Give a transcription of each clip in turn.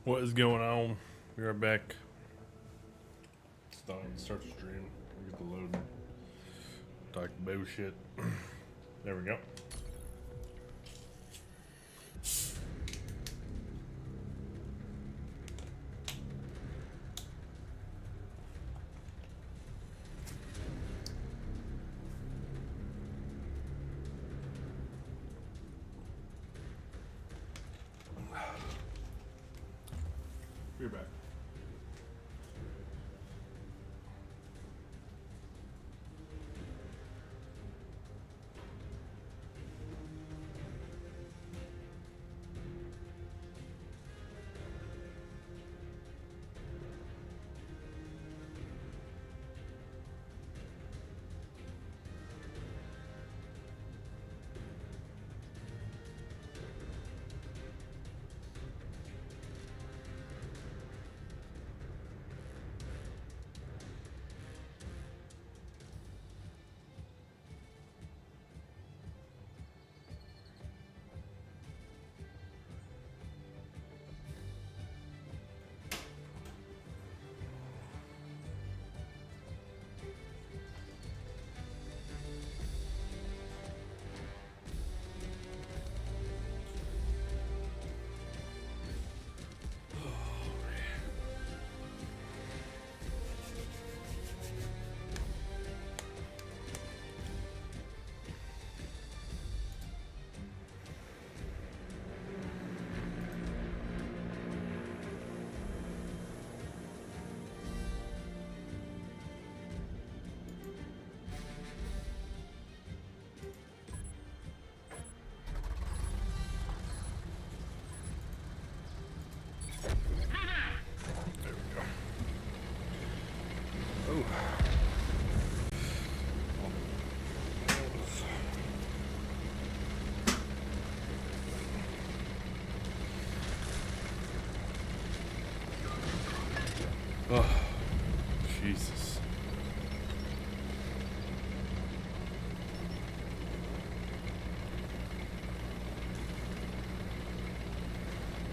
What is going on? We are back. Start the stream. Get the load. Talk bullshit. There we go. We're back. Oh, Jesus.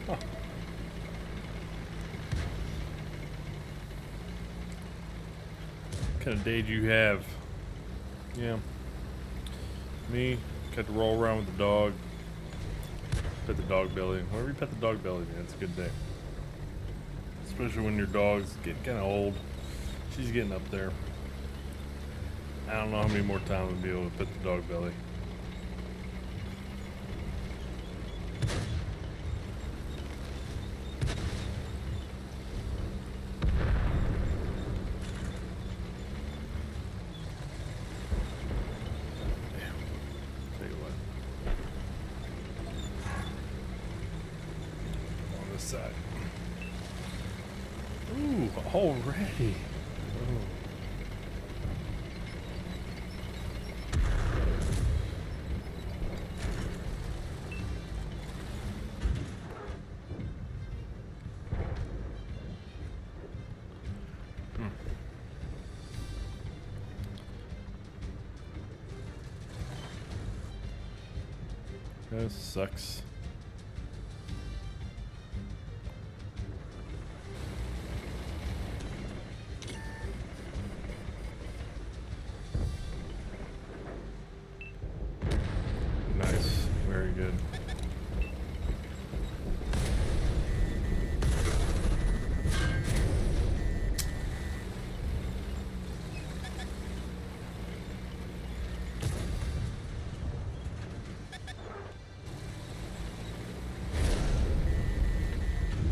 Huh. What kind of day do you have? Yeah. Me, got to roll around with the dog. Pet the dog belly. Whenever you pet the dog belly, man, it's a good day. Especially when your dog's getting kind of old. She's getting up there. I don't know how many more times I'll be able to pet the dog belly. Tell you what. On this side. Ooh, already. Oh. That sucks. Nice, very good.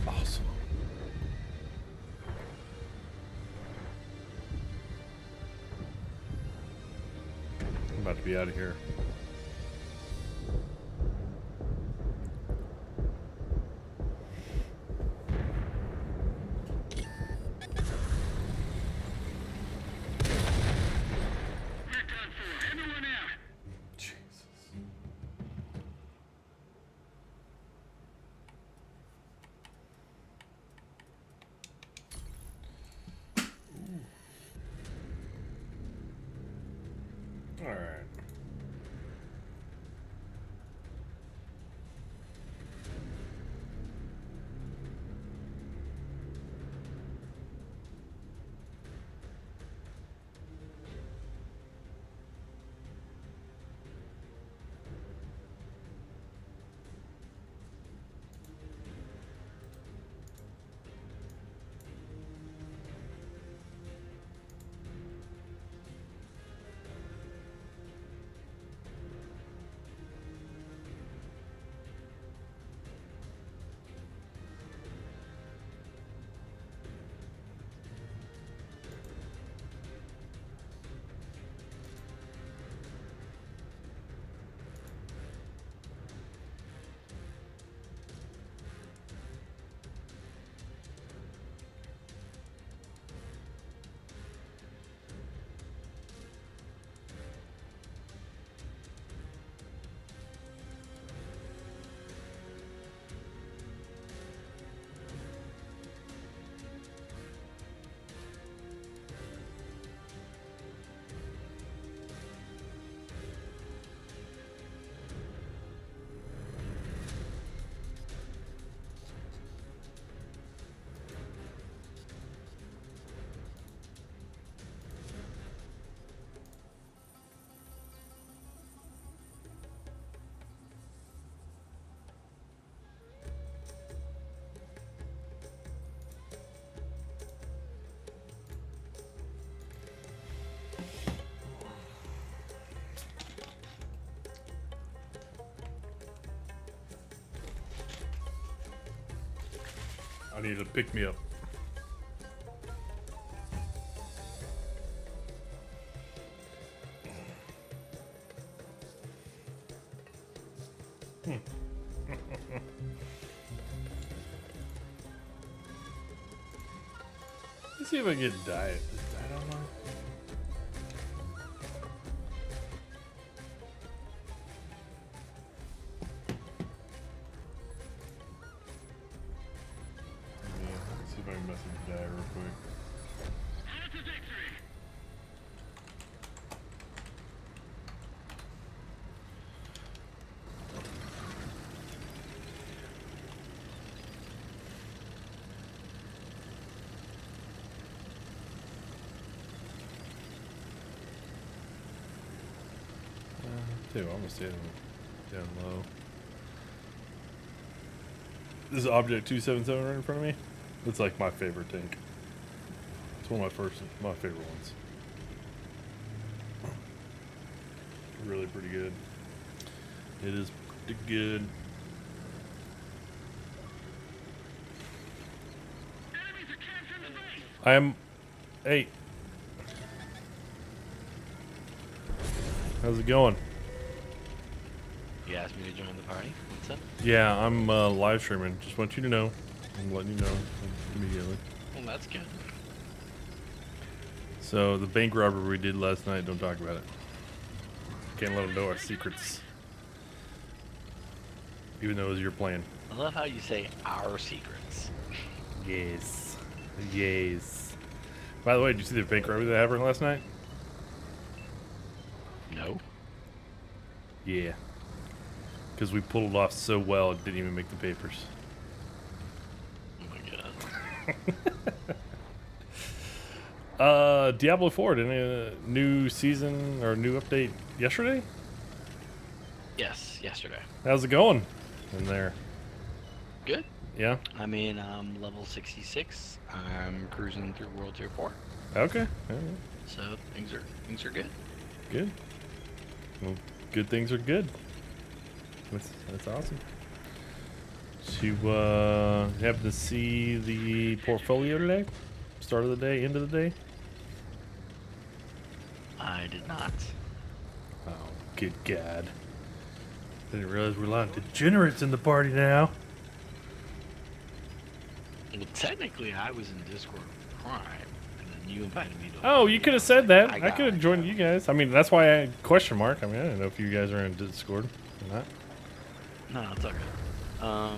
Awesome. I'm about to be out of here. Jesus. All right. I need to pick me up. Let's see if I can get diet. Is diet online? Yeah, let's see if I can message diet real quick. Too, I'm gonna stay down low. This is Object 277 right in front of me. It's like my favorite tank. It's one of my favorite ones. Really pretty good. It is pretty good. I am. Hey. How's it going? You asked me to join the party? What's up? Yeah, I'm live streaming. Just want you to know. I'm letting you know immediately. Well, that's good. So, the bank robbery we did last night, don't talk about it. Can't let them know our secrets. Even though it was your plan. I love how you say our secrets. Yes. Yes. By the way, did you see the bank robbery that happened last night? No. Yeah. Because we pulled it off so well, it didn't even make the papers. Oh my god. Diablo 4, didn't a new season or new update yesterday? Yes, yesterday. How's it going in there? Good. Yeah? I mean, I'm level 66. I'm cruising through World Tier 4. Okay. All right. So things are good. Good. Well, good things are good. That's awesome. Did you happen to see the portfolio today? Start of the day, end of the day? I did not. Oh, good God. Didn't realize we're a lot of degenerates in the party now. Well, technically, I was in Discord Prime, and then you invited me to. Oh, you could have said that. I got could have it. joined you guys. I mean, that's why I question mark. I mean, I didn't know if you guys are in Discord or not. No, it's okay. I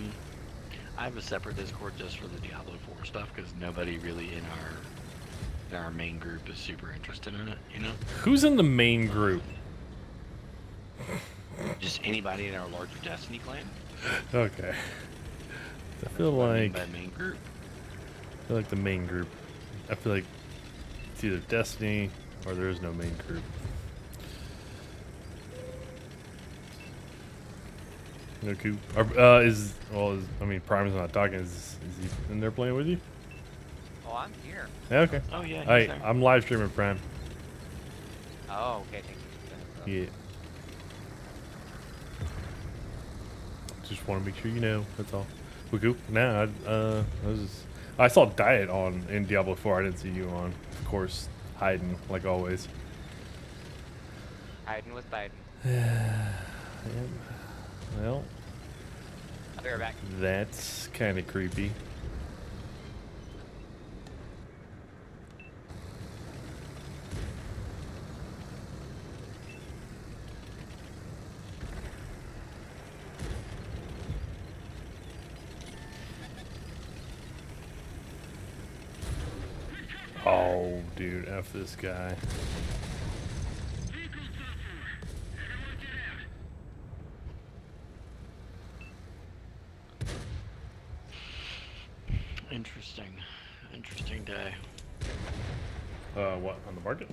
have a separate Discord just for the Diablo 4 stuff because nobody really in our main group is super interested in it. You know, Who's in the main group? just anybody in our larger Destiny clan. Okay. I feel What I mean like by main group. the main group. I feel like it's either Destiny or there is no main group. No cool. I mean, Prime's not talking. Is he in there playing with you? Oh, I'm here. Yeah, okay. Oh yeah. Hey, he's there. I'm live streaming Prime. Oh, okay. Thank you. Yeah. Just want to make sure you know. That's all. We cool. Nah, I saw Diet on in Diablo 4. I didn't see you on. Of course, hiding like always. Hiding with Biden. Yep. Well, I'll be right back. that's kind of creepy. Oh, dude, F this guy. Interesting day. What, on the market?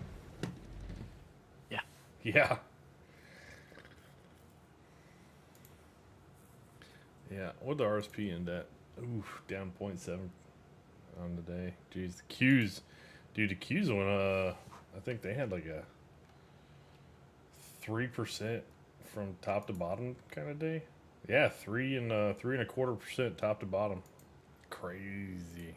Yeah. Yeah. Yeah, what the RSP end at? Oof, down 0.7 on the day. Jeez, the Qs. Dude, the Qs went, I think they had like a 3% from top to bottom kind of day. Yeah, 3.25% top to bottom. crazy.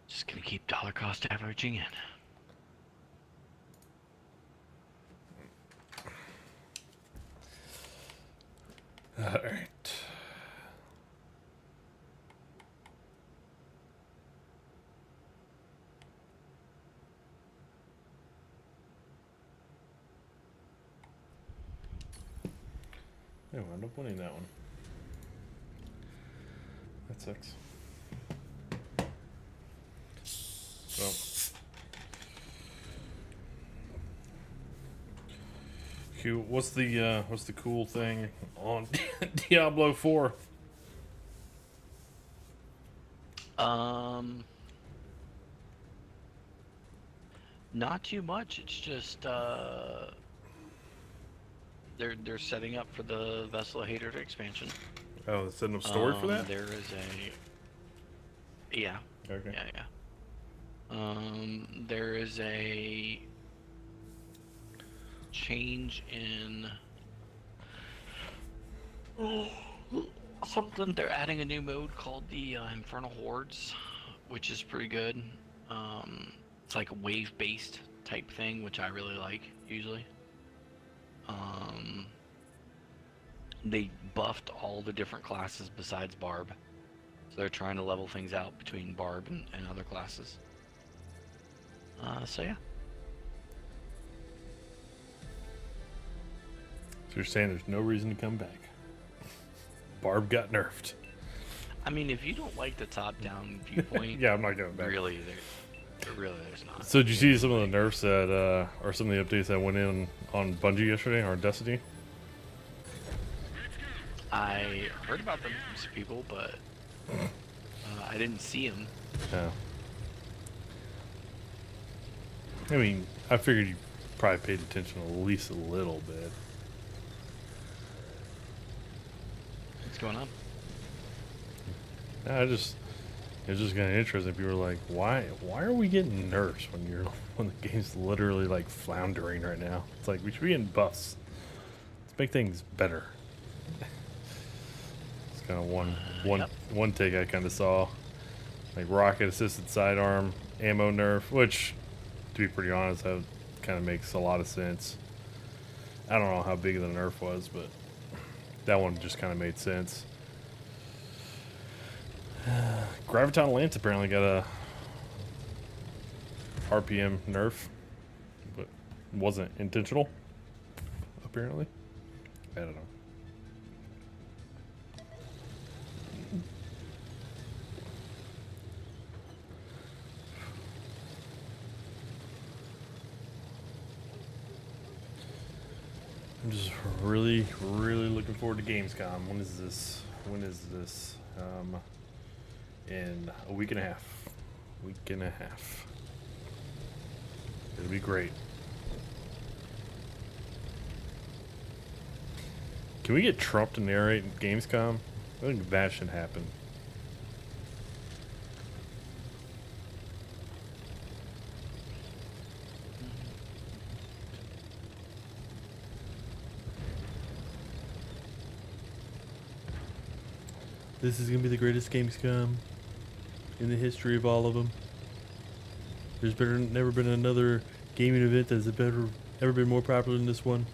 Just gonna keep dollar cost averaging in. All right. I wound up winning that one. That sucks. Well. What's the cool thing on Diablo 4? Not too much. It's just they're setting up for the Vessel of Hatred expansion. Oh, they're setting up story for that? There is a yeah. Okay. Yeah. There is a change in something. They're adding a new mode called the Infernal Hordes, which is pretty good. It's like a wave-based type thing, which I really like usually. They buffed all the different classes besides Barb, so they're trying to level things out between Barb and other classes. So yeah. So you're saying there's no reason to come back. Barb got nerfed. I mean, if you don't like the top-down viewpoint, yeah, I'm not going back. Really, there's not. So did you see some of the nerfs that, or some of the updates that went in on Bungie yesterday, or Destiny? I heard about them from some people, but I didn't see them. Yeah. I mean, I figured you probably paid attention at least a little bit. What's going on? It was just kind of interesting. People were like, "Why are we getting nerfs when the game's literally like floundering right now?" It's like we should be getting buffs. Let's make things better. It's kind of one take I kind of saw, like rocket assisted sidearm ammo nerf, which, to be pretty honest, that kind of makes a lot of sense. I don't know how big the nerf was, but that one just kind of made sense. Graviton Lance apparently got a RPM nerf, but wasn't intentional, apparently. I don't know. I'm just really looking forward to Gamescom. When is this? In a week and a half. It'll be great. Can we get Trump to narrate Gamescom? I think that should happen. This is gonna be the greatest Gamescom in the history of all of them. There's never been another gaming event that's ever been more popular than this one.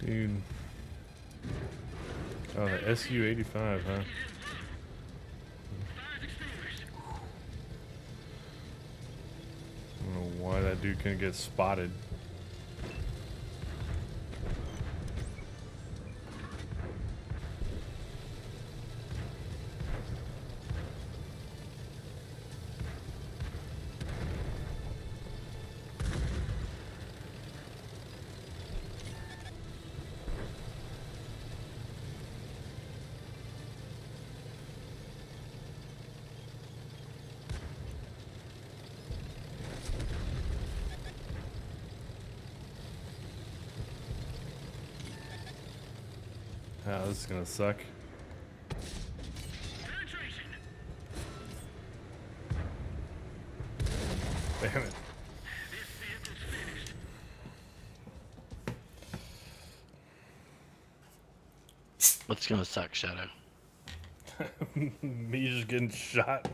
Dude. Oh, the SU-85, huh? I don't know why that dude couldn't get spotted. Oh, this is gonna suck. Damn it. What's gonna suck, Shadow? Me just getting shot.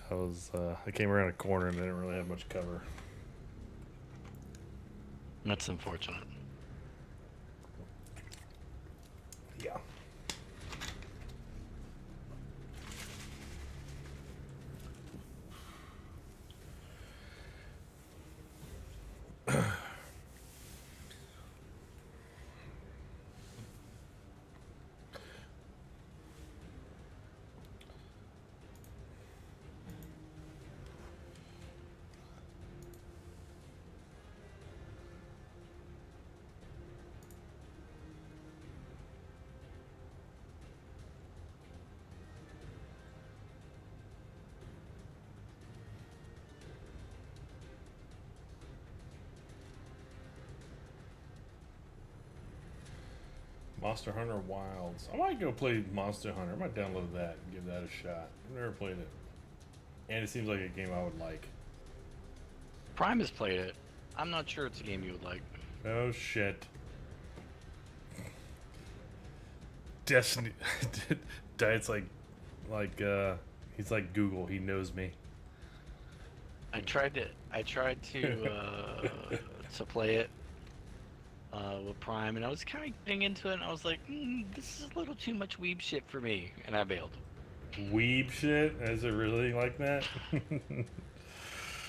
I came around a corner and I didn't really have much cover. That's unfortunate. Yeah. Monster Hunter Wilds. I might go play Monster Hunter. I might download that and give that a shot. I've never played it. And it seems like a game I would like. Prime has played it. I'm not sure it's a game you would like. Oh shit. Destiny. Diet's like, he's like Google. He knows me. I tried to to play it with Prime, and I was kind of getting into it, and I was like, this is a little too much weeb shit for me, and I bailed. Weeb shit? Is it really like that?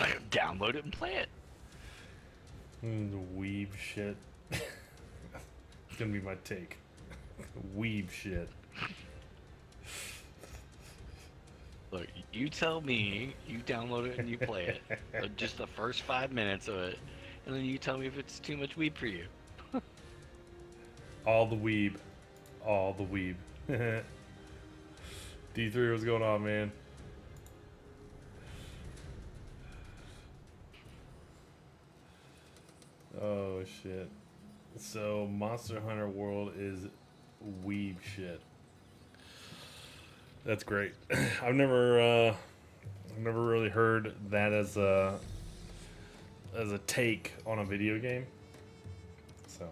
I download it and play it. Weeb shit. It's gonna be my take. Weeb shit. Look, you tell me you download it and you play it, just the first 5 minutes of it, and then you tell me if it's too much weeb for you. All the weeb. All the weeb. D3, what's going on, man? Oh, shit. So, Monster Hunter World is weeb shit. That's great. I've never really heard that as a take on a video game. So,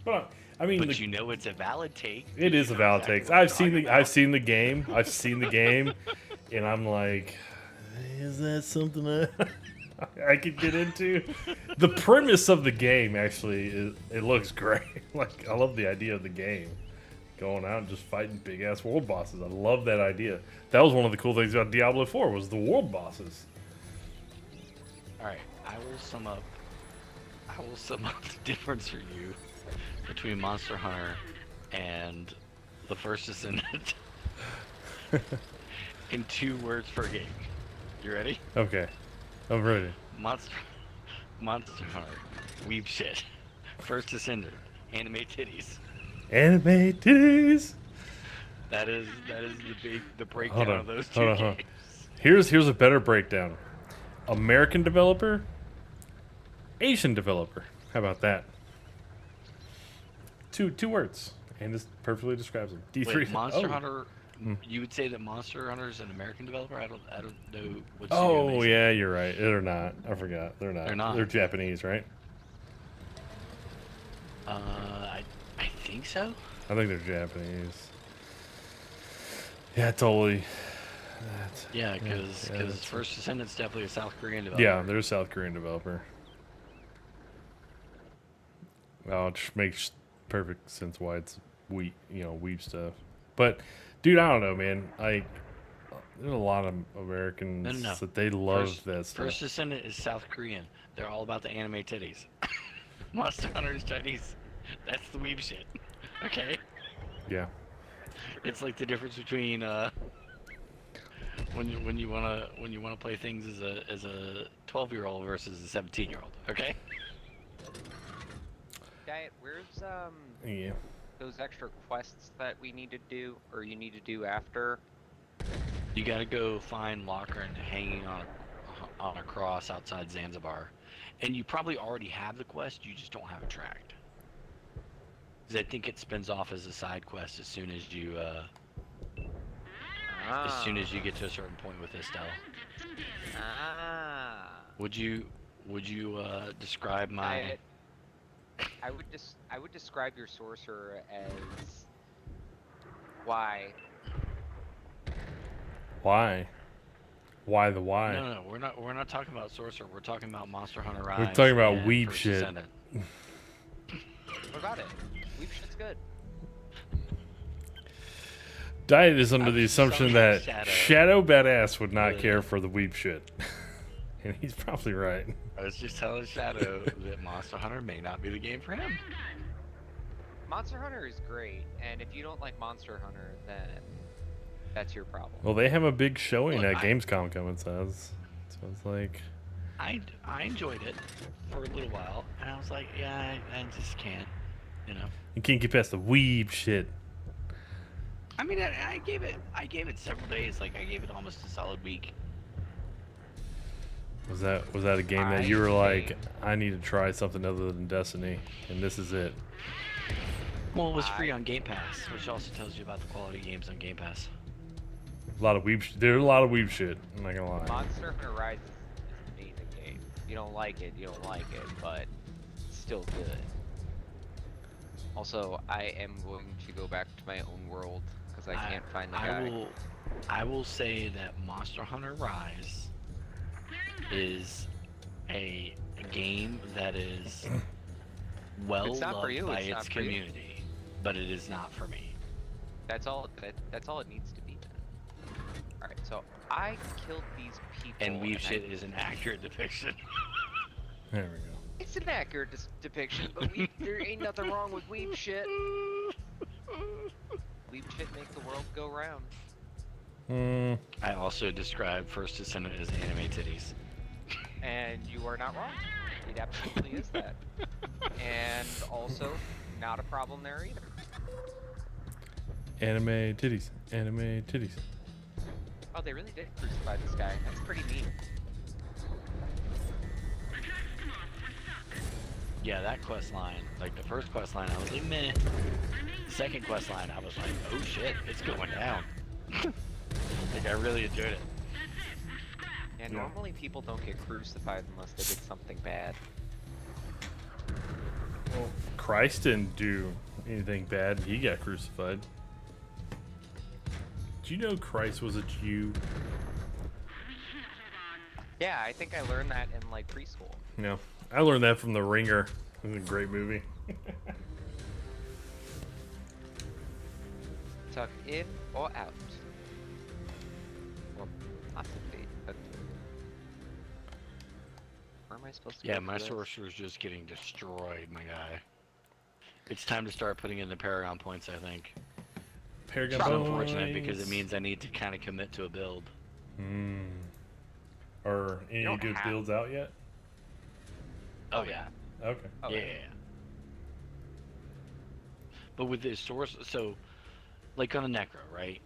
but I mean, But you know it's a valid take. it is a valid take. I've seen the game. I've seen the game, and I'm like, is that something I could get into? The premise of the game actually it looks great. Like, I love the idea of the game. Going out and just fighting big ass world bosses. I love that idea. That was one of the cool things about Diablo 4 was the world bosses. Alright, I will sum up the difference for you between Monster Hunter and the First Descendant in 2 words per game. You ready? Okay. I'm ready. Monster Hunter, weeb shit. First Descendant, anime titties. Anime titties. That is the breakdown of those two games. Here's a better breakdown. American developer, Asian developer. How about that? Two words, and this perfectly describes them. D3. Wait, Monster Hunter. You would say that Monster Hunter is an American developer? I don't know what. Oh yeah, you're right. They're not. I forgot. They're not. They're not. They're Japanese, right? I think so. I think they're Japanese. Yeah, totally. Yeah, because First Descendant's definitely a South Korean developer. Yeah, they're a South Korean developer. Well, it just makes perfect sense why it's weeb stuff. But, dude, I don't know, man. There's a lot of Americans that they love that stuff. First Descendant is South Korean. They're all about the anime titties. Monster Hunter is Chinese. That's the weeb shit. Okay. Yeah. It's like the difference between when you wanna play things as a 12-year-old versus a 17-year-old. Okay. Diet, where's Yeah. those extra quests that we need to do, or you need to do after? You gotta go find Lachlan hanging on a cross outside Zanzibar, and you probably already have the quest. You just don't have it tracked. 'Cause I think it spins off as a side quest as soon as you get to a certain point with Estelle. Would you describe my? I would describe your sorcerer as why. Why? Why the why? No, we're not talking about sorcerer. We're talking about Monster Hunter Rise. We're talking about and weeb First shit. Descendant. What about it? Weeb shit's good. Diet is under I the was assumption telling that Shadow. ShadowBadass would not Yeah. care for the weeb shit. And he's probably right. I was just telling Shadow that Monster Hunter may not be the game for him. Monster Hunter is great, and if you don't like Monster Hunter, then that's your problem. Well, they have a big showing Look, at Gamescom coming, so it's like... I enjoyed it for a little while, and I was like, yeah, I just can't, you know. You can't get past the weeb shit. I mean, I gave it several days. Like I gave it almost a solid week. Was that a game that you were like, I need to try something other than Destiny, and this is it? Well, it was free on Game Pass, which also tells you about the quality of games on Game Pass. A lot of weeb. There's a lot of weeb shit. I'm not gonna lie. Monster Hunter Rise is an amazing game. If you don't like it, you don't like it, but it's still good. Also, I am going to go back to my own world because I can't find the guy. I will say that Monster Hunter Rise is a game that is well It's not for loved you, by it's not its for you. community, but it is not for me. That's all it needs to be. All right, so I killed these people. And weeb shit is an accurate depiction. There we go. It's an accurate depiction, but there ain't nothing wrong with weeb shit. Weeb shit make the world go round. I also describe First Descendant as anime titties. And you are not wrong. It absolutely is that. And also, not a problem there either. Anime titties. Anime titties. Oh, they really did crucify this guy. That's pretty neat. Yeah, that quest line, like the first quest line, I was like, meh. The second quest line, I was like, oh shit, it's going down. Like, I really enjoyed it. And Yeah. normally people don't get crucified unless they did something bad. Well, Christ didn't do anything bad. He got crucified. Do you know Christ was a Jew? Yeah, I think I learned that in like preschool. No. I learned that from The Ringer. It was a great movie. Tuck in or out. Well, possibly, but where am I supposed to go? Yeah, for my this? sorcerer's just getting destroyed, my guy. It's time to start putting in the Paragon points, I think. Paragon It's unfortunate because it points. means I need to kind of commit to a build. Are any don't good have- builds out yet? Oh yeah. Okay. Oh, Yeah. But with this source, so like on a Necro, right?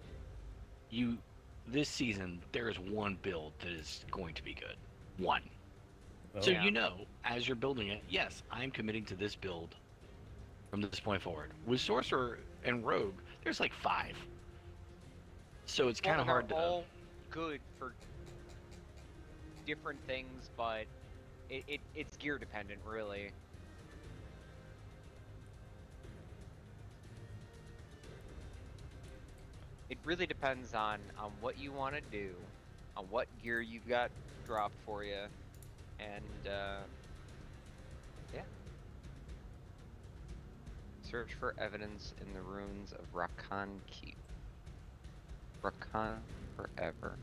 This season there is one build that is going to be good. One. Oh. So Yeah. you know, as you're building it, yes, I'm committing to this build from this point forward. With Sorcerer and Rogue, there's like 5. So it's kind of hard to. They're all good for different things, but it's gear dependent, really. It really depends on what you want to do, on what gear you got dropped for you, and yeah. Search for evidence in the ruins of Rakan Keep. Rakan forever.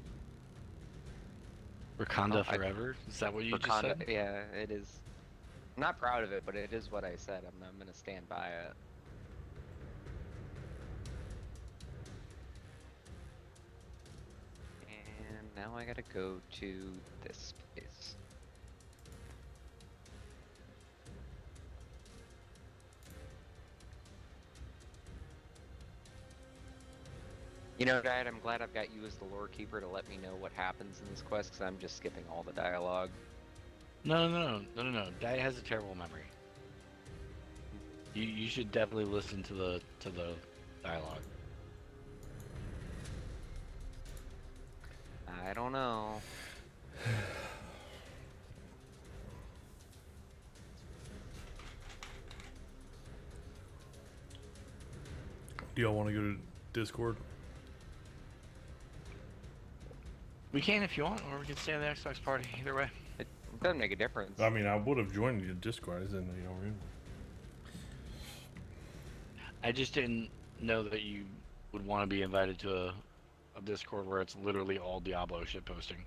Wakanda Oh, forever? Is that what you just Wakanda, said? yeah, it is. I'm not proud of it, but it is what I said. I'm gonna stand by it. And now I gotta go to this place. You know, Diet, I'm glad I've got you as the lore keeper to let me know what happens in this quest, because I'm just skipping all the dialogue. No. Dad has a terrible memory. You should definitely listen to the dialogue. I don't know. Do y'all want to go to Discord? We can if you want, or we can stay on the Xbox party. Either way. It doesn't make a difference. I mean, I would have joined you Discord. I just didn't know you already. I just didn't know that you would want to be invited to a Discord where it's literally all Diablo shit posting.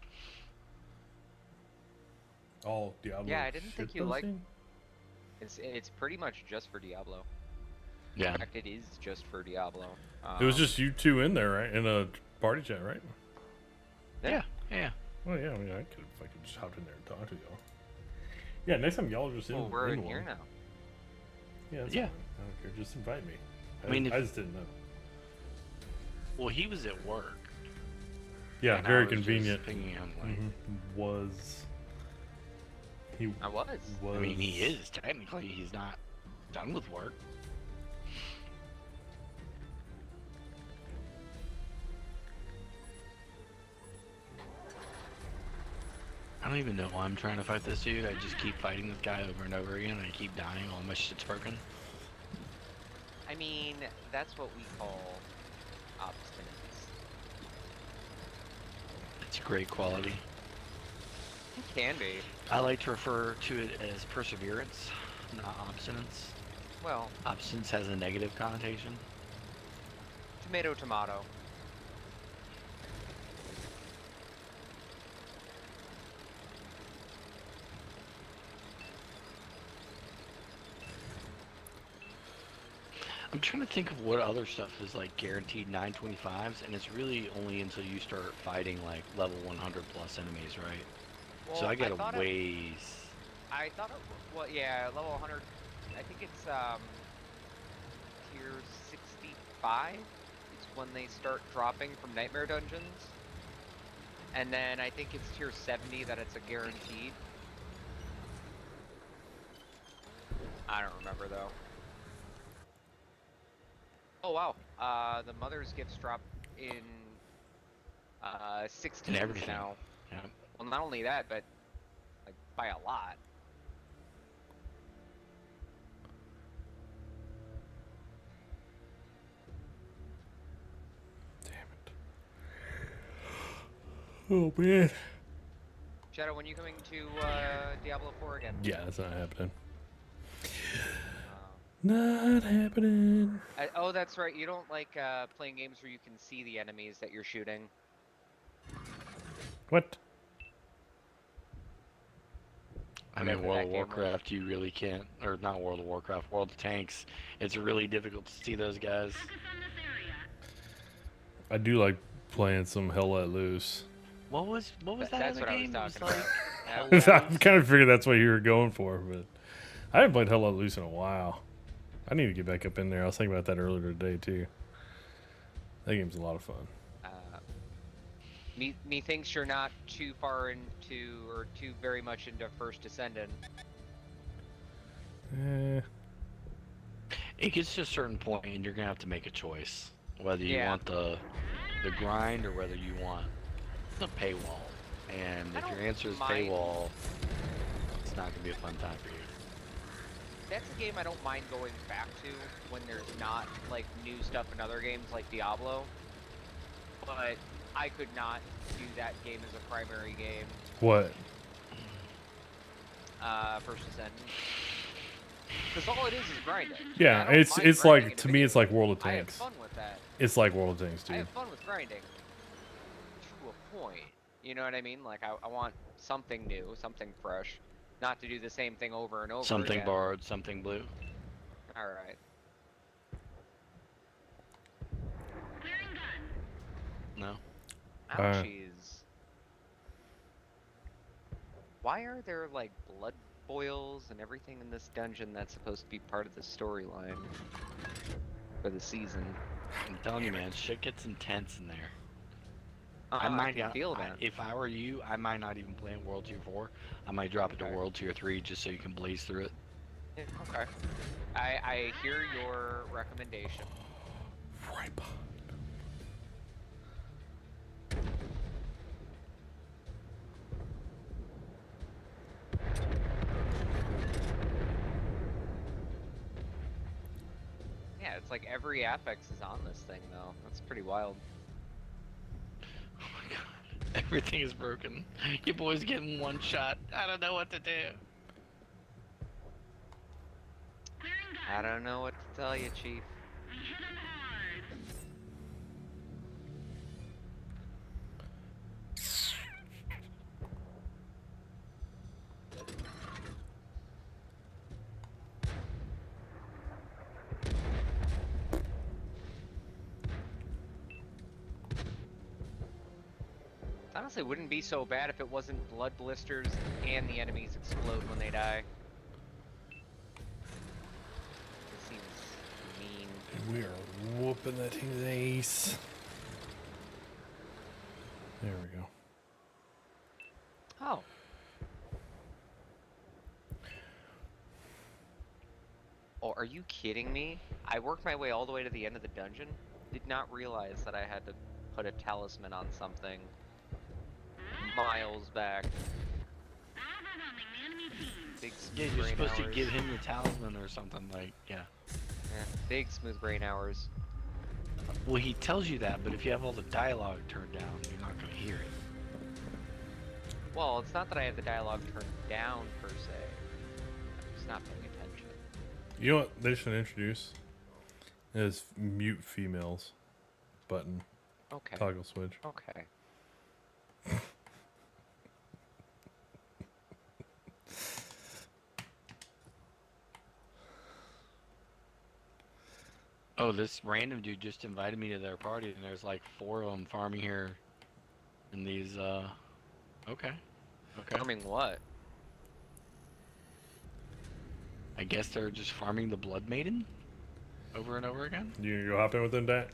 All Diablo. Yeah, I didn't think shit you liked. posting? It's pretty much just for Diablo. Yeah. In fact, it is just for Diablo. It was just you two in there, right? In a party chat, right? Yeah. Yeah. Well, yeah. I mean, I could have fucking just hopped in there and talked to y'all. Yeah, next time y'all are just in. Well, we're in one. here now. Yeah. That's Yeah. fine. I don't care. Just invite me. I mean, I just didn't know. Well, he was at work. Yeah, and I very was just convenient. pinging him, like, Was he? I was. Was I mean, he is technically. He's not done with work. I don't even know why I'm trying to fight this dude. I just keep fighting this guy over and over again. And I keep dying. All my shit's broken. I mean, that's what we call obstinance. It's great quality. It can be. I like to refer to it as perseverance, not obstinance. Well, Obstinance has a negative connotation. tomato, tomato. I'm trying to think of what other stuff is like guaranteed 925s, and it's really only until you start fighting like level 100 plus enemies, right? Well, So I got thought a ways. I thought it. Well, yeah, level 100. I think it's tier 65. It's when they start dropping from nightmare dungeons, and then I think it's tier 70 that it's a guaranteed. I don't remember though. Oh wow, the mother's gifts drop in 16 everything. now. Yeah. Well, not only that, but like by a lot. Oh man. Shadow, when you coming to Diablo 4 again? Yeah, that's not happening. Uh, Not happening. oh, that's right. You don't like playing games where you can see the enemies that you're shooting. What? I mean, Whatever World that of game was. Warcraft, you really can't, or not World of Warcraft, World of Tanks. It's really difficult to see those guys. I do like playing some Hell Let Loose. What was that That's other what I was game? It was talking like about. Hell I kind of figured that's what you were going for, but I haven't played Hell Let Loose in a while. I need to get back up in there. I was thinking about that earlier today too. That game's a lot of fun. Methinks you're not too far into, or too very much into First Ascendant. It gets to a certain point, and you're gonna have to make a choice whether you Yeah. want the grind or whether you want the paywall. And I if your don't answer is mind. paywall, it's not gonna be a fun time for you. That's a game I don't mind going back to when there's not like new stuff in other games like Diablo. But I could not do that game as a primary game. What? First Ascendant. Because all it is grinding. Yeah, I don't it's mind like grinding in to the me video it's like game. World of I have Tanks. fun with that. It's like World of Tanks, I dude. have fun with grinding. To a point. You know what I mean? Like, I want something new, something fresh. Not to do the same thing over and over Something again. borrowed, something blue. Alright. No. Ouchies. Why are there, like, blood boils and everything in this dungeon that's supposed to be part of the storyline for the season? I'm telling you, man, shit gets intense in there. I might can not feel that. If I were you, I might not even play in World Tier 4. I might drop it to Okay. World Tier 3 just so you can blaze through it. Yeah, okay. I hear your recommendation. Right behind. Yeah, it's like every Apex is on this thing though. That's pretty wild. Oh my god. Everything is broken. Your boy's getting one shot. I don't know what to do. I don't know what to tell you, Chief. Honestly, wouldn't be so bad if it wasn't blood blisters and the enemies explode when they die. It seems mean. And we are whooping that thing's ace. There we go. Oh. Oh, are you kidding me? I worked my way all the way to the end of the dungeon. Did not realize that I had to put a talisman on something miles back. Big Yeah, smooth you're brain supposed to hours. give him the talisman or something, like, yeah. Yeah, big smooth brain hours. Well, he tells you that, but if you have all the dialogue turned down, you're not going to hear it. Well, it's not that I have the dialogue turned down per se. I'm just not paying attention. You know what they should introduce? Is mute females button. Okay. Toggle switch. Okay. Oh, this random dude just invited me to their party, and there's like 4 of them farming here in these, okay. Okay. Farming what? I guess they're just farming the Blood Maiden over and over again? You gonna go hop in with them, Dat?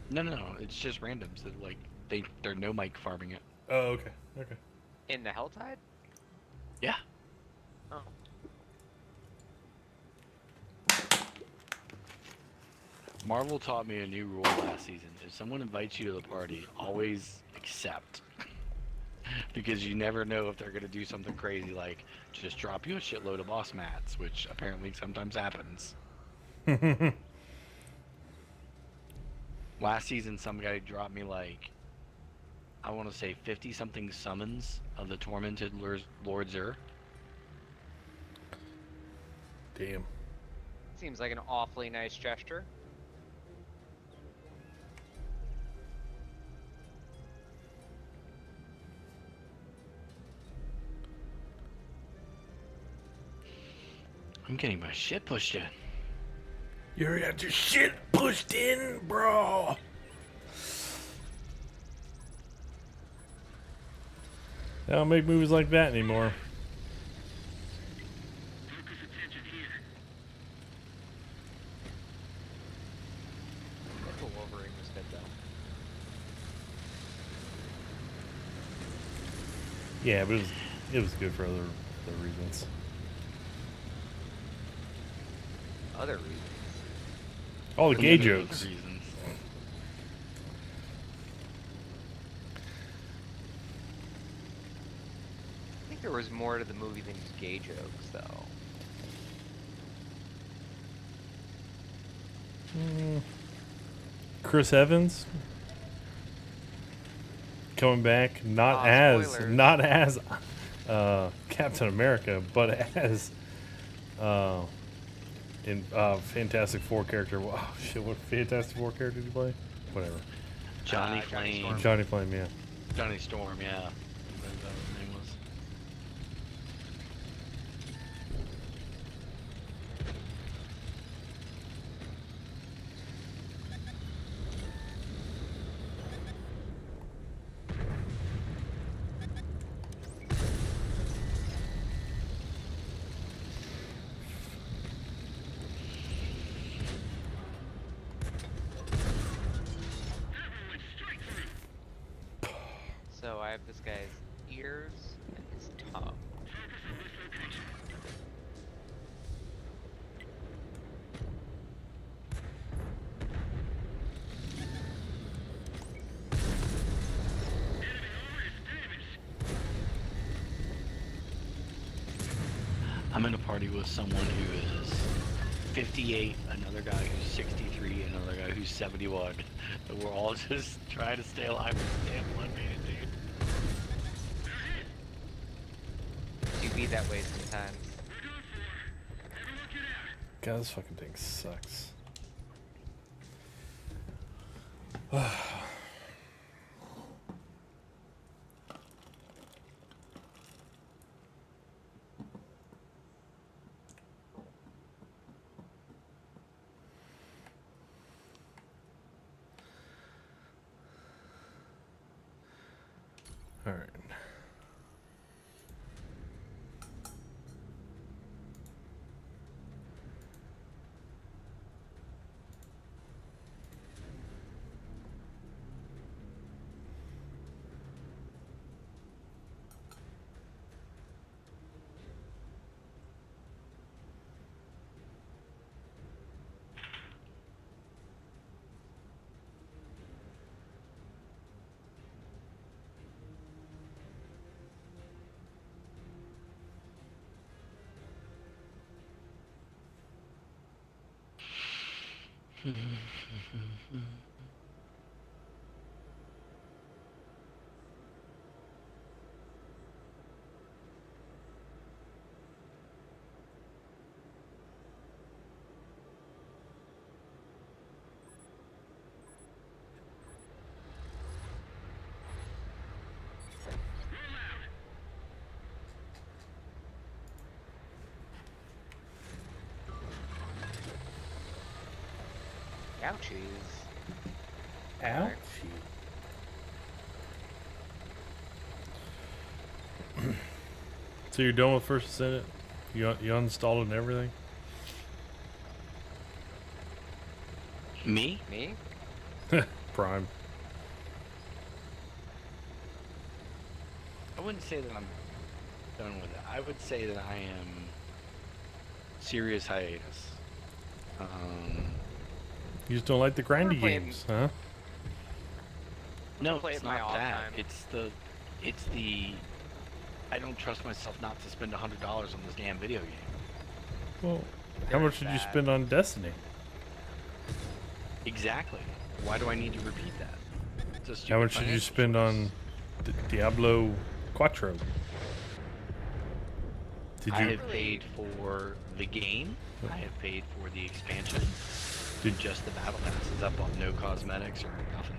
No, it's just randoms that, like, they're no mic farming it. Oh, okay. Okay. In the Helltide? Yeah. Oh. Marvel taught me a new rule last season. If someone invites you to the party, always accept. Because you never know if they're going to do something crazy like just drop you a shitload of boss mats, which apparently sometimes happens. Last season, some guy dropped me like, I want to say 50-something summons of the tormented Lord Zur. Damn. Seems like an awfully nice gesture. I'm getting my shit pushed in. You already got your shit pushed in, bro. They don't make movies like that anymore. That's what Wolverine was good though. Yeah, but it was good for other reasons. Other reasons. All the For gay limited jokes. reasons. I think there was more to the movie than just gay jokes though. Chris Evans coming back, not Spoilers. as Captain America, but as in Fantastic Four character. Wow, shit! What Fantastic Four character did you play? Whatever. Johnny Johnny Flame. Storm. Johnny Flame, yeah. Johnny Storm, yeah. That's what his name was. So I have this guy's ears and his tongue. I'm in a party with someone who is 58, another guy who's 63, another guy who's 71. And we're all just trying to stay alive with the damn blood mandate. Do be that way sometimes. God, this fucking thing sucks. All right. Ouchies. Ouchie. So you're done with First Ascendant? You uninstalled and everything? Me? Me? Prime. I wouldn't say that I'm done with it. I would say that I am serious hiatus. You just don't like the grindy playing- games, huh? No, play it's it my not off that. time. It's the I don't trust myself not to spend $100 on this damn video game. Well, how much did you that. spend on Destiny? Exactly. Why do I need to repeat that? It's a How stupid much did you financial spend choice. on Diablo Quattro? Did I you? have paid for the game. I have paid for the expansion. Did- Just the battle passes up on no cosmetics or nothing.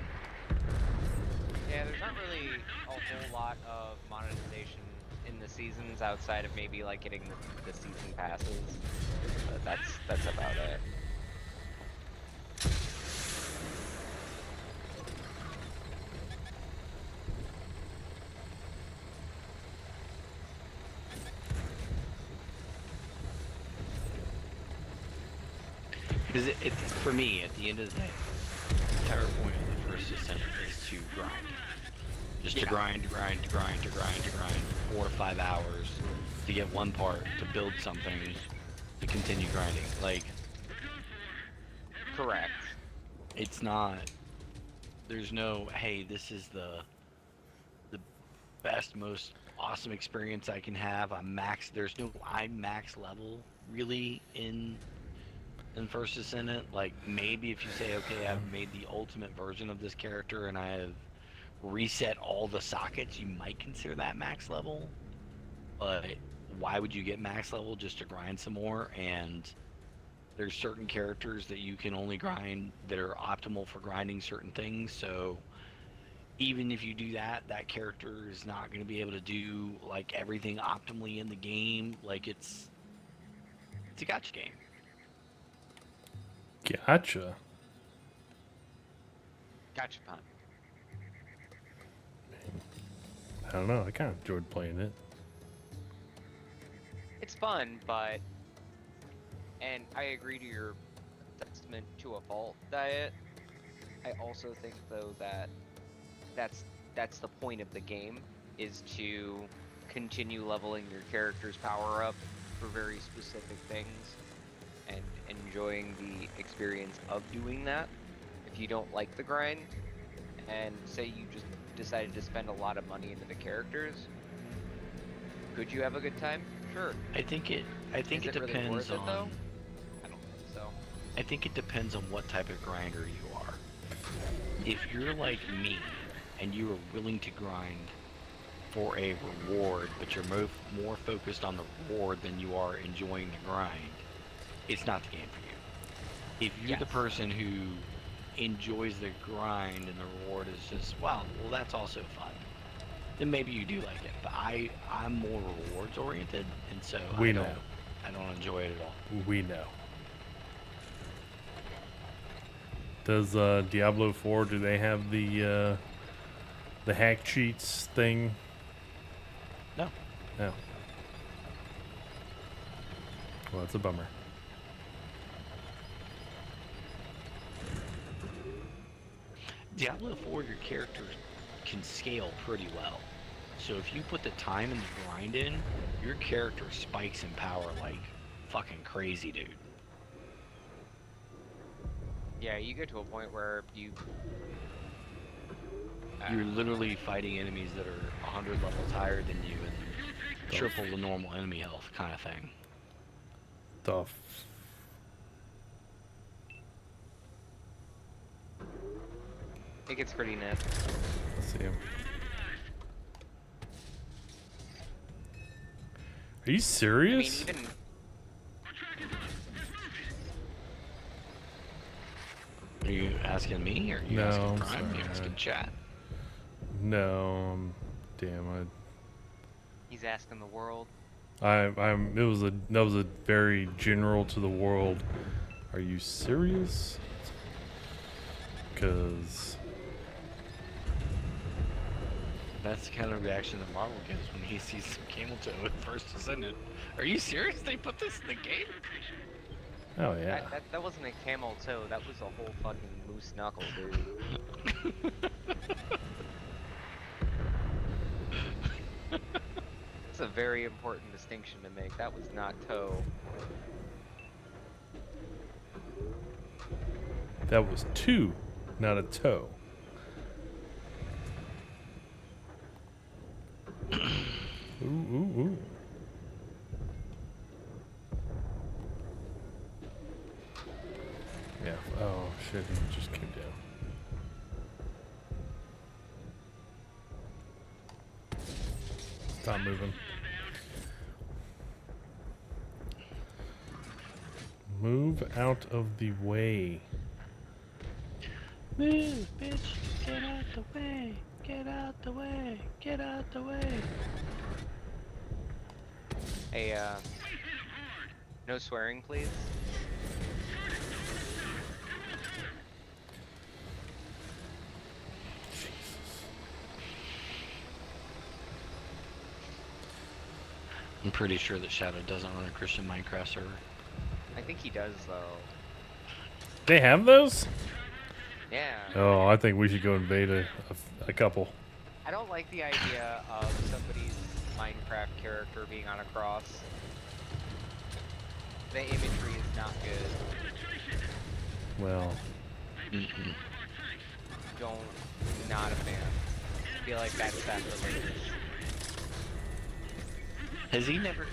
Yeah, there's not really a whole lot of monetization in the seasons outside of maybe like getting the season passes. But that's about it. Because it's for me, at the end of the day, the entire point of the First Ascendant is to grind. Just to Yeah. grind 4 or 5 hours to get one part, to build something, to continue grinding. Like, Correct. it's not, there's no, hey, this is the best, most awesome experience I can have. I'm max level really in First Ascendant. Like, maybe if you say, okay, I've made the ultimate version of this character and I have reset all the sockets, you might consider that max level. But why would you get max level? Just to grind some more? And there's certain characters that you can only grind that are optimal for grinding certain things. So even if you do that, that character is not going to be able to do like everything optimally in the game. Like, it's a gacha game. Gotcha. Gotcha, Pun. I don't know. I kind of enjoyed playing it. It's fun, but and I agree to your assessment to a fault, Diet. I also think though that that's the point of the game, is to continue leveling your character's power up for very specific things and enjoying the experience of doing that. If you don't like the grind and say you just decided to spend a lot of money into the characters, could you have a good time? Sure. I think it I think Is it really worth depends it, though? on. I don't think so. I think it depends on what type of grinder you are. If you're like me, and you are willing to grind for a reward, but you're more focused on the reward than you are enjoying the grind, it's not the game for you. If you're the Yes. person who enjoys the grind and the reward is just, well, that's also fun, then maybe you do like it. But I'm more rewards oriented, and so We I know. don't enjoy it at all. We know. Does Diablo 4, do they have the hack cheats thing? No. No. Well, that's a bummer. Diablo 4, your character can scale pretty well. So if you put the time and the grind in, your character spikes in power like fucking crazy, dude. Yeah, you get to a point where you... You're literally fighting enemies that are 100 levels higher than you and triple the normal enemy health kind of thing. It gets pretty net. Let's see him. Are you I mean, serious? even... Are you asking me, or are you No, asking I'm Prime? sorry, Are you asking man. chat? No, damn. He's asking the world. That was a very general to the world. Are you serious? Because That's the kind of reaction that Marvel gives when he sees some camel toe at First Ascendant. Are you serious? They put this in the game? oh yeah. That wasn't a camel toe, that was a whole fucking moose knuckle, dude. It's a very important distinction to make. That was not toe. That was two, not a toe. Ooh, ooh, ooh. Yeah. Oh shit! He just came down. Stop moving. Move out of the way. Move, bitch! Get out the way! Get out the way! Get out the way! Hey, no swearing, please. I'm pretty sure that Shadow doesn't run a Christian Minecraft server. I think he does, though. They have those? Yeah. Oh, I think we should go invade a couple. I don't like the idea of somebody's Minecraft character being on a cross. The imagery is not good. Well, Not a fan. I feel like that's sacrilegious. Have you never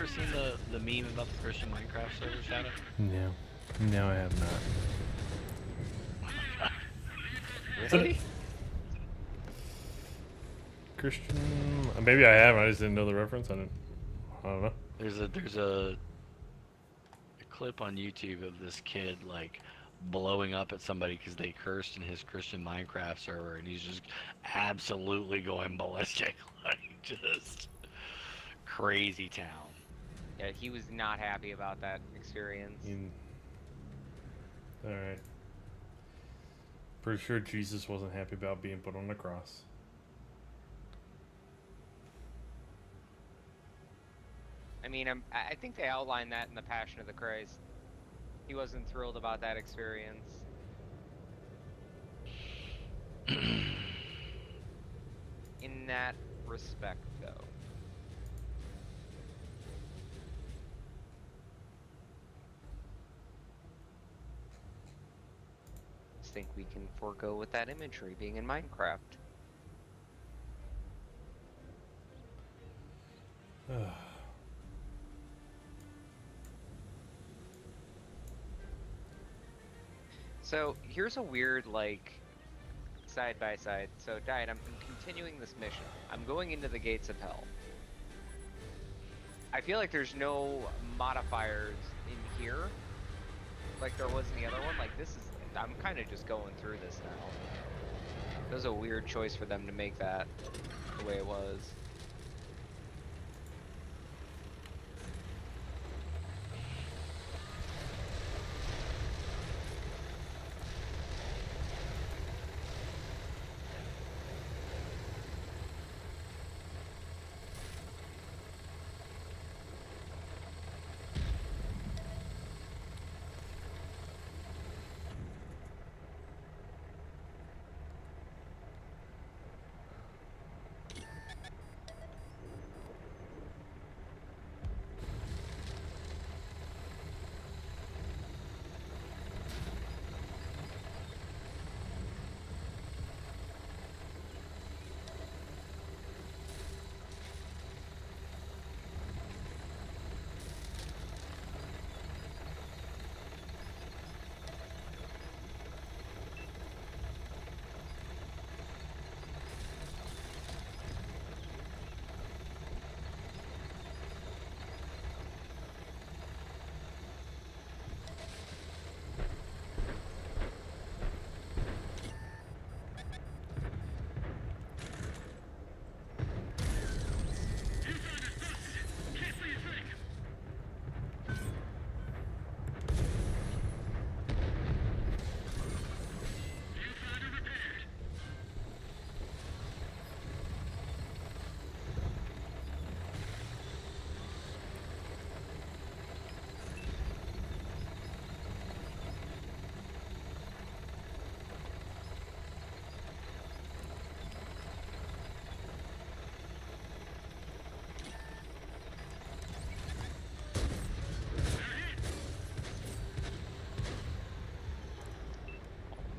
seen the meme about the Christian Minecraft server, Shadow? no. No, I have not. Really? Christian. Maybe I have. I just didn't know the reference. I don't know. There's a clip on YouTube of this kid like blowing up at somebody because they cursed in his Christian Minecraft server, and he's just absolutely going ballistic, like just crazy town. Yeah, he was not happy about that experience. All right. Pretty sure Jesus wasn't happy about being put on the cross. I mean, I think they outlined that in the Passion of the Christ. He wasn't thrilled about that experience. In that respect, though. I think we can forego with that imagery being in Minecraft. So here's a weird like side by side. So Diet, I'm continuing this mission. I'm going into the gates of hell. I feel like there's no modifiers in here like there was in the other one. Like this is, I'm kind of just going through this now. It was a weird choice for them to make that the way it was.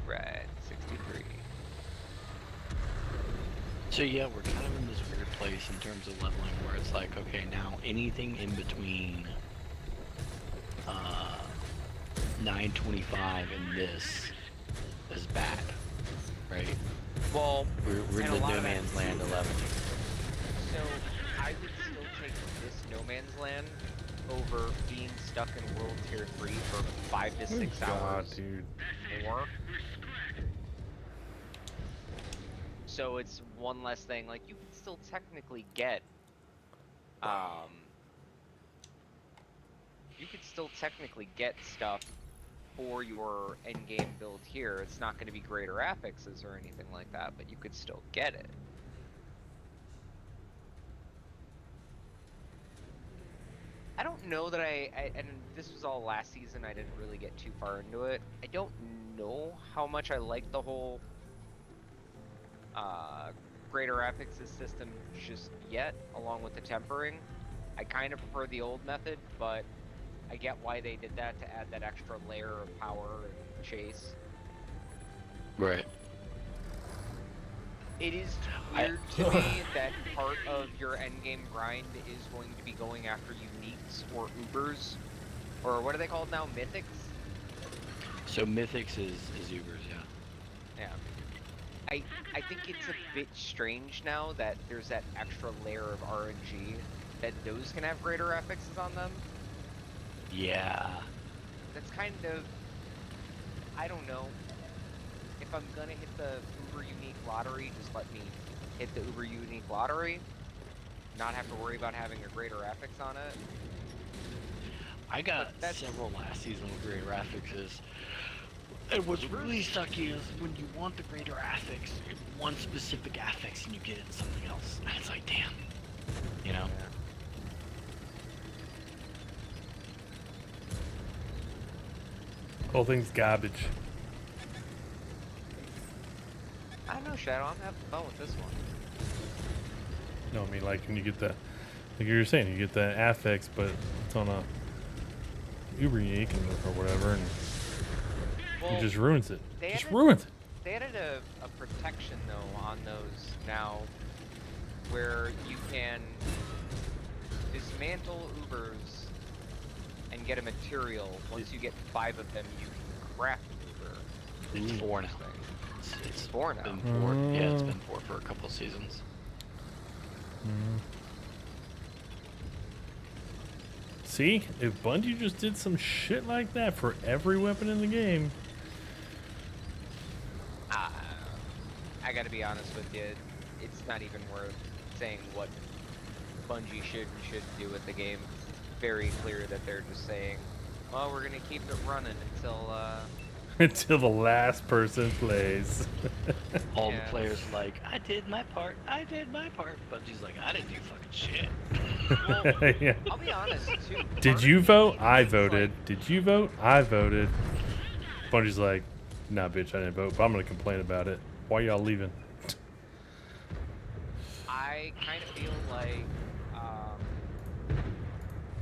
Right, 63. So yeah, we're kind of in this weird place in terms of leveling where it's like, okay, now anything in between 925 and this is bad, right? Well, We're in and the a lot no of man's land 11. So I would still take this no man's land over being stuck in World Tier 3 for 5 to 6 God, hours dude. more. So it's one less thing. Like you can still technically get, you could still technically get stuff for your endgame build here. It's not going to be greater affixes or anything like that, but you could still get it. I don't know that and this was all last season, I didn't really get too far into it. I don't know how much I like the whole greater affixes system just yet, along with the tempering. I kind of prefer the old method, but I get why they did that, to add that extra layer of power and chase. Right. It is weird to me that part of your endgame grind is going to be going after uniques or ubers, or what are they called now? Mythics? So mythics is Ubers, yeah. Yeah. I think it's a bit strange now that there's that extra layer of RNG, that those can have greater affixes on them. Yeah. That's kind of, I don't know. If I'm gonna hit the Uber Unique Lottery, just let me hit the Uber Unique Lottery. Not have to worry about having a greater affix on it. I got several last season with greater affixes. And what's really sucky is when you want the greater affix in one specific affix and you get it in something else. And it's like, damn. You know? Yeah. Whole thing's garbage. I don't know, Shadow. I'm having fun with this one. No, I mean, like, when you get the, like you were saying, you get the affix, but it's on a Uber unique or whatever, and Well, it just ruins it. they Just added- ruins it. They added a protection, though, on those now, where you can dismantle Ubers and get a material. Once you get 5 of them, you can craft an Uber. It's 4 now. It's 4 now. Been 4. Yeah, it's been 4 for a couple of seasons. See, if Bungie just did some shit like that for every weapon in the game, I gotta be honest with you, it's not even worth saying what Bungie should and shouldn't do with the game. It's very clear that they're just saying, well, we're gonna keep it running until, until the last person plays. All Yeah. the players are like, I did my part, I did my part. Bungie's like, I didn't do fucking shit. well, Yeah. I'll be honest, too. part Did of you me vote? thinks I it's voted. like- Did you vote? I voted. Bungie's like, nah, bitch, I didn't vote, but I'm gonna complain about it. Why y'all leaving? I kind of feel like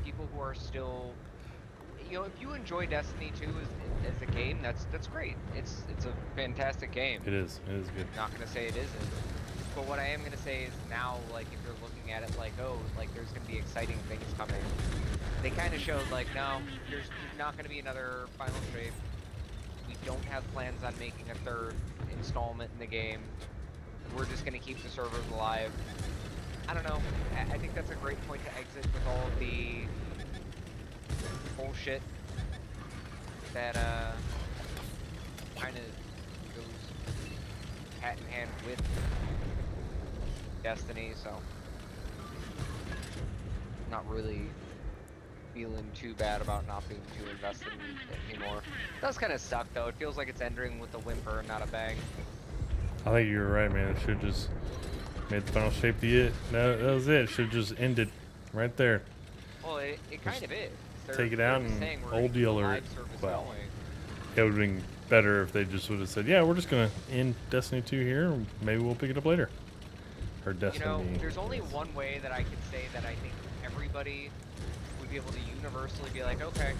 people who are still, you know, if you enjoy Destiny 2 as a game, that's great. It's a fantastic game. It is. It is good. Not gonna say it isn't, but what I am gonna say is now, like, if you're looking at it like, oh, like there's gonna be exciting things coming, they kind of showed like, no, there's not gonna be another Final Shape. We don't have plans on making a third installment in the game. We're just gonna keep the servers alive. I don't know. I think that's a great point to exit with all of the bullshit that kind of goes hat in hand with Destiny, so not really feeling too bad about not being too invested in it anymore. It does kind of suck though. It feels like it's ending with a whimper and not a bang. I think you're right, man. It should just made the Final Shape the it. No, that was it. Should just ended right there. Well, it kind of is. Take it out just and saying we're old gonna keep the dealer live it. service Well, going. it would have been better if they just would have said, yeah, we're just gonna end Destiny 2 here. And maybe we'll pick it up later. Or Destiny. You know, there's only yes. one way that I could say that I think everybody would be able to universally be like, okay,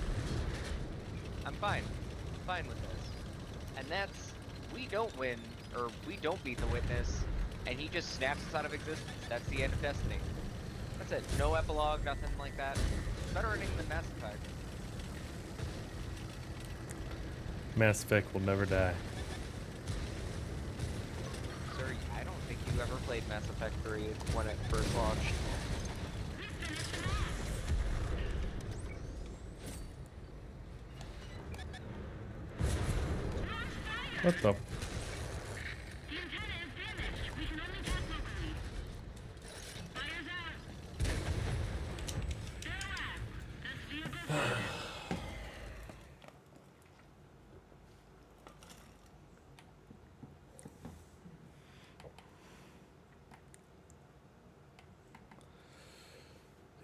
I'm fine with this. And that's, we don't win, or we don't beat the Witness, and he just snaps us out of existence. That's the end of Destiny. That's it. No epilogue, nothing like that. Better ending than Mass Effect. Mass Effect will never die. Sir, I don't think you ever played Mass Effect 3 when it first launched. What the?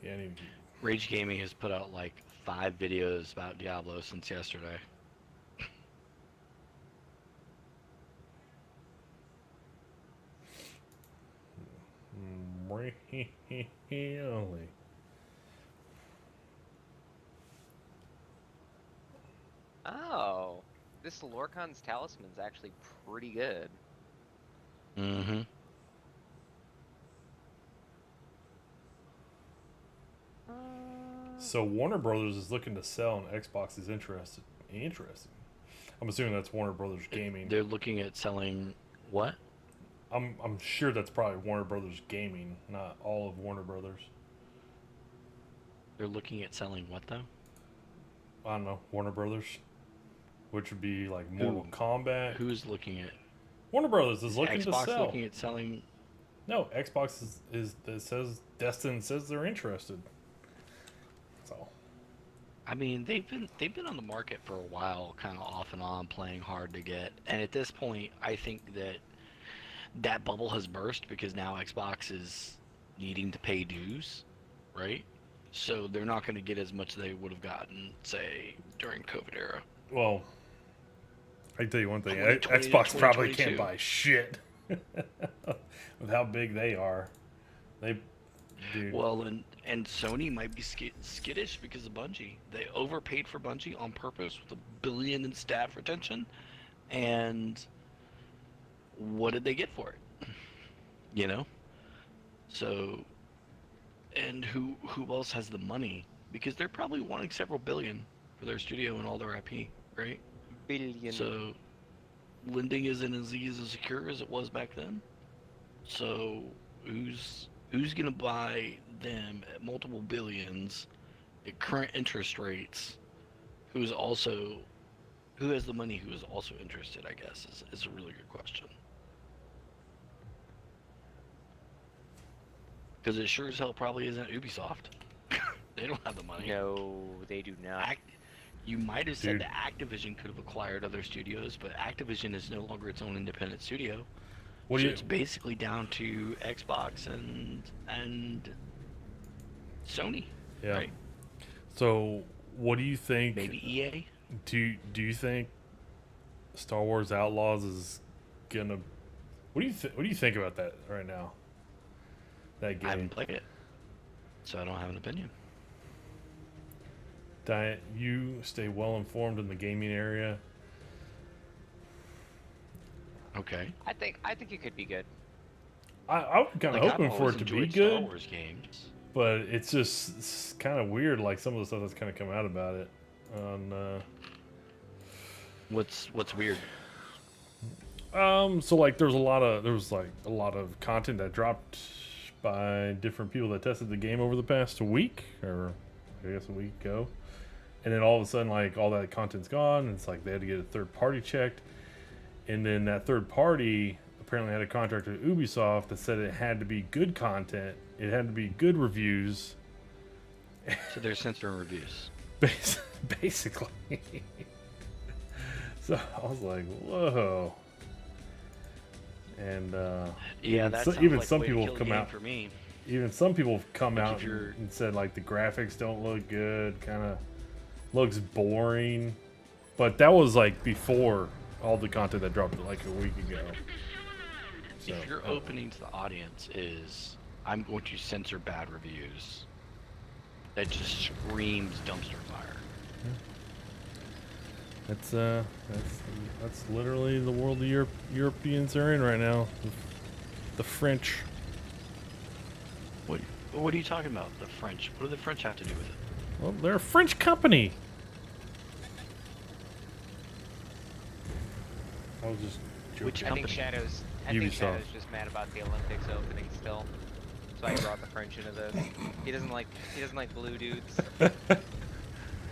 Yeah, I need Rage Gaming has put out like 5 videos about Diablo since yesterday. really. Oh, this Lorcan's Talisman's actually pretty good. Mm-hmm. So Warner Brothers is looking to sell, and Xbox is interested. Interesting. I'm assuming that's Warner Brothers Gaming. They're looking at selling what? I'm sure that's probably Warner Brothers Gaming, not all of Warner Brothers. They're looking at selling what though? I don't know, Warner Brothers, which would be like Mortal Kombat. Who's looking at? Warner Brothers is looking to Xbox sell. looking at selling. No, Xbox is it says Destin says they're interested. So I mean, they've been on the market for a while, kind of off and on, playing hard to get. And at this point, I think that bubble has burst because now Xbox is needing to pay dues, right? So they're not going to get as much as they would have gotten, say, during COVID era. well, I can tell you one thing: 2020 to Xbox probably can't 2022. buy shit with how big they are. They, dude. Well, and Sony might be skittish because of Bungie. They overpaid for Bungie on purpose with $1 billion in staff retention, and what did they get for it? You know? So, and who else has the money? Because they're probably wanting several billion for their studio and all their IP, right? Billion. So, lending isn't as easy as secure as it was back then. So who's gonna buy them at multiple billions at current interest rates? Who has the money who is also interested, I guess, is a really good question. Because it sure as hell probably isn't Ubisoft. They don't have the money. No, they do not. You might have said Dude. that Activision could have acquired other studios, but Activision is no longer its own independent studio. What So do you? it's basically down to Xbox and Sony. Yeah. Right? So, what do you think? Maybe EA. Do you think Star Wars Outlaws is gonna? What do you think about that right now? That game. I haven't played it, so I don't have an opinion. Diet, you stay well informed in the gaming area. Okay. I think it could be good. I was kind of I've hoping for always it to be enjoyed Star good, Wars games. but it's kind of weird. Like some of the stuff that's kind of come out about it. On What's weird? so like there was a lot of content that dropped by different people that tested the game over the past week, or I guess a week ago, and then all of a sudden like all that content's gone. And it's like they had to get a third party checked, and then that third party apparently had a contract with Ubisoft that said it had to be good content, it had to be good reviews. So they're censoring reviews. Basically. So I was like, whoa. And Yeah, that even sounds some like a way to people kill have a come game out. for me. Even some people have come Like out if you're- and said like the graphics don't look good, kind of looks boring. But that was like before all the content that dropped like a week ago. So, If your opening to the audience is, I'm going to censor bad reviews, that just screams dumpster fire. that's literally the world the Europeans are in right now. The French. What are you talking about? The French? What do the French have to do with it? Well, they're a French company. I was just joking. Which I think company? Shadow's just mad about the Olympics opening still. So I brought the French into this. He doesn't like blue dudes.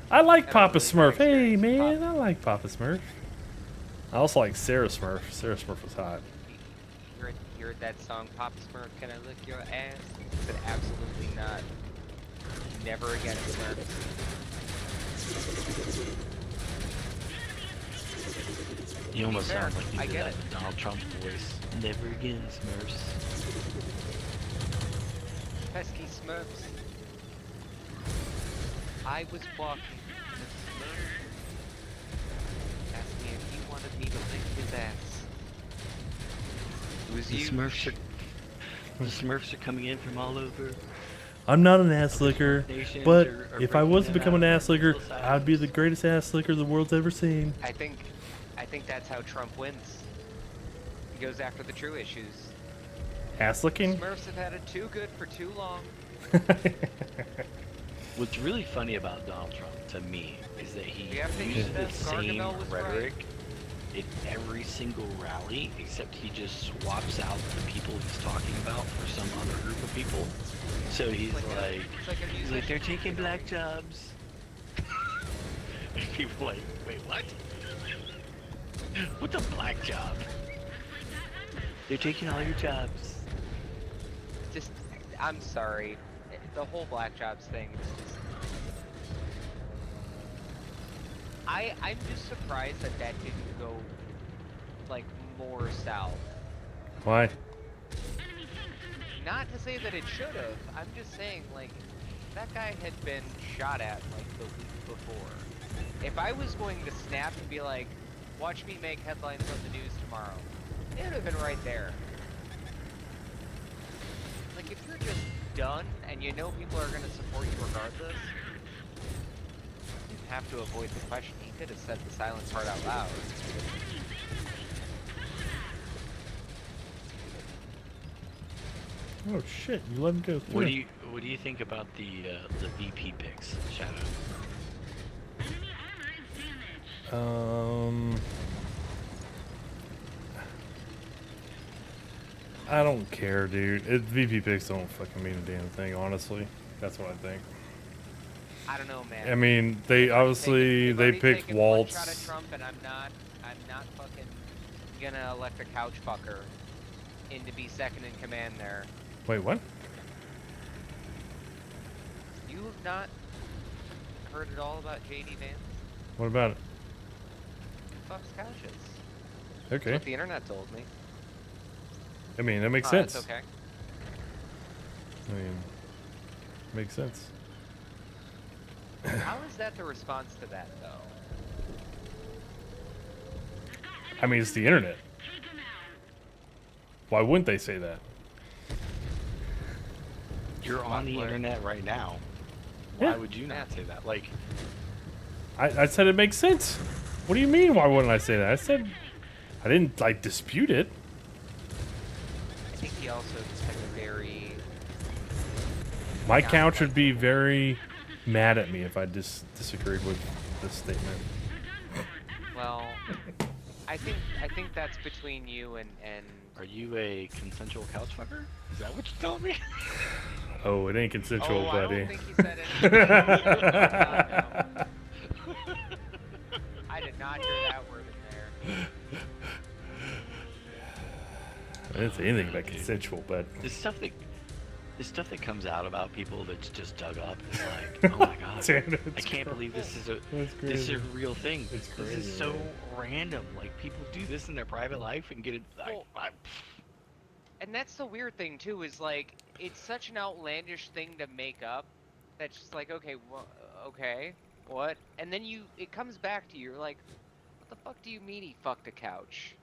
I like Haven't Papa really Smurf. had Hey experience with man, I like Papa Smurf. I also like Sarah Smurf. Sarah Smurf was hot. You heard that song, Papa Smurf, can I lick your ass? I said absolutely not. Never again, Smurf. You almost Fair. sound like you I did get that it. Donald Trump voice. Never again, Smurfs. Pesky Smurfs. I was walking and a Smurf asked me if he wanted me to lick his ass. It was The you. Smurfs are coming in from all over. I'm not an ass licker, Nations but are if I was to breaking become an out ass licker, from I'd be the greatest ass licker the world's ever seen. I think that's how Trump wins. He goes after the true issues. Ass licking? Smurfs have had it too good for too long. What's really funny about Donald Trump, to me, is that he We have to uses use the that same Gargamel was rhetoric in every single rally, except he just swaps out the people he's talking about for some other group of people. So he's It's like a he's like, musician. they're taking black jobs. And people are like, wait, what? What's a black job? They're taking all your jobs. Just, I'm sorry. The whole black jobs thing is just... I'm just surprised that didn't go, like, more south. Why? Not to say that it should have. I'm just saying, like, that guy had been shot at, like, the week before. If I was going to snap and be like, watch me make headlines on the news tomorrow, it would have been right there. Like, if you're just done and you know people are going to support you regardless, you have to avoid the question. He could have said the silent part out loud. Oh shit! You let him go through. What do you think about the VP picks, Shadow? I don't care, dude. VP picks don't fucking mean a damn thing, honestly. That's what I think. I don't know, man. I mean, they obviously They've they already picked taken one shot at Waltz. Trump, and I'm not fucking gonna elect a couch fucker in to be second in command there. Wait, what? You have not heard at all about JD Vance? What about it? Fucks couches. Okay. That's what the internet told me. I mean, that makes sense. That's okay. I mean, makes sense. How is that the response to that, though? I mean, it's the internet. Why wouldn't they say that? You're on the internet right now. Yeah. Why would you not say that? Like, I said it makes sense. What do you mean? Why wouldn't I say that? I said I didn't like dispute it. I think he also just had a very... My couch would be very mad at me if I disagreed with this statement. Well, I think that's between you and are you a consensual couch fucker? Is that what you're telling me? Oh, it ain't consensual, I buddy. don't think he said anything. No. I did not hear that word in there. I didn't say anything about consensual, but This stuff that comes out about people that's just dug up is like, oh my god, Dude, I can't believe this is a That's this is crazy. a real thing. It's This crazy, is so man. random. Like people do this in their private life and get it. Well, and that's the weird thing too, is like it's such an outlandish thing to make up. That's just like, okay, okay, what? And then it comes back to you. You're like, what the fuck do you mean he fucked a couch?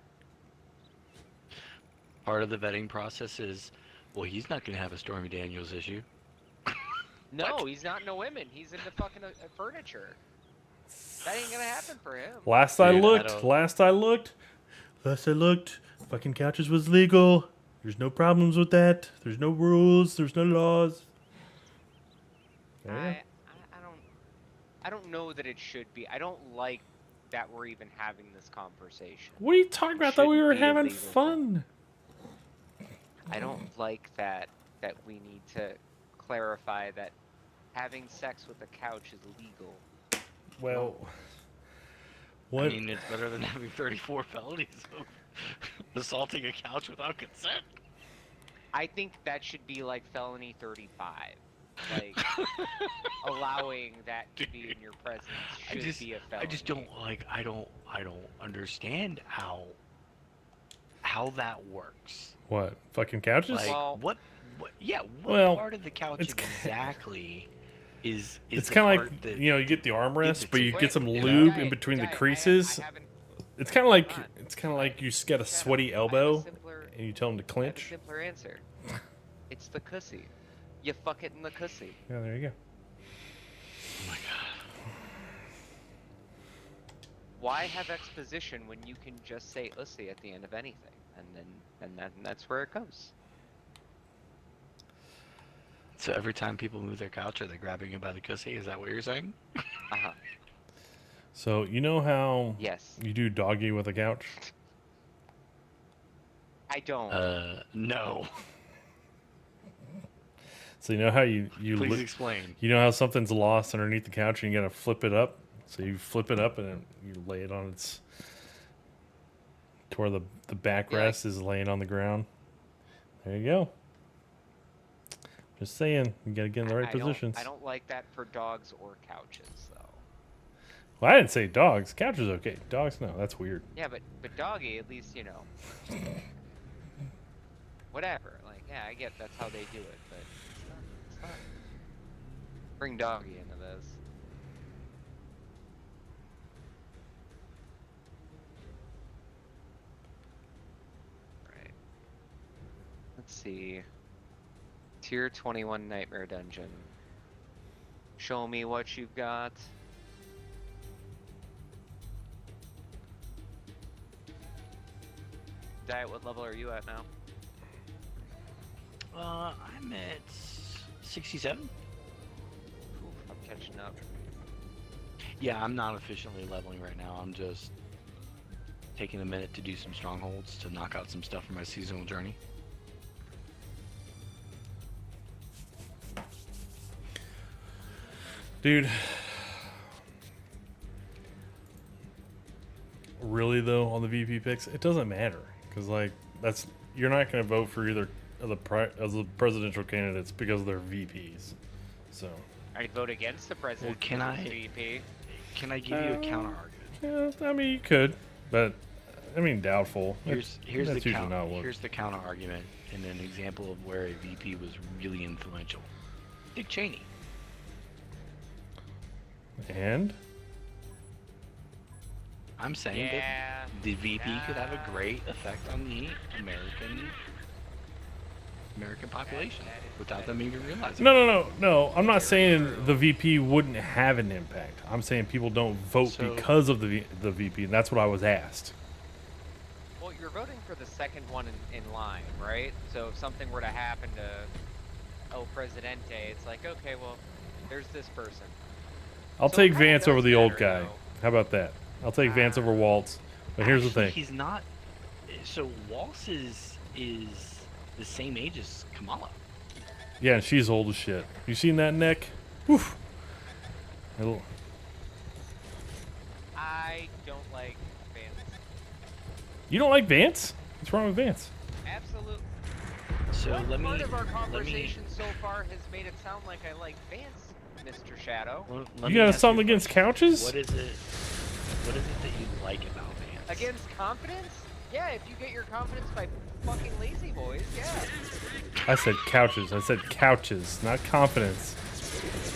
Part of the vetting process is, well, he's not gonna have a Stormy Daniels issue. No, he's not into women. He's into fucking furniture. That ain't gonna happen for him. last I Dude, looked, fucking couches was legal. There's no problems with that. There's no rules. There's no laws. There you go. I don't know that it should be. I don't like that we're even having this conversation. What are you talking about? I thought we Shouldn't were be a having legal fun. I don't like that we need to clarify that having sex with a couch is legal. Well, I what? mean, it's better than having 34 felonies of assaulting a couch without consent. I think that should be like felony 35. Like allowing that to be in your presence should be a felony. I just don't like. I don't understand how that works. What? Fucking couches? Like Well- what? Yeah. What Well, part of the couch it's exactly is? It's the kind of part like, that, you know, you get the armrest, but you Wait, get some yeah, lube guy- in between the guy, creases. I haven't, It's kind of like Hold on. you just get a sweaty I have a elbow simpler- and you tell them to I have a clinch. simpler answer. It's the cussy. You fuck it in the cussy. Yeah, there you go. oh my god. Why have exposition when you can just say ussy at the end of anything, and that's where it goes. So every time people move their couch, are they grabbing it by the cussy? Is that what you're saying? Uh-huh. So you know how Yes. you do doggy with a couch? I don't. No. So you know how you Please explain. you know how something's lost underneath the couch and you gotta flip it up. So you flip it up and then you lay it on its to where the backrest is laying on the ground. There you go. Just saying, you gotta get in the right positions. I don't like that for dogs or couches, though. Well, I didn't say dogs. Couch is okay. Dogs, no, that's weird. Yeah, but doggy, at least, you know. Whatever. Like, yeah, I get that's how they do it, but it's not. Bring doggy into this. Right. Let's see. Tier 21 Nightmare Dungeon. Show me what you've got. Diet, what level are you at now? I'm at 67. Ooh, I'm catching up. Yeah, I'm not efficiently leveling right now. I'm just taking a minute to do some strongholds to knock out some stuff for my seasonal journey. Dude. Really though, on the VP picks, it doesn't matter because like you're not going to vote for either of the presidential candidates because they're VPs. So I'd vote against the president. Well, can I- VP. Can I give you a counter argument? yeah, I mean you could, but I mean doubtful. Here's That's the usually counter. not what. Here's the counter argument and an example of where a VP was really influential. Dick Cheney. And I'm saying Yeah. that the VP could have a great effect on the American population that is- without them even realizing. No. I'm not saying the VP wouldn't have an impact. I'm saying people don't vote So- because of the VP, and that's what I was asked. Well, you're voting for the second one in line, right? So if something were to happen to El Presidente, it's like, okay, well, there's this person. I'll So take it kinda Vance over does the old matter, guy. though. How about that? I'll take Vance over Waltz. But here's the Actually, thing. he's not. So Waltz is the same age as Kamala. Yeah, and she's old as shit. You seen that neck? Woof. It'll- I don't like Vance. You don't like Vance? What's wrong with Vance? Absolutely. So What let me. part of our let me- conversation so far has made it sound like I like Vance, Mr. Shadow? let You me got ask something you a against question. couches? What is it? What is it that you like about Vance? Against confidence? Yeah, if you get your confidence by fucking lazy boys, yeah. I said couches. I said couches, not confidence.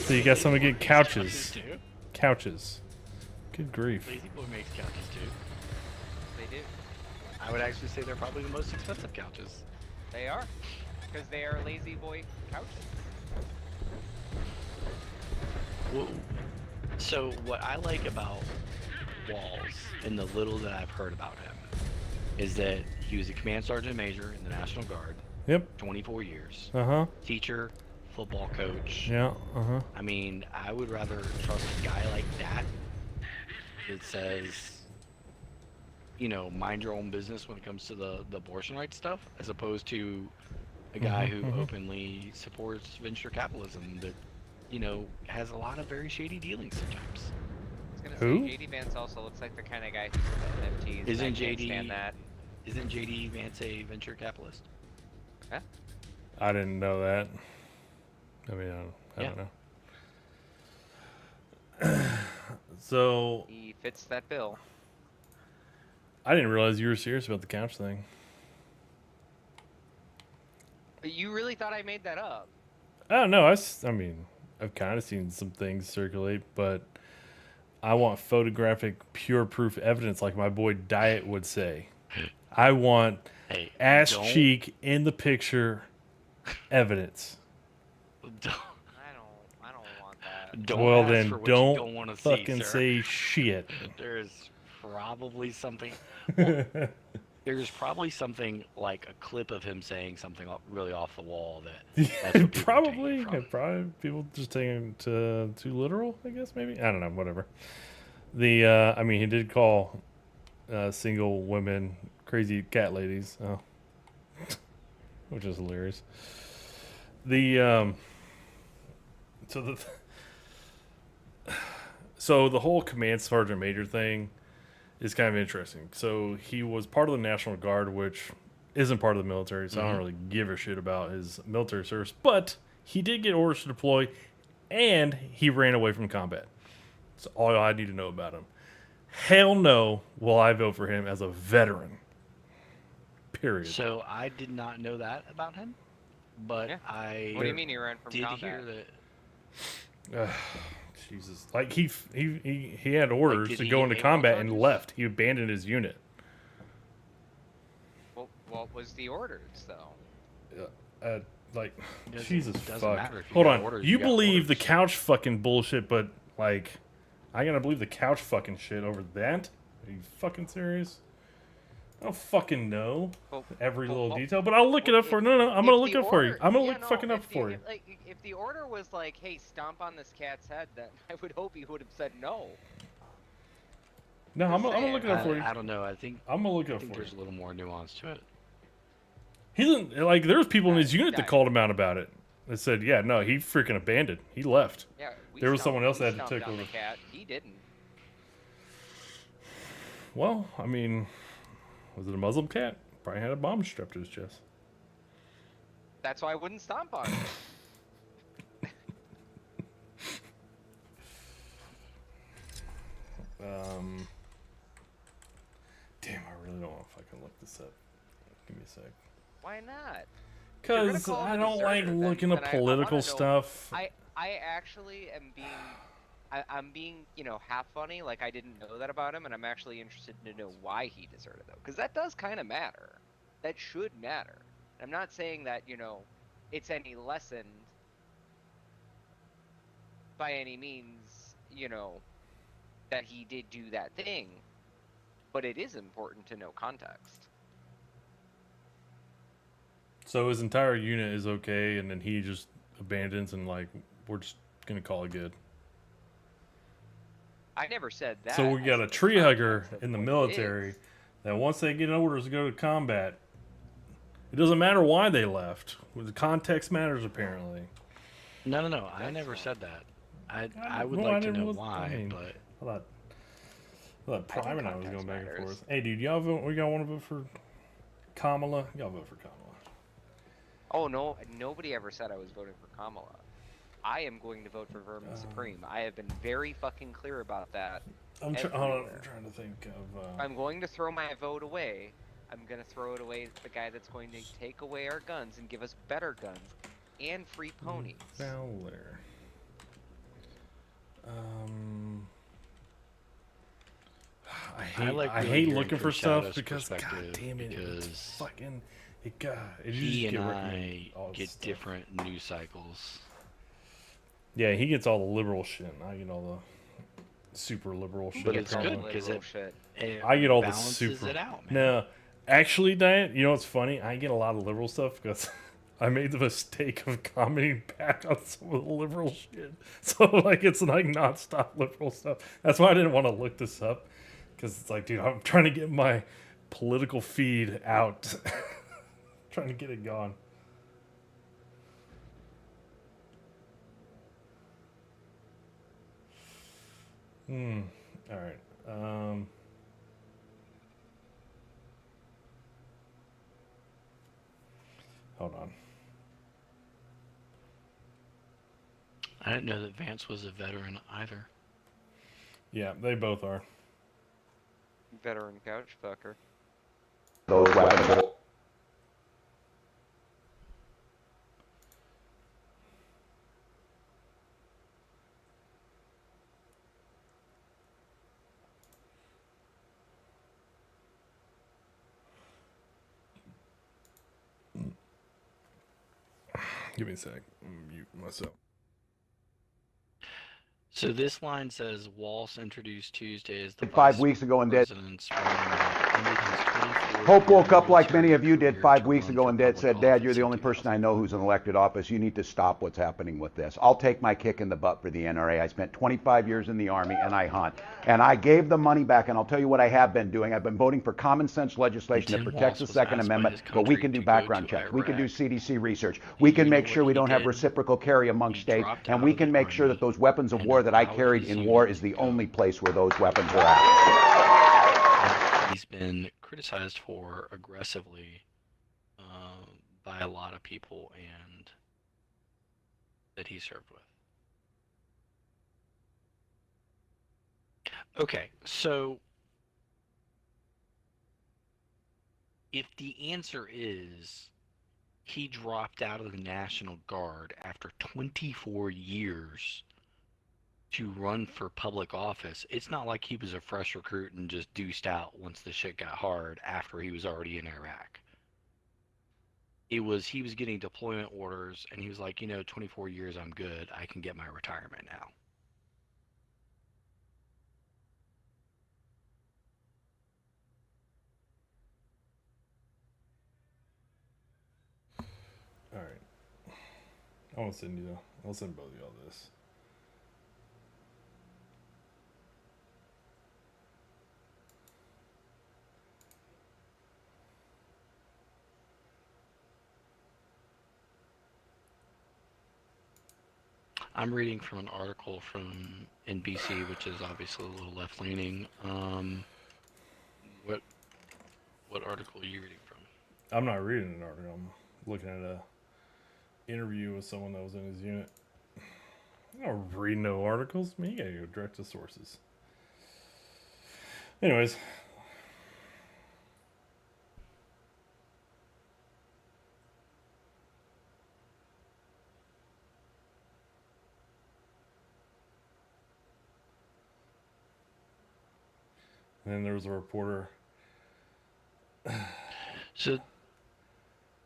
So you got something against couches. Too. Couches. Good grief. Lazy Boy makes couches too. They do. I would actually say they're probably the most expensive couches. They are. Because they are lazy boy couches. Well, so what I like about Walls and the little that I've heard about him is that he was a command sergeant major in the National Guard, Yep. 24 years, Uh-huh. teacher, football coach. Yeah. Uh-huh. I mean, I would rather trust a guy like that that says, you know, mind your own business when it comes to the abortion rights stuff, as opposed to a guy who openly supports venture capitalism that, you know, has a lot of very shady dealings sometimes. I was gonna Who? say, JD Vance also looks like the kind of guy who's into NFTs. and Isn't I can't JD stand that. Isn't JD Vance a venture capitalist? Huh? I didn't know that. I mean, I Yeah. don't know. So, He fits that bill. I didn't realize you were serious about the couch thing. But you really thought I made that up? Oh, no, I mean, I've kind of seen some things circulate, but I want photographic, pure proof evidence like my boy Diet would say. I want Hey, ass don't- cheek in the picture evidence. Don't, I don't want that. don't Well, ask then for what don't you don't want to fucking see, sir. say shit. There's probably something. There's probably something like a clip of him saying something really off the wall that's what people are taking Probably, it from. probably people just taking it too literal, I guess, maybe. I don't know, whatever. I mean, he did call single women crazy cat ladies, which is hilarious. So the whole command sergeant major thing is kind of interesting. So he was part of the National Guard, which isn't part of the military, so I don't really give a shit about his military service. But he did get orders to deploy, and he ran away from combat. That's all I need to know about him. Hell no will I vote for him as a veteran. Period. So I did not know that about him, but Yeah. I What do you mean he ran from did combat? hear that. Jesus. Like, he had orders did to he go get into AWOL combat and charges? left. He abandoned his unit. Well, what was the orders, though? Like, Doesn't- Jesus doesn't fuck. matter if you Hold got on. orders, you you got believe the orders. couch fucking bullshit, but, like, I gotta believe the couch fucking shit over that? Are you fucking serious? I don't fucking know Well, every well, little well, detail, but I'll look it up for No, I'm gonna look it up for you. I'm gonna look fucking up for you. If the order was like, "Hey, stomp on this cat's head," then I would hope he would have said no. No, I'm gonna look it up for you. I don't know. I think I'm gonna look it I up think for you. there's a little more nuance to it. He didn't, like, there was people in his unit that Died. called him out about it. They said, yeah, no, he freaking abandoned. He left. Yeah, There was someone else we that had to stomped take on over. the cat. He didn't. Well, I mean, was it a Muslim cat? Probably had a bomb strapped to his chest. That's why I wouldn't stomp on it. Damn, I really don't want to fucking look this up. Give me a sec. Why not? Because I don't like looking up political stuff. I actually am being, I'm being, you know, half funny, like I didn't know that about him, and I'm actually interested to know why he deserted though, because that does kind of matter. That should matter. I'm not saying that, you know, it's any lessened by any means, you know, that he did do that thing, but it is important to know context. So his entire unit is okay, and then he just abandons and like, we're just gonna call it good. I never said that. So we I got a said the tree hugger context of in the what it military is. that once they get orders to go to combat, it doesn't matter why they left. The context matters apparently. No. I never said that. I would like to know why, but I thought Prime and I was context going back and matters. forth. Hey, dude, y'all vote? We got one to vote for Kamala. Y'all vote for Kamala. Oh no, nobody ever said I was voting for Kamala. I am going to vote for Vermin Supreme. I have been very fucking clear about that. I'm trying to think of. I'm going to throw my vote away. I'm going to throw it away to the guy that's going to take away our guns and give us better guns and free ponies. Fowler. I hate looking for stuff because god damn it, it's fucking it he and I get different news cycles. Yeah, he gets all the liberal shit, and I get all the super liberal shit. But it's good because I get all the balances super. It out, man. No, actually, Diane, you know what's funny? I get a lot of liberal stuff because I made the mistake of commenting back on some of the liberal shit. So like it's like nonstop liberal stuff. That's why I didn't want to look this up. Because it's like, dude, I'm trying to get my political feed out. Trying to get it gone. All right. Hold on. I didn't know that Vance was a veteran either. Yeah, they both are. Veteran couch fucker. Those weapons. Give me a sec. Mute myself. So this line says Walsh introduced Tuesday as the 5 weeks ago and dead. president's ended his 24 Hope woke up like term many of you did career 5 to weeks run ago for and dead public said, Dad, you're office the in only person I 2000. know who's in elected office. You need to stop what's happening with this. I'll take my kick in the butt for the NRA. I spent 25 years in the Army and I hunt. And I gave the money back, and I'll tell you what I have been doing. I've been voting for common sense legislation that Tim protects the Walsh was Second asked by Amendment, his but we country can do to go background to checks. We can do Iraq. CDC research. We can You make know sure what we he don't have did? reciprocal carry amongst He states, dropped and out we of the can make sure that Army those weapons of and war that I allowed carried his in war unit is to the go. only place where those weapons are at. He's been criticized for aggressively by a lot of people and that he served with. Okay, so if the answer is he dropped out of the National Guard after 24 years to run for public office, it's not like he was a fresh recruit and just deuced out once the shit got hard after he was already in Iraq. He was getting deployment orders and he was like, 24 years, I'm good. I can get my retirement now. All right. I'll send both of y'all this. I'm reading from an article from NBC, which is obviously a little left-leaning. What article are you reading from? I'm not reading an article. I'm looking at a interview with someone that was in his unit. I don't read no articles. Man, you gotta go direct to sources. Anyways. And then there was a reporter. So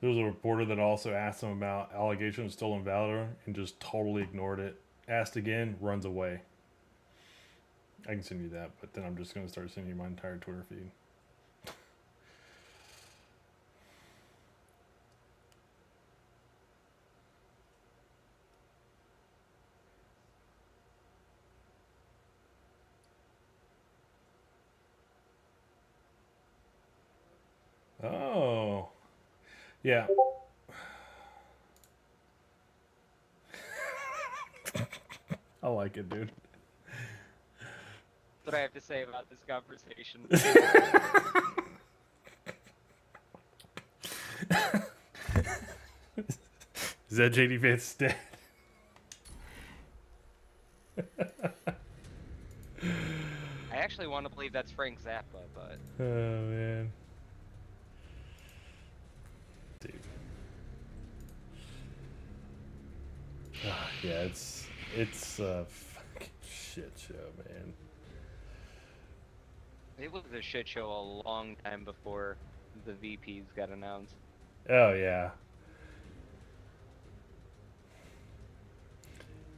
There was a reporter that also asked him about allegations of stolen valor and just totally ignored it. Asked again, runs away. I can send you that, but then I'm just going to start sending you my entire Twitter feed. Oh. Yeah. I like it, dude. That's what I have to say about this conversation. Is that JD Vance dead? I actually want to believe that's Frank Zappa, but Oh, man. Dude. Yeah, it's a fucking shit show, man. it was a shit show a long time before the VPs got announced. Oh yeah.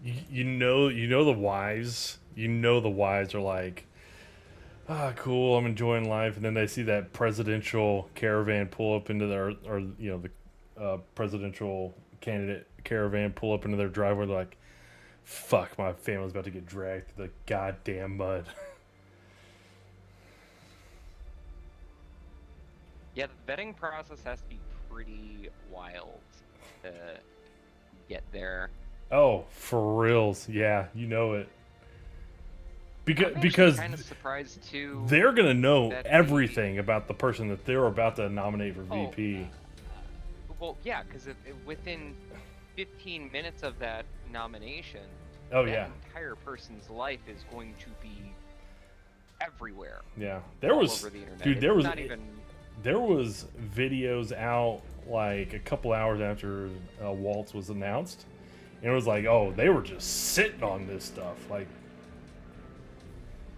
You know the wives. You know the wives are like, ah, cool, I'm enjoying life, and then they see that presidential caravan pull up into their, or you know, the presidential candidate caravan pull up into their driveway. They're like, fuck, my family's about to get dragged through the goddamn mud. Yeah, the vetting process has to be pretty wild to get there. Oh, for reals, yeah, you know it. I'm Because kind of surprised too. they're gonna know that everything about the person that they're about to nominate for Oh, VP. Well, yeah, because within 15 minutes of that nomination, Oh that yeah, entire person's life is going to be everywhere. yeah. There all was, over the internet. dude. There It's was not even. there was videos out like a couple hours after Waltz was announced, and it was like, oh, they were just sitting on this stuff, like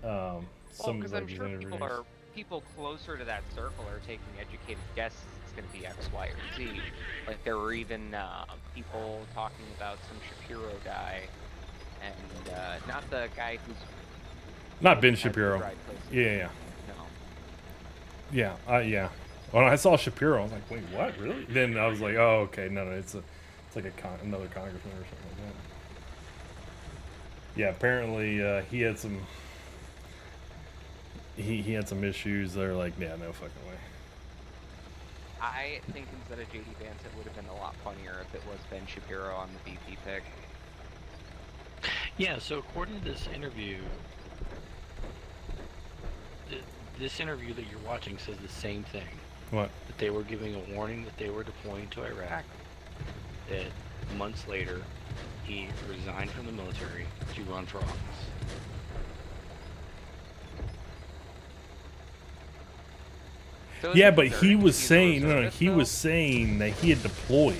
some Because of I'm those sure interviews. people closer to that circle are taking educated guesses. It's going to be X, Y, or Z. Like there were even people talking about some Shapiro guy, and not the guy who's Not Ben has the Shapiro. dry places. Yeah, No. yeah. When I saw Shapiro, I was like, wait, what? Really? Then I was like, oh, okay, no, it's like another congressman or something like that. Yeah, apparently he had some. He had some issues. They're like, yeah, no fucking way. I think instead of JD Vance, it would have been a lot funnier if it was Ben Shapiro on the VP pick. yeah, so according to this interview, this interview that you're watching says the same thing. What? That they were giving a warning that they were deploying to Iraq. That months later, he resigned from the military to run for office. So Yeah, is but it he was he's saying reservist, he though? was saying that he had deployed.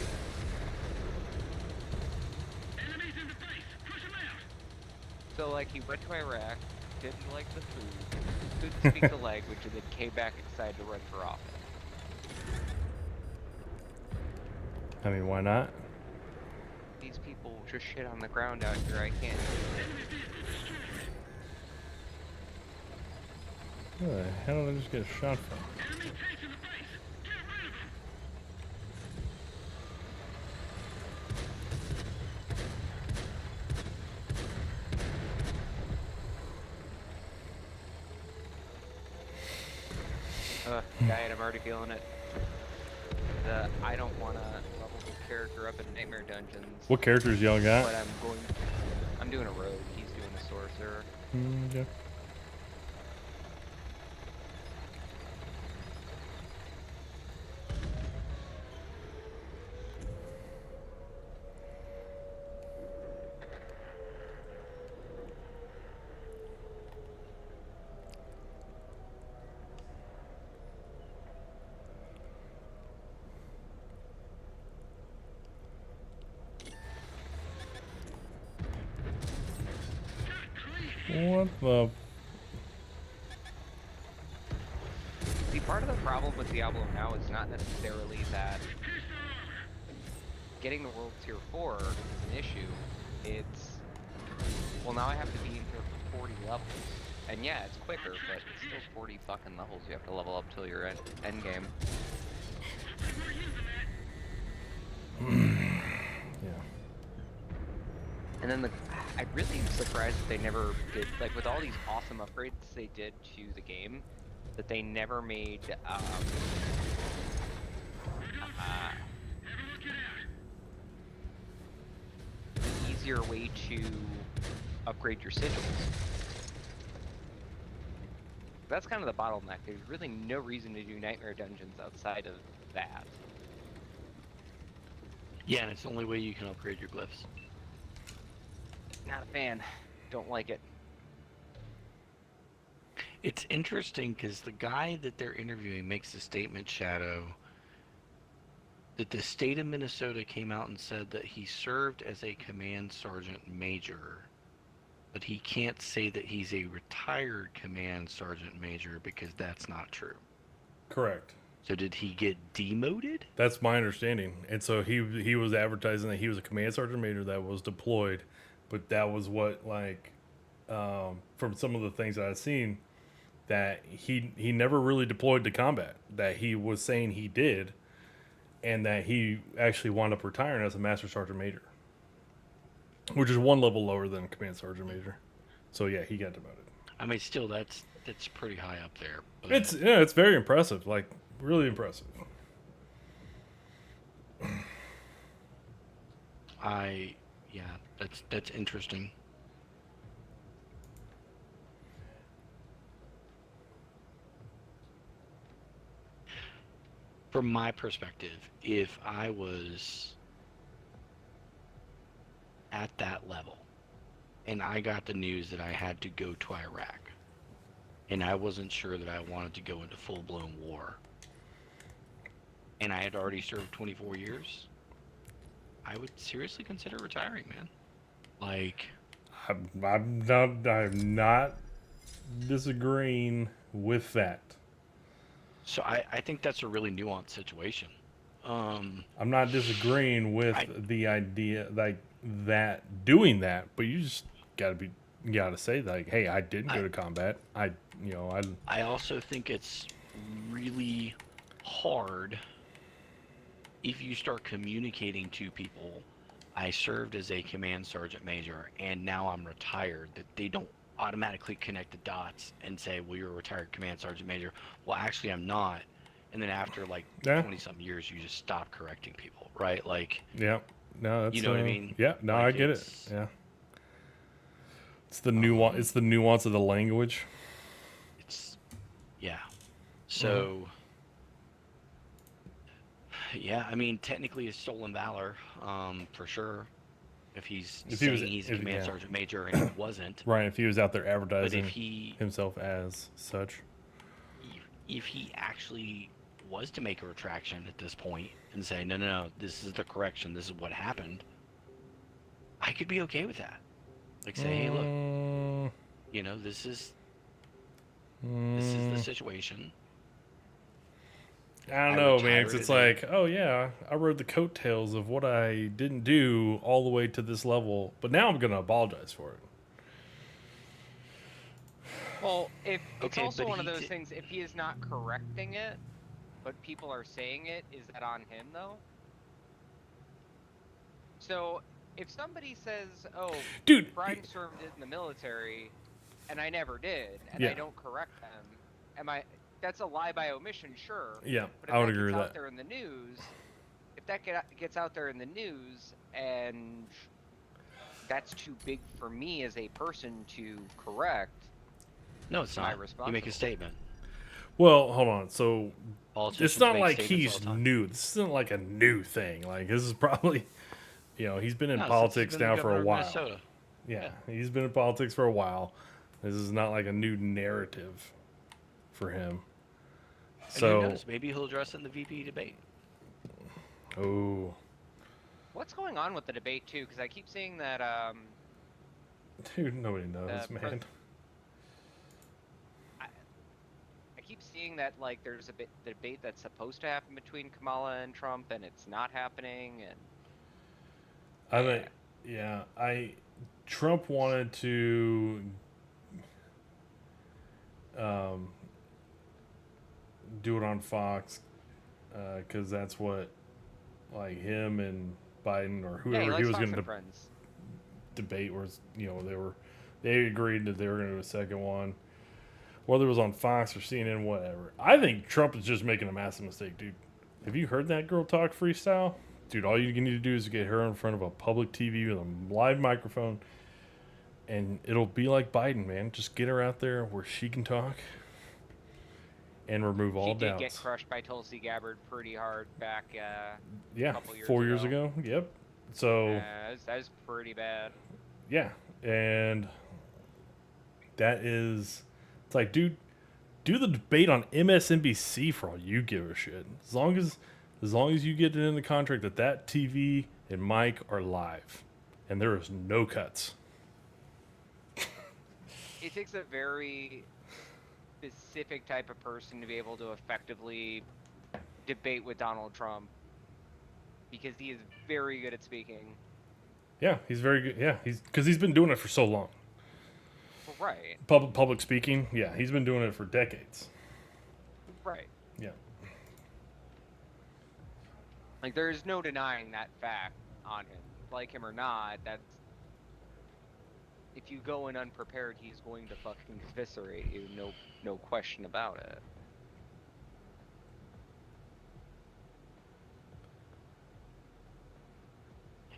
So like he went to Iraq, didn't like the food, couldn't speak the language, and then came back and decided to run for office. I mean, why not? These people just shit on the ground out here. I can't. Where the hell did I just get shot from? Guy, I'm already feeling it. I don't want to level this character up in Nightmare Dungeons. What characters y'all got? But I'm going. doing a rogue. He's doing a sorcerer. Yeah. What the? See, part of the problem with Diablo now is not necessarily that getting the world tier 4 is an issue. It's, well, now I have to be in here for 40 levels. And yeah, it's quicker, but it's still 40 fucking levels you have to level up till your end game. Yeah. And then I really am surprised that they never did, like, with all these awesome upgrades they did to the game, that they never made, an easier way to upgrade your sigils. That's kind of the bottleneck. There's really no reason to do Nightmare Dungeons outside of that. Yeah, and it's the only way you can upgrade your glyphs. Not a fan. Don't like it. It's interesting because the guy that they're interviewing makes the statement, Shadow, that the state of Minnesota came out and said that he served as a command sergeant major, but he can't say that he's a retired command sergeant major because that's not true. Correct. So did he get demoted? That's my understanding. And so he was advertising that he was a command sergeant major that was deployed, but that was what, like, from some of the things that I've seen, that he never really deployed to combat. That he was saying he did, and that he actually wound up retiring as a master sergeant major, which is one level lower than command sergeant major. So yeah, he got demoted. I mean, still, that's pretty high up there. But It's very impressive. Like, really impressive. Yeah, that's interesting. From my perspective, if I was at that level and I got the news that I had to go to Iraq and I wasn't sure that I wanted to go into full-blown war and I had already served 24 years, I would seriously consider retiring, man. Like, I'm not disagreeing with that. so I think that's a really nuanced situation. I'm not disagreeing with the idea like that doing that, but you just gotta say like, hey, I didn't go to combat. I also think it's really hard if you start communicating to people, I served as a command sergeant major and now I'm retired, that they don't automatically connect the dots and say, well, you're a retired command sergeant major. Well, actually I'm not. And then after like 20 some years, you just stop correcting people, right? Like, yeah, no, that's, you know what I mean? Yeah, no, like, I get it. Yeah, it's the nuance. It's the nuance of the language. Yeah. So, yeah, I mean, technically it's stolen valor, for sure. If he's saying he's a command sergeant major and he wasn't. Right, if he was out there advertising but if himself as such. If he actually was to make a retraction at this point and say, no, this is the correction, this is what happened, I could be okay with that. Like, say, hey, look, you know, this is the situation. I don't know, man. It's like, oh yeah, I rode the coattails of what I didn't do all the way to this level, but now I'm gonna apologize for it. Well, it's also one of those things, if he is not correcting it, but people are saying it, is that on him, though? So, if somebody says, oh, dude, Brian served in the military, and I never did, and I don't correct them, that's a lie by omission, sure. Yeah, but if I would agree with that. Out there in the news, if that gets out there in the news, and that's too big for me as a person to correct. No, it's Am I not. You make a responsible? statement. Well, hold on. So Politicians it's not make like statements all he's the time. new. This isn't like a new thing. Like this is probably, he's been in No, since he's politics been the now for governor a of while. Minnesota. Yeah, he's been in politics for a while. This is not like a new narrative for him. And So, who knows? Maybe he'll address it in the VP debate. oh, What's going on with the debate too? Because I keep seeing that dude, nobody knows, the man. I keep seeing that like there's a debate that's supposed to happen between Kamala and Trump, and it's not happening. And I think, yeah, Trump wanted to do it on Fox because that's what like him and Biden or yeah, whoever he likes was Fox going and to Friends. debate was they agreed that they were going to do a second one, whether it was on Fox or CNN, whatever. I think Trump is just making a massive mistake, dude. Have you heard that girl talk freestyle? Dude, all you need to do is get her in front of a public TV with a live microphone, and it'll be like Biden, man. Just get her out there where she can talk and remove all She did doubts. get crushed by Tulsi Gabbard pretty hard back Yeah, couple years 4 years ago. ago. Yep. So that was pretty bad. yeah, and that is, it's like, dude, do the debate on MSNBC for all you give a shit. As long as you get it in the contract that TV and mic are live, and there is no cuts. It takes a very specific type of person to be able to effectively debate with Donald Trump, because he is very good at speaking. Yeah, he's very good. Yeah, he's been doing it for so long. Right. Public speaking. Yeah, he's been doing it for decades. Right. Yeah. Like, there's no denying that fact on him. Like him or not, that's... If you go in unprepared, he's going to fucking eviscerate you. No question about it.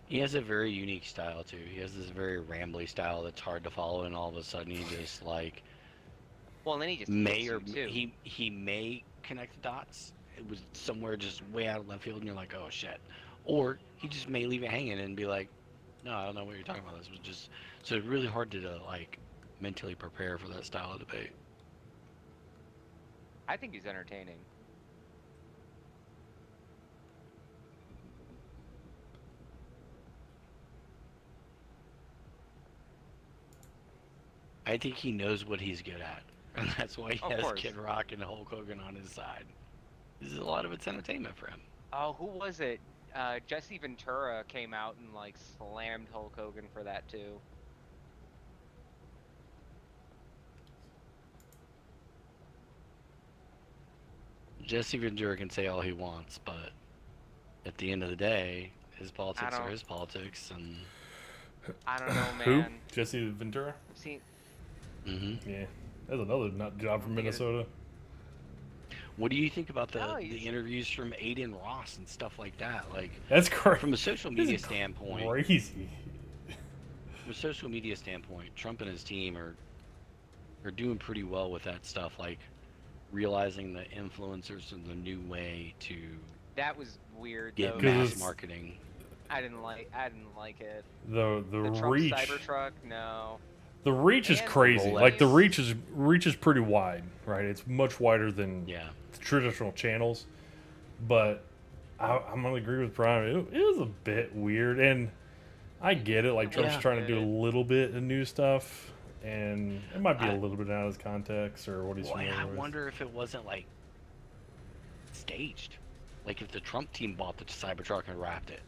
He has a very unique style too. He has this very rambly style that's hard to follow, and all of a sudden he just like Well, and then he just may hits or you, too. he may connect the dots. It was somewhere just way out of left field, and you're like, oh shit. Or he just may leave it hanging and be like, no, I don't know what you're talking about. This was just so it's really hard to like mentally prepare for that style of debate. I think he's entertaining. I think he knows what he's good at, and that's why he Of has course. Kid Rock and Hulk Hogan on his side. This is a lot of it's entertainment for him. Oh, who was it? Jesse Ventura came out and like slammed Hulk Hogan for that too. Jesse Ventura can say all he wants, but at the end of the day, his politics are don't- his politics, and I don't know, Who? man. Jesse Ventura? See, Yeah, that's another nut job from Weird. Minnesota. what do you think about the No, he's- interviews from Aiden Ross and stuff like that? Like, That's crazy. from a social media standpoint, Crazy. from a social media standpoint, Trump and his team are doing pretty well with that stuff, like realizing the influencers are the new way to that was weird get though. Because mass it's- marketing. I didn't like it. The The Trump reach. Cybertruck, no. The reach is And the crazy. Like the Rolex. reach is pretty wide, right? It's much wider than Yeah. traditional channels. But I'm gonna agree with Brian. It was a bit weird, and I get it. Like Trump's Yeah. trying to do a little bit of new stuff, and it might be a I- little bit out of his context or what he's Well, and familiar I with. wonder if it wasn't like staged, like if the Trump team bought the Cybertruck and wrapped it.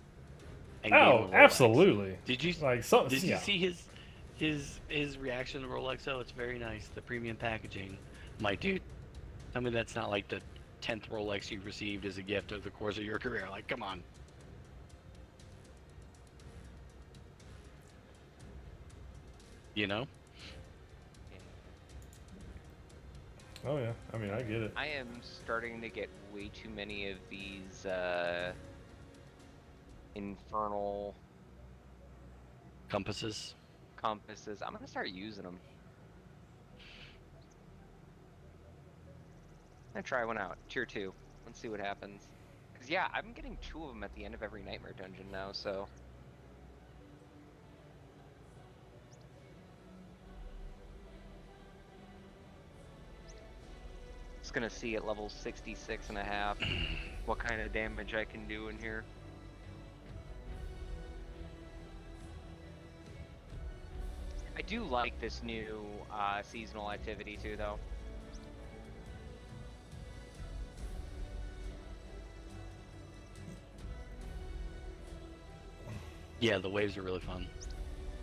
And gave him Oh, a Rolex. absolutely. Did you Like some, Did you yeah. see his reaction to Rolex? Oh, it's very nice, the premium packaging. I'm like, dude, tell me that's not like the 10th Rolex you've received as a gift over the course of your career. Like, come on. You know? Oh yeah. I mean, I get it. I am starting to get way too many of these infernal Compasses. Compasses. I'm gonna start using them. I'm gonna try one out. Tier 2. Let's see what happens. Cause yeah, I'm getting 2 of them at the end of every nightmare dungeon now, so. Just gonna see at level 66 and a half what kind of damage I can do in here. I do like this new seasonal activity too, though. Yeah, the waves are really fun.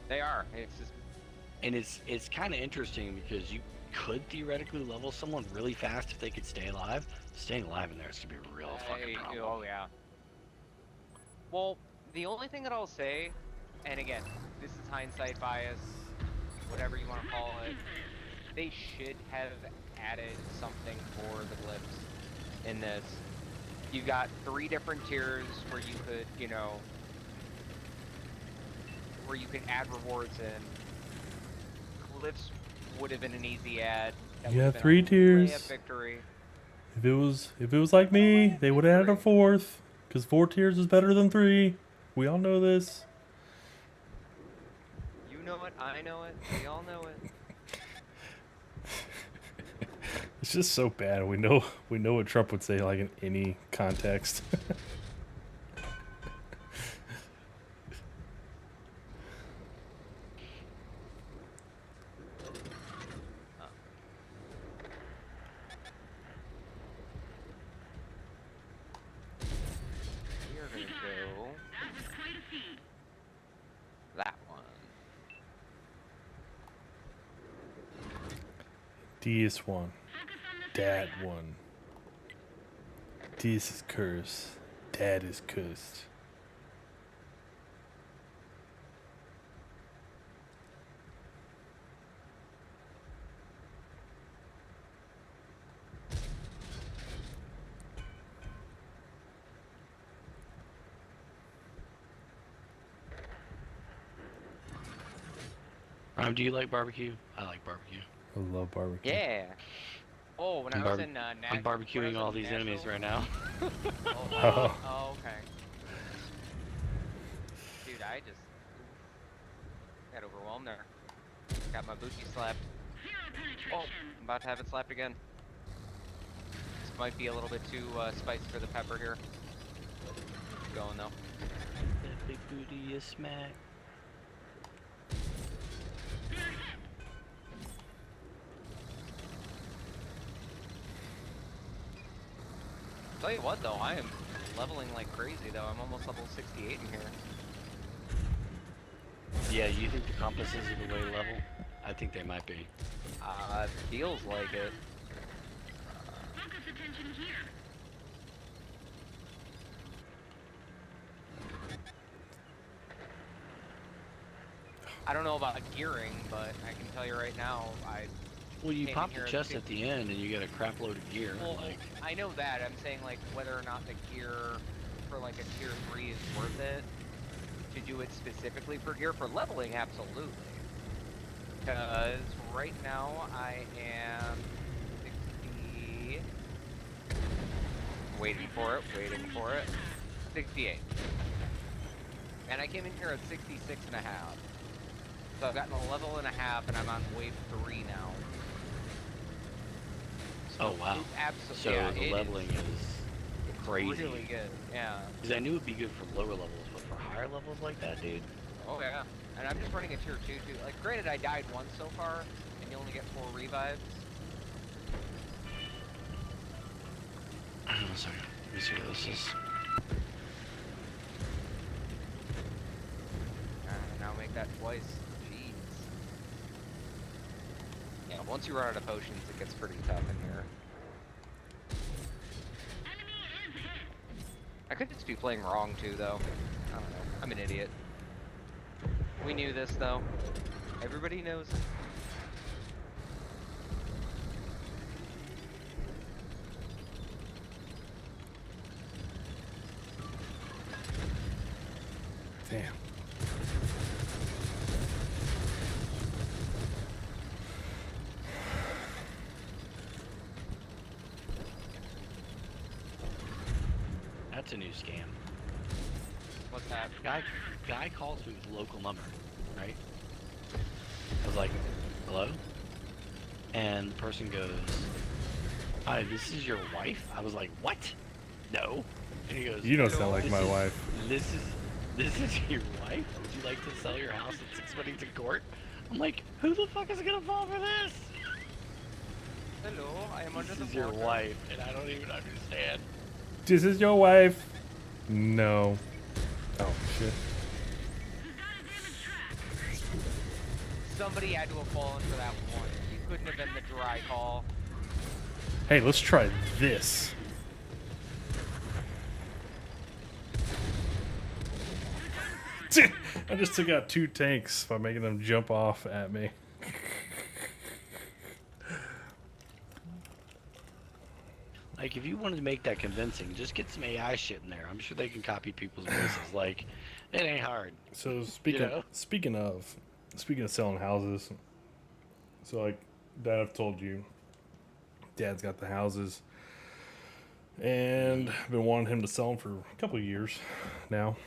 They are. It's just And it's kind of interesting because you could theoretically level someone really fast if they could stay alive. Staying alive in there is gonna be a real fucking problem. oh yeah. Well, the only thing that I'll say, and again, this is hindsight bias, whatever you want to call it, they should have added something for the glyphs in this. You got 3 different tiers where you could, you know, where you could add rewards in. Glyphs would have been an easy add. That You would have have 3 been a layup tiers. victory. If it was like me, they would have added a 4th. Because 4 tiers is better than 3. We all know this. You know it, I know it, we all know it. It's just so bad. We know what Trump would say like in any context. We are gonna go that one. This one. That one. This is cursed. That is cursed. Do you like barbecue? I like barbecue. I love barbecue. Yeah. Oh, when I was in I'm barbecuing all these enemies right now. oh, okay. Dude, I just got overwhelmed there. Got my booty slapped. Oh, I'm about to have it slapped again. This might be a little bit too spicy for the pepper here. Keep going though. That big booty is smack. Tell you what though, I am leveling like crazy though. I'm almost level 68 in here. Yeah, you think the compasses are the way to level? I think they might be. Feels like it. Focus attention here. I don't know about gearing, but I can tell you right now, Well, you came pop in the here chest and at the end and you get a crap load of gear. well, Like, I know that. I'm saying like whether or not the gear for like a tier 3 is worth it to do it specifically for gear. For leveling, absolutely. Because right now I am 60. Waiting for it. 68. And I came in here at 66 and a half. So I've gotten a level and a half, and I'm on wave 3 now. oh wow. It's absolutely, So yeah, the it leveling is crazy. really good, yeah. Because I knew it'd be good for lower levels, but for higher levels like that, dude. Oh yeah. And I'm just running a tier 2 too. Like, granted, I died once so far, and you only get 4 revives. Hang on a second. Let me see what this is. Now make that twice. Jeez. Yeah, once you run out of potions, it gets pretty tough in here. I could just be playing wrong too, though. I don't know. I'm an idiot. We knew this, though. Everybody knows it. Damn. That's a new scam. What's that? Guy calls me with local number, right? I was like, hello? And the person goes, hi, this is your wife? I was like, what? No. And he goes, You don't sound like "This my is- wife. This is your wife? Would you like to sell your house at 6 Weddington Court? I'm like, who the fuck is gonna fall for this? Hello, I am under This the is your water. wife, and I don't even understand. This is your wife. No. Oh shit. We've got a damaged track. Somebody had to have fallen for that one. You couldn't have been the dry call. Hey, let's try this. I just took out 2 tanks by making them jump off at me. Like, if you wanted to make that convincing, just get some AI shit in there. I'm sure they can copy people's voices. Like, it ain't hard. So speaking of selling houses, so like Dad, I've told you, Dad's got the houses, and I've been wanting him to sell them for a couple of years now.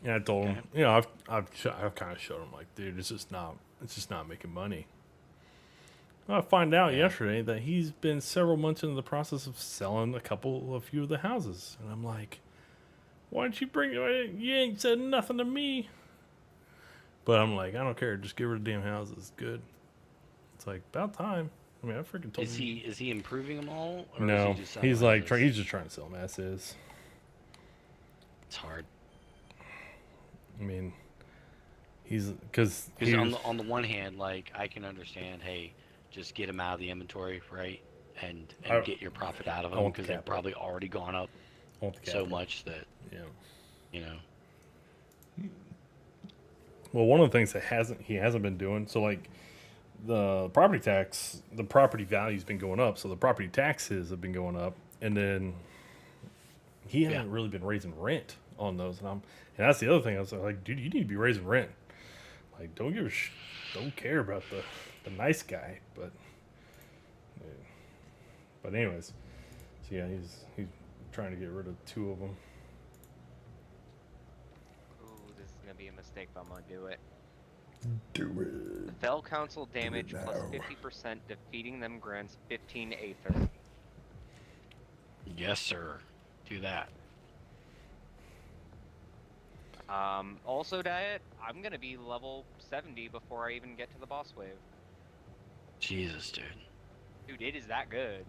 And I told him, you know, I've kind of showed him like, dude, it's just not making money. Well, I find out yesterday that he's been several months into the process of selling a few of the houses, and I'm like, why didn't you bring it? You ain't said nothing to me. But I'm like, I don't care. Just get rid of the damn houses. It's good. It's like about time. I mean, I freaking told you. Is he improving them all? Or No, is he just selling he's like houses? he's just trying to sell them as is. It's hard. I mean, he's because Because on the one hand, like, I can understand, hey, just get them out of the inventory, right? And get your profit out of I them want the because they've capital. probably already gone up so much that, Yeah. you know. Well, one of the things that he hasn't been doing, so like the property value's been going up, so the property taxes have been going up, and then he hasn't really been raising rent on those, and that's the other thing. I was like, dude, you need to be raising rent. Like, don't care about the nice guy, but anyways, so yeah, he's trying to get rid of 2 of them. Ooh, this is gonna be a mistake, but I'm gonna do it. Do it. Fell council damage plus 50%, defeating them grants 15 Aether. Yes, sir. Do that. Also, Diet, I'm gonna be level 70 before I even get to the boss wave. Jesus, dude. Dude, it is that good.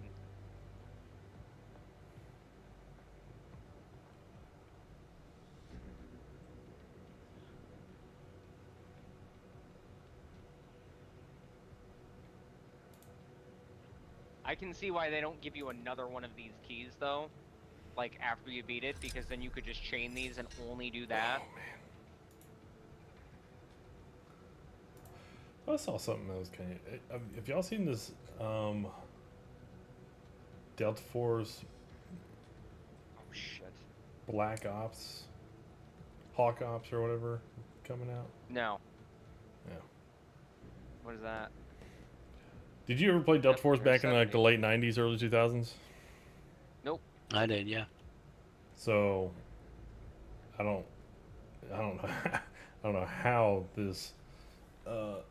I can see why they don't give you another one of these keys, though. Like, after you beat it, because then you could just chain these and only do that. Oh, man. I saw something that was kind of... Have y'all seen this Delta Force Oh, shit. Black Ops, Hawk Ops or whatever coming out? No. Yeah. What is that? Did you ever play Delta Yep, Force back in there's like the late 90s, early 2000s? Nope. I did, yeah. So I don't know I don't know how this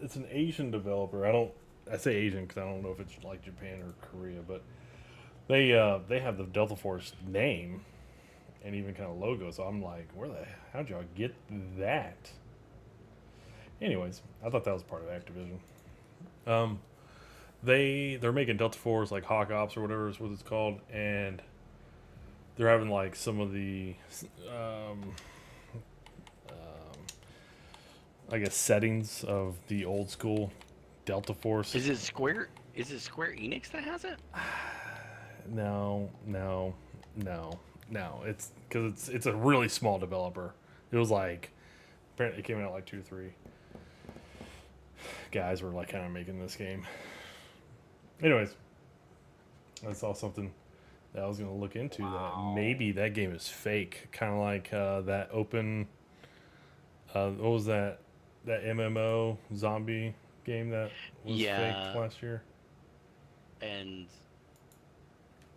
it's an Asian developer. I say Asian because I don't know if it's like Japan or Korea, but they have the Delta Force name and even kind of logo. So I'm like, how'd y'all get that? Anyways, I thought that was part of Activision. They're making Delta Force like Hawk Ops or whatever is what it's called, and they're having like some of the I guess settings of the old school Delta Force. Is it Square Enix that has it? No. It's because it's a really small developer. It was like apparently it came out like 2 or 3 guys were like kind of making this game. Anyways, I saw something that I was gonna look into. That maybe that game is fake, kind of like that open. What was that MMO zombie game that was fake last year? And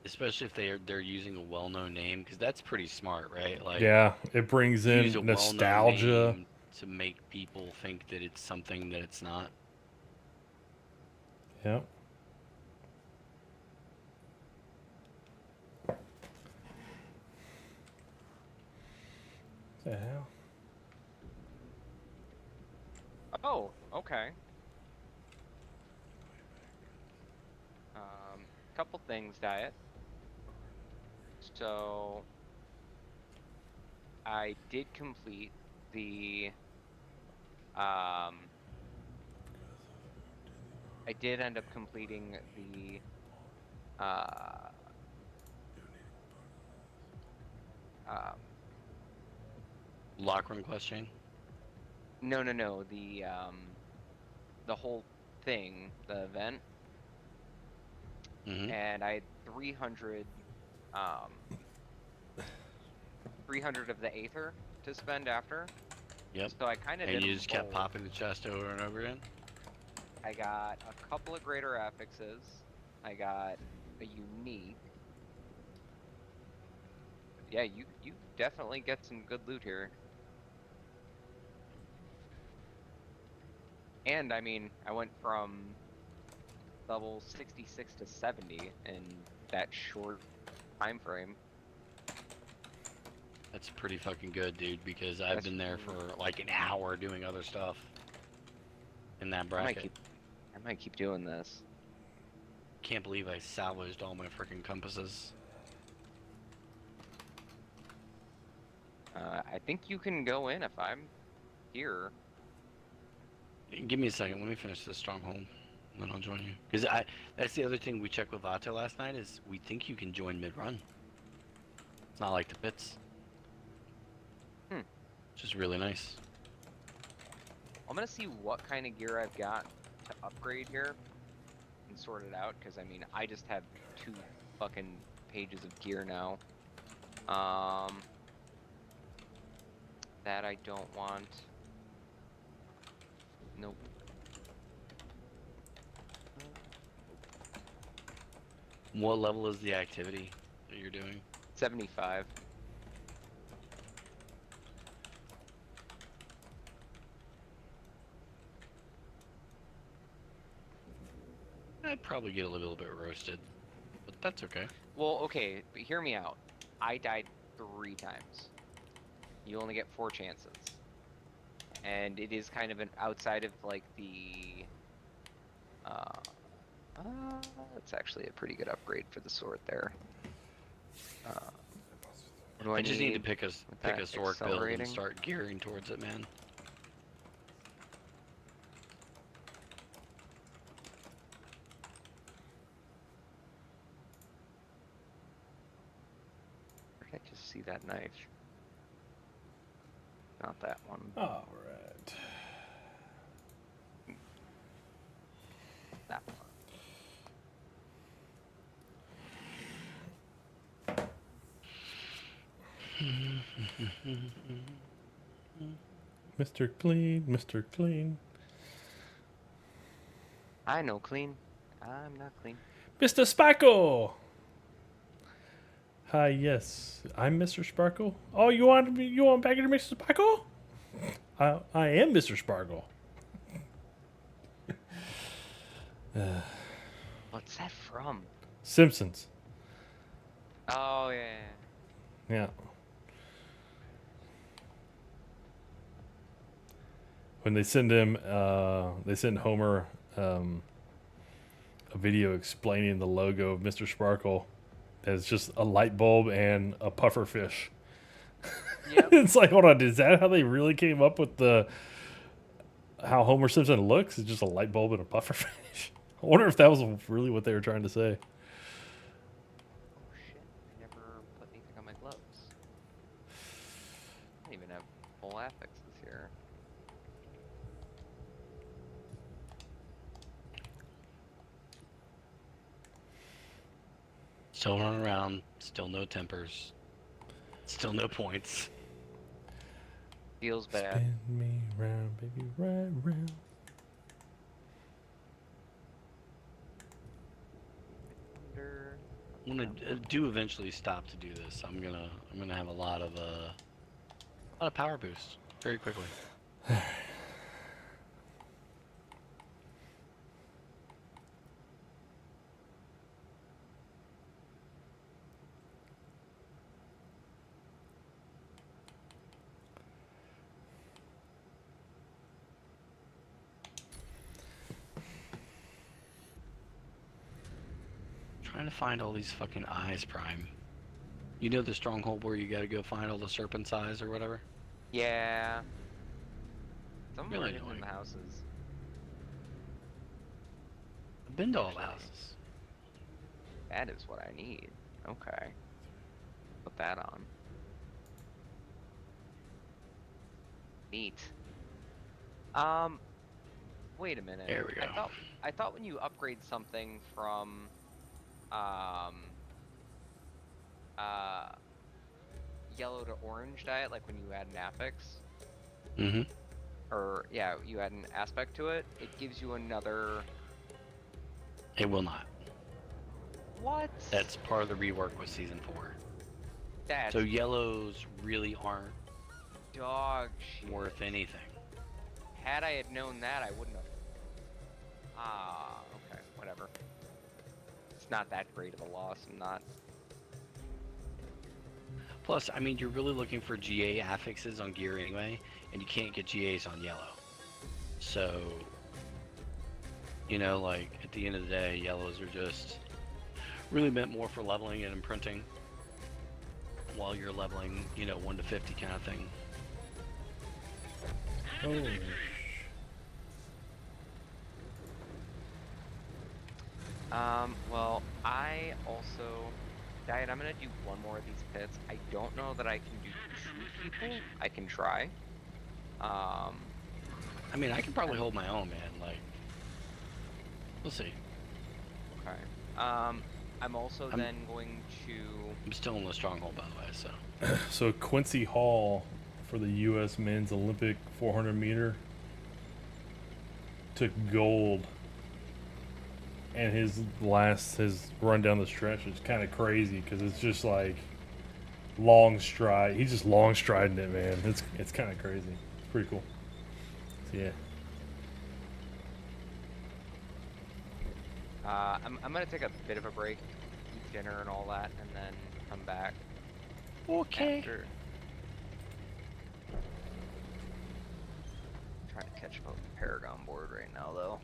Especially if they're using a well-known name, because that's pretty smart, right? Like, Yeah, it brings use a in well-known nostalgia. name to make people think that it's something that it's not. Yep. The hell? Oh, okay. Couple things, Diet. So, I did complete the, I did end up completing the, Locker room question. no, the whole thing, the event, Mm-hmm. and I had 300, 300 of the Aether to spend after. Yep. So I kind of did And you them just kept both. popping the chest over and over again. I got a couple of greater affixes. I got a unique. Yeah, you definitely get some good loot here. And I mean, I went from level 66 to 70 in that short time frame. That's pretty fucking good, dude, because I've That's been there for like an hour doing other stuff in that bracket. I might keep doing this. Can't believe I salvaged all my freaking compasses. I think you can go in if I'm here. Give me a second. Let me finish this stronghold, and then I'll join you. Because that's the other thing we checked with Vato last night is we think you can join mid-run. It's not like the pits. Which is really nice. I'm gonna see what kind of gear I've got to upgrade here and sort it out, because I mean, I just have 2 fucking pages of gear now. That I don't want. Nope. What level is the activity that you're doing? 75. I'd probably get a little bit roasted, but that's okay. Well, okay, but hear me out. I died 3 times. You only get 4 chances. And it is kind of an outside of like the it's actually a pretty good upgrade for the sword there. What do I just need to need pick a with pick that a sword build and accelerating? start gearing towards it, man. Where did I just see that knife? Not that one. All right. That one. Mr. Clean, Mr. Clean. I know clean. I'm not clean. Mr. Sparkle! Hi, yes. I'm Mr. Sparkle. Oh, you want back into Mr. Sparkle? I am Mr. Sparkle. What's that from? Simpsons. Oh yeah. Yeah. When they send Homer a video explaining the logo of Mr. Sparkle. It's just a light bulb and a puffer fish. Yep. It's like, hold on, is that how they really came up with how Homer Simpson looks? It's just a light bulb and a puffer fish. I wonder if that was really what they were trying to say. Oh shit, I never put anything on my gloves. I don't even have full affixes here. Still running around, still no tempers, still no points. Feels bad. Spin me round, baby, right round. Under. When I do eventually stop to do this, I'm gonna have a lot of power boost very quickly. Trying to find all these fucking eyes, Prime. You know the stronghold where you gotta go find all the serpent's eyes or whatever? Yeah. Some Really are hidden in annoying. the houses. I've been to all the houses. That is what I need. Okay. Put that on. Neat. Wait a minute. There we go. I thought when you upgrade something from yellow to orange diet, like when you add an affix, Mm-hmm. or yeah, you add an aspect to it, it gives you another. It will not. What? That's part of the rework with Season 4. That's So yellows really aren't dog shit. worth anything. Had I had known that, I wouldn't have. Ah, okay, whatever. It's not that great of a loss. I'm not. Plus, I mean, you're really looking for GA affixes on gear anyway, and you can't get GAs on yellow. So, you know, like, at the end of the day, yellows are just really meant more for leveling and imprinting while you're leveling, you know, 1 to 50 kind of thing. Oh. Well, I also. Diet, I'm gonna do one more of these pits. I don't know that I can do 2 people. I can try. I mean, I can probably hold my own, man. Like, we'll see. Okay. I'm also then going to. I'm still in the stronghold, by the way, so. So Quincy Hall for the U.S. Men's Olympic 400 meter took gold, and his run down the stretch is kind of crazy because it's just like long stride. He's just long striding it, man. It's kind of crazy. It's pretty cool. So, yeah. I'm gonna take a bit of a break, eat dinner and all that, and then come back. Okay. After. Trying to catch up on the Paragon board right now, though.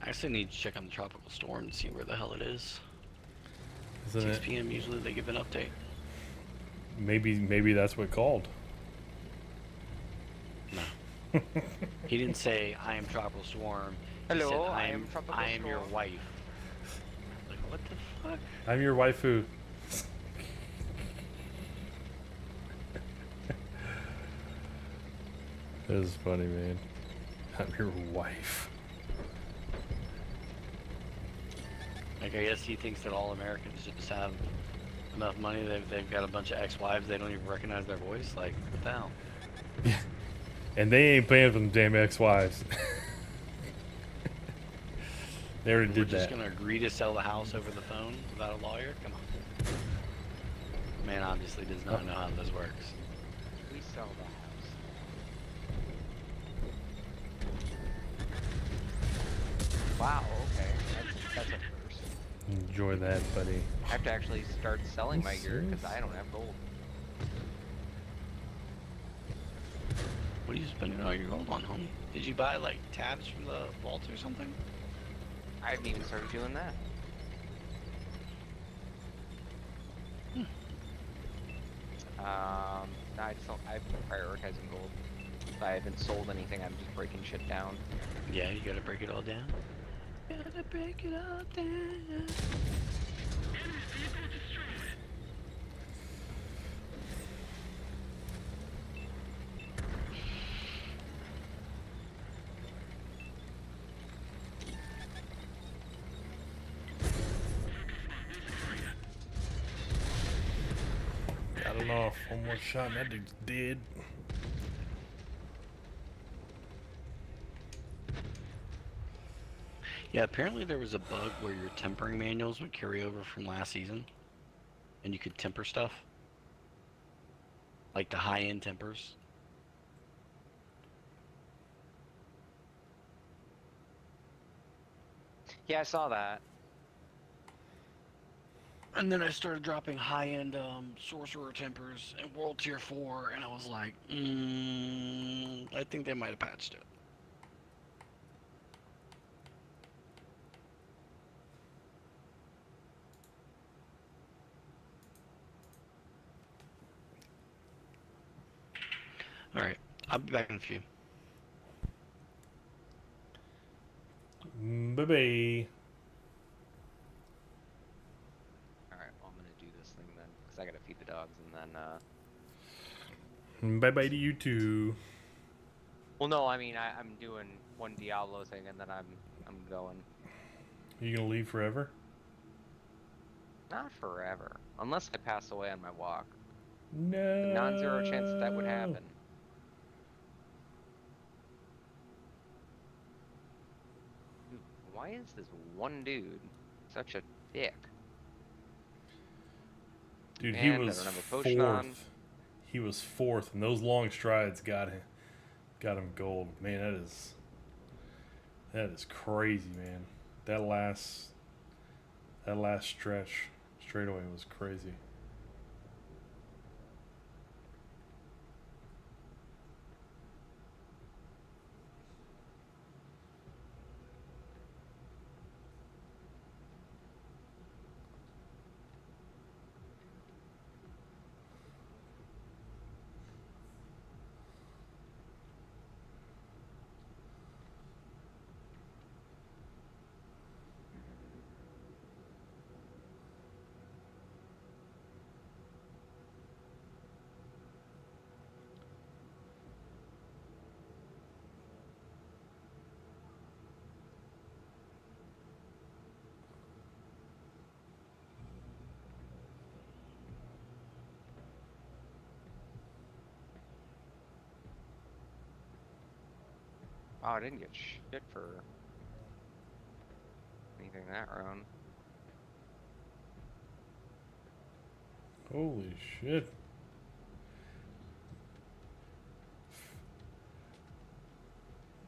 I actually need to check on the tropical storm to see where the hell it is. Isn't 6 it? p.m. usually they give an update. Maybe that's what called. No. He didn't say, I am tropical storm. He Hello, said, I am tropical I am your storm." wife. Like, what the fuck? I'm your waifu. That is funny, man. I'm your wife. Like, I guess he thinks that all Americans just have enough money. They've got a bunch of ex-wives. They don't even recognize their voice. Like, what the hell? And they ain't paying for them damn ex-wives. They already We're did just that. gonna agree to sell the house over the phone without a lawyer? Come on. Man obviously does not know how this works. We sell the house. Wow. Okay. That's a first. Enjoy that, buddy. I have to actually start selling You my gear because serious? I don't have gold. What are you spending all your gold on, homie? Did you buy, like, tabs from the vault or something? I haven't even started doing that. No, I just don't. I've been prioritizing gold. If I haven't sold anything, I'm just breaking shit down. Yeah, you gotta break it all down. Gotta break it all down. Got it off. One more shot and that dude's dead. Yeah, apparently there was a bug where your tempering manuals would carry over from last season, and you could temper stuff, like the high-end tempers. Yeah, I saw that. And then I started dropping high-end sorcerer tempers in World Tier 4, and I was like, I think they might have patched it. Alright, I'll be back in a few. Bye-bye. Alright, well, I'm gonna do this thing then, because I gotta feed the dogs, and then, Bye-bye to you too. Well, no, I mean, I'm doing one Diablo thing, and then I'm going. You gonna leave forever? Not forever. Unless I pass away on my walk. No. The non-zero chance that would happen. Dude, why is this one dude such a dick? Dude, And he I was don't have a potion on. fourth. He was fourth, and those long strides got him gold. Man, that is crazy, man. That last stretch straightaway was crazy. Oh, I didn't get shit for anything that round. Holy shit.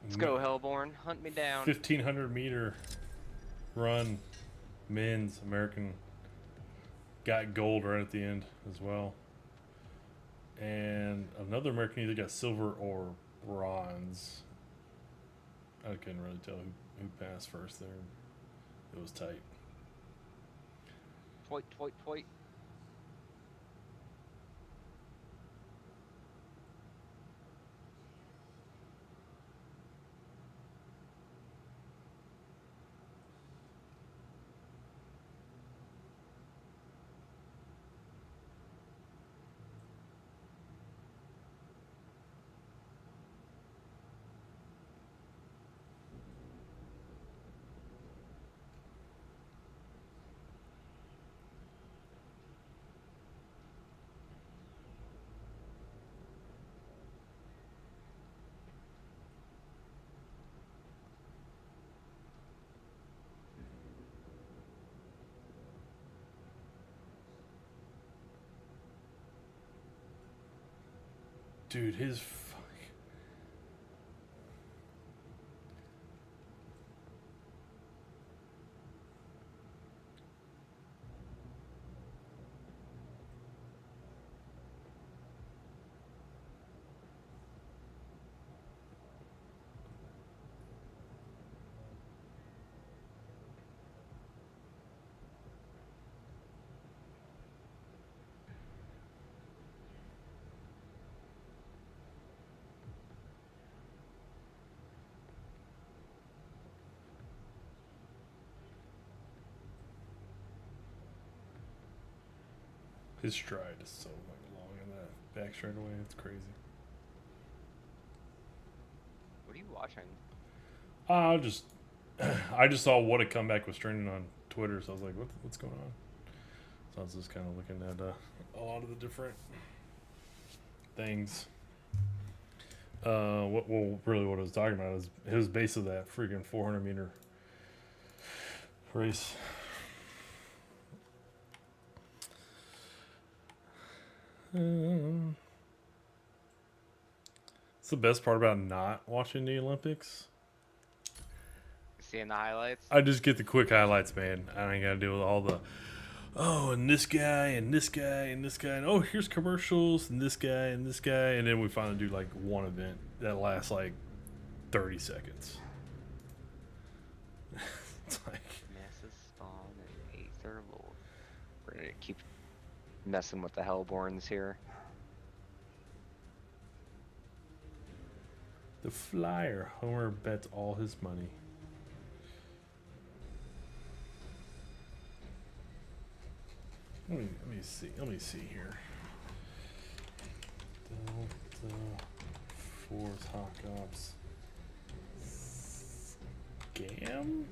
Let's go, Hellborn. Hunt me down. 1,500 meter run, men's American, got gold right at the end as well. And another American either got silver or bronze. I couldn't really tell who passed first there. It was tight. Toit, toit, toit. Dude, his stride is so long in that back straight away. It's crazy. What are you watching? I just saw what a comeback was trending on Twitter, so I was like, what's going on? So I was just kind of looking at a lot of the different things. What I was talking about is it was basically that freaking 400 meter Race. It's the best part about not watching the Olympics. Seeing the highlights. I just get the quick highlights, man. I ain't gotta deal with all the and this guy and this guy and this guy and oh here's commercials and this guy and this guy and then we finally do like one event that lasts like 30 seconds. It's like Masses spawn and Aether Lord. We're gonna keep messing with the Hellborns here. the flyer. Homer bets all his money. Let me see here. Delta Force Hawk Ops Scam?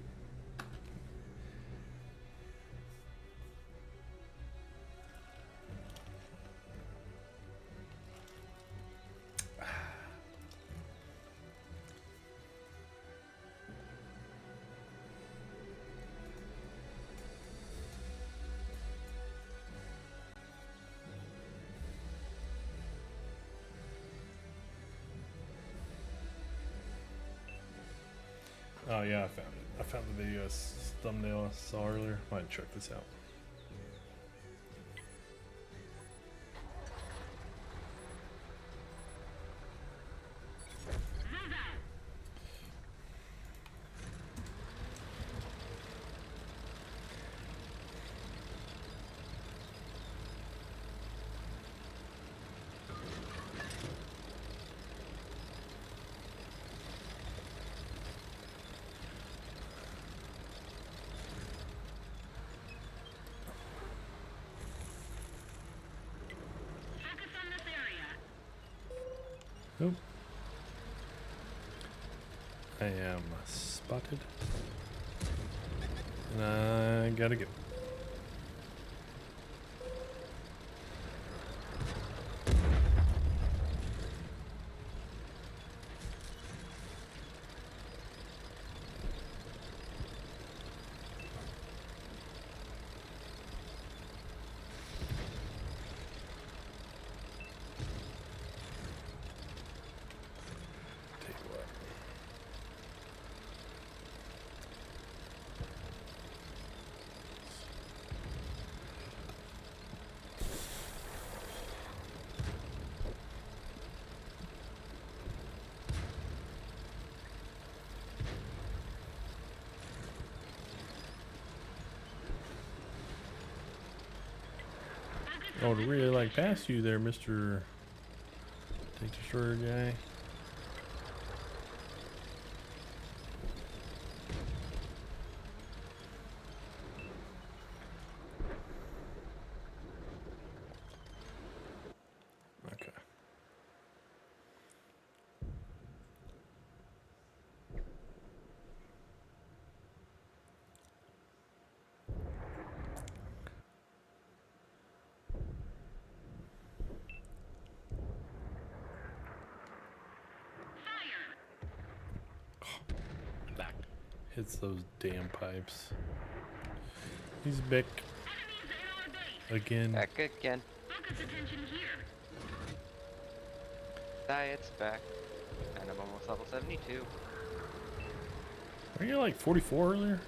Oh yeah, I found it. I found the video thumbnail I saw earlier. Might check this out. Focus on this area. Nope. I am spotted. And I gotta go. Take what? I would really like pass you there, Mr. Tank Destroyer guy. Okay. I'm back. Hits those damn pipes. He's back Enemies in our base. again. Back again. Focus attention here. Diet's back. And I'm almost level 72. Were you like 44 earlier?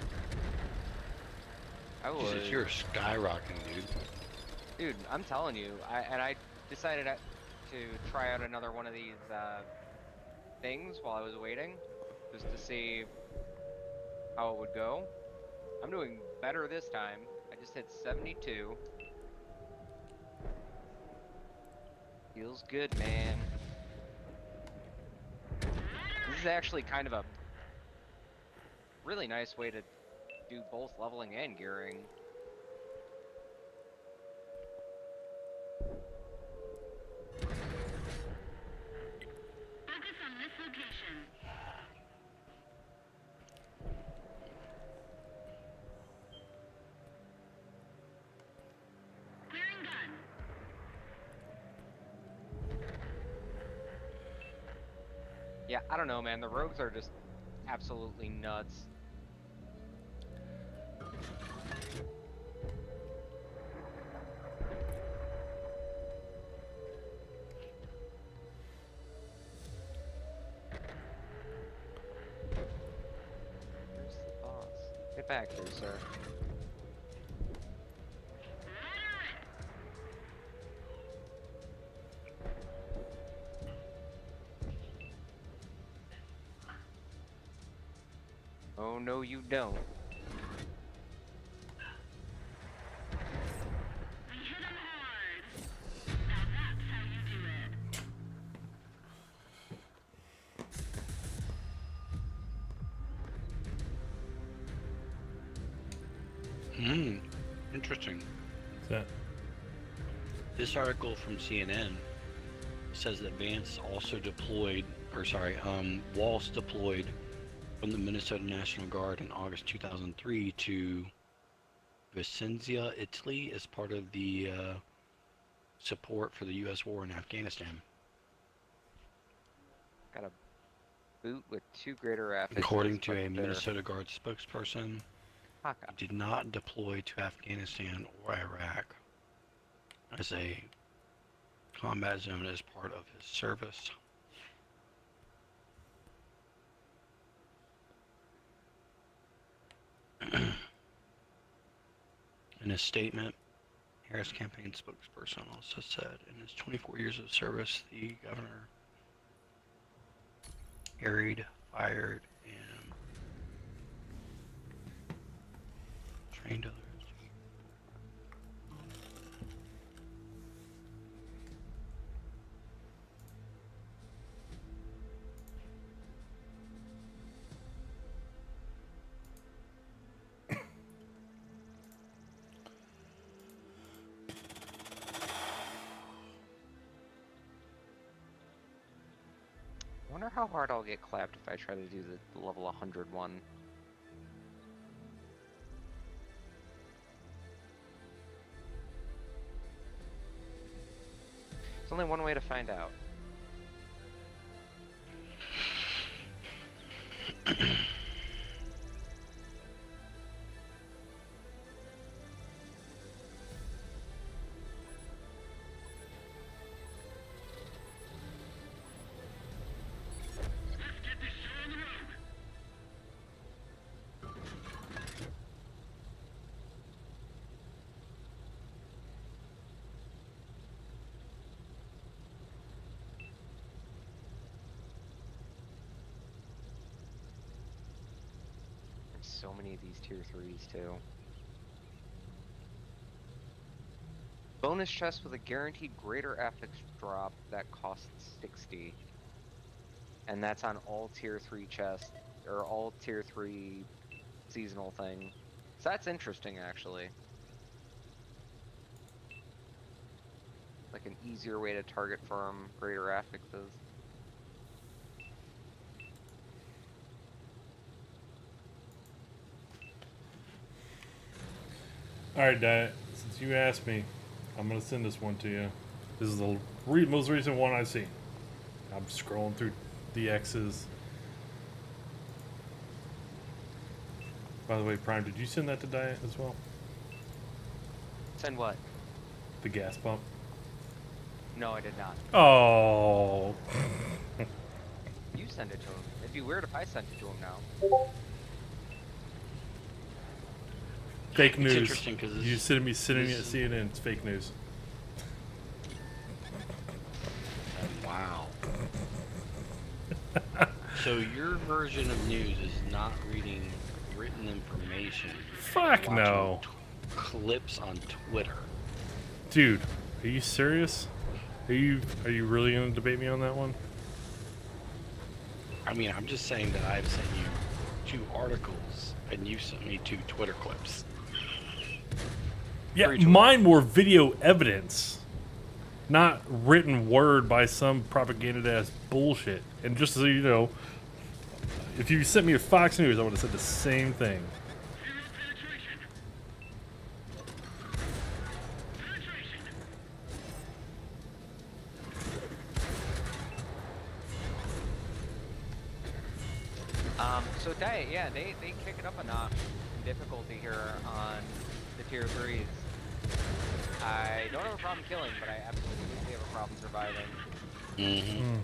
I was. Jesus, you're skyrocketing, dude. Dude, I'm telling you. I decided to try out another one of these things while I was waiting. Just to see how it would go. I'm doing better this time. I just hit 72. Feels good, man. This is actually kind of a really nice way to do both leveling and gearing. Focus on this location. Clearing gun. Yeah, I don't know, man. The rogues are just absolutely nuts. factory, sir. Oh, no, you don't. We hit 'em hard. Now that's how you do it. Interesting. What's that? This article from CNN says that Vance also deployed, Walsh deployed from the Minnesota National Guard in August 2003 to Vicenza, Italy, as part of the support for the U.S. war in Afghanistan. Got a boot with 2 greater affixes. According to but a they're Minnesota Guard spokesperson, Haka. he did not deploy to Afghanistan or Iraq as a combat zone as part of his service. In a statement, Harris campaign spokesperson also said in his 24 years of service, the governor harried, fired, and trained others. I wonder how hard I'll get clapped if I try to do the level 100 one. There's only one way to find out. Let's get this show on the road. There's so many of these tier 3s too. Bonus chest with a guaranteed greater affix drop that costs 60. And that's on all tier 3 chests, or all tier 3 seasonal thing. So that's interesting actually. Like an easier way to target from greater affixes. Alright, Diet. Since you asked me, I'm going to send this one to you. This is the most recent one I've seen. I'm scrolling through the X's. By the way, Prime, did you send that to Diet as well? Send what? The gas pump? No, I did not. Oh. You send it to him. It'd be weird if I sent it to him now. Fake It's news. interesting 'cause You sitting me sitting at this- CNN. It's fake news. Wow. So your version of news is not reading written information. Fuck watching no. Clips on Twitter. Dude, are you serious? Are you really gonna debate me on that one? I mean, I'm just saying that I've sent you 2 articles and you sent me 2 Twitter clips. Yeah, Very true. mine were video evidence, not written word by some propaganda ass bullshit. And just so you know, if you sent me a Fox News, I would have said the same thing. Zero penetration. Penetration. So Diet, yeah, they kick it up a notch in difficulty here on the tier 3s. I don't have a problem killing, but I absolutely have a problem surviving. Mm-hmm.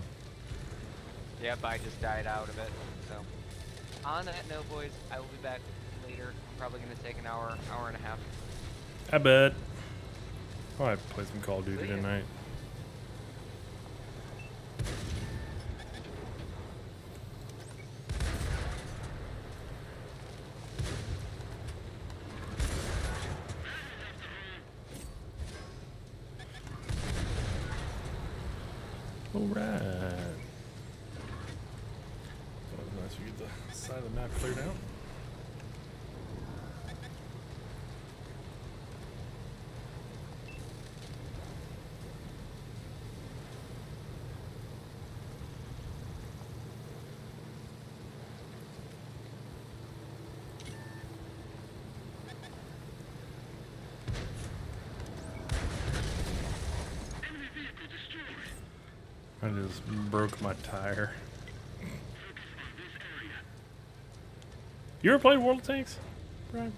Yep, I just died out of it. So, on that note, boys, I will be back later. I'm probably gonna take an hour, hour and a half. I bet. Oh, I played some Call of Duty See ya. tonight. Alright. That was nice. We get the side of the map cleared out. I just broke my tire. You ever played World of Tanks, Brian?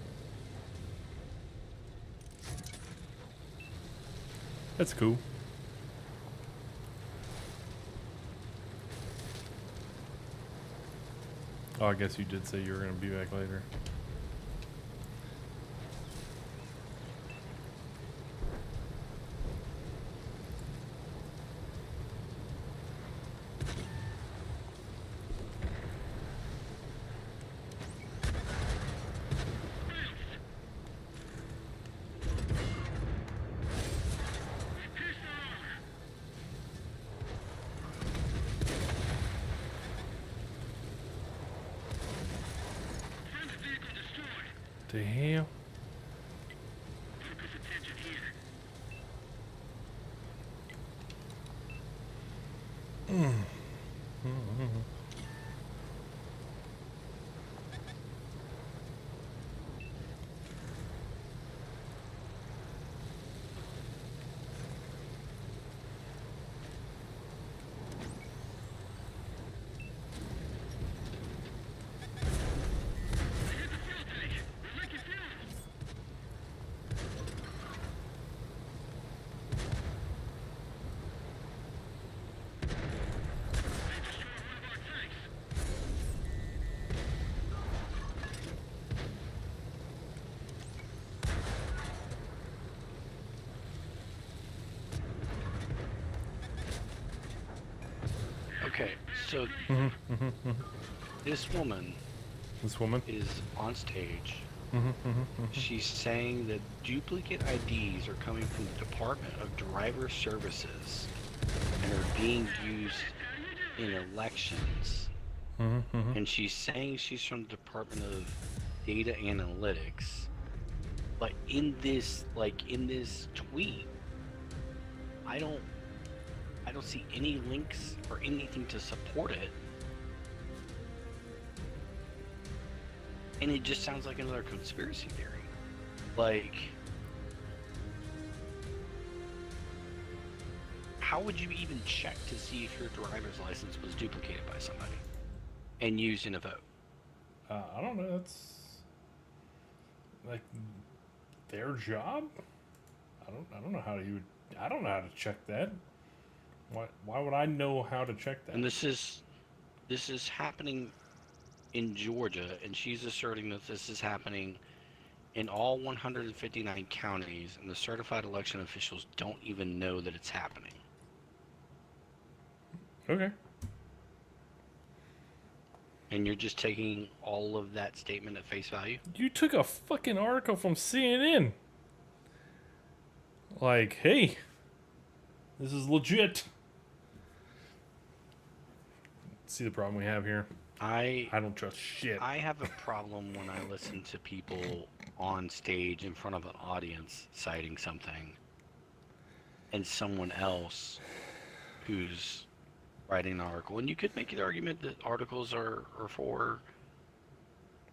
That's cool. Oh, I guess you did say you were going to be back later. The hell? Okay, so this woman This woman? is on stage. She's saying that duplicate IDs are coming from the Department of Driver Services and are being used in elections. And she's saying she's from the Department of Data Analytics. But in this tweet, I don't see any links or anything to support it. And it just sounds like another conspiracy theory. Like, how would you even check to see if your driver's license was duplicated by somebody and used in a vote? I don't know. That's like their job. I don't know how you. I don't know how to check that. Why would I know how to check that? And this is happening in Georgia, and she's asserting that this is happening in all 159 counties, and the certified election officials don't even know that it's happening. Okay. And you're just taking all of that statement at face value? You took a fucking article from CNN. Like, hey, this is legit. See the problem we have here? I don't trust shit. I have a problem when I listen to people on stage in front of an audience citing something, and someone else who's writing an article. And you could make the argument that articles are for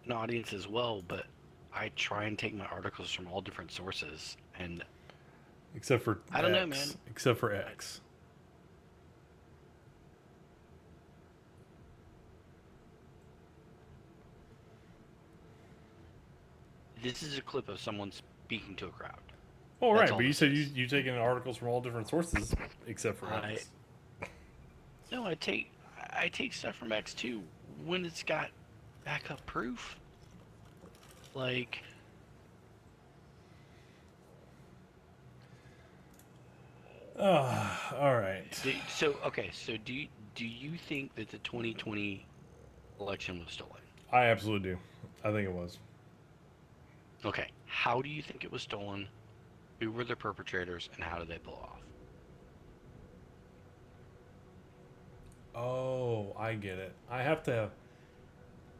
an audience as well, but I try and take my articles from all different sources. And except for I don't X. know, man. Except for X. This is a clip of someone speaking to a crowd. Oh, That's right, all but you this said is. you taking articles from all different sources, except for X. No, I take stuff from X too when it's got backup proof. Like, All right. so okay, so do you think that the 2020 election was stolen? I absolutely do. I think it was. Okay, how do you think it was stolen? Who were the perpetrators, and how did they pull off? Oh, I get it. I have to have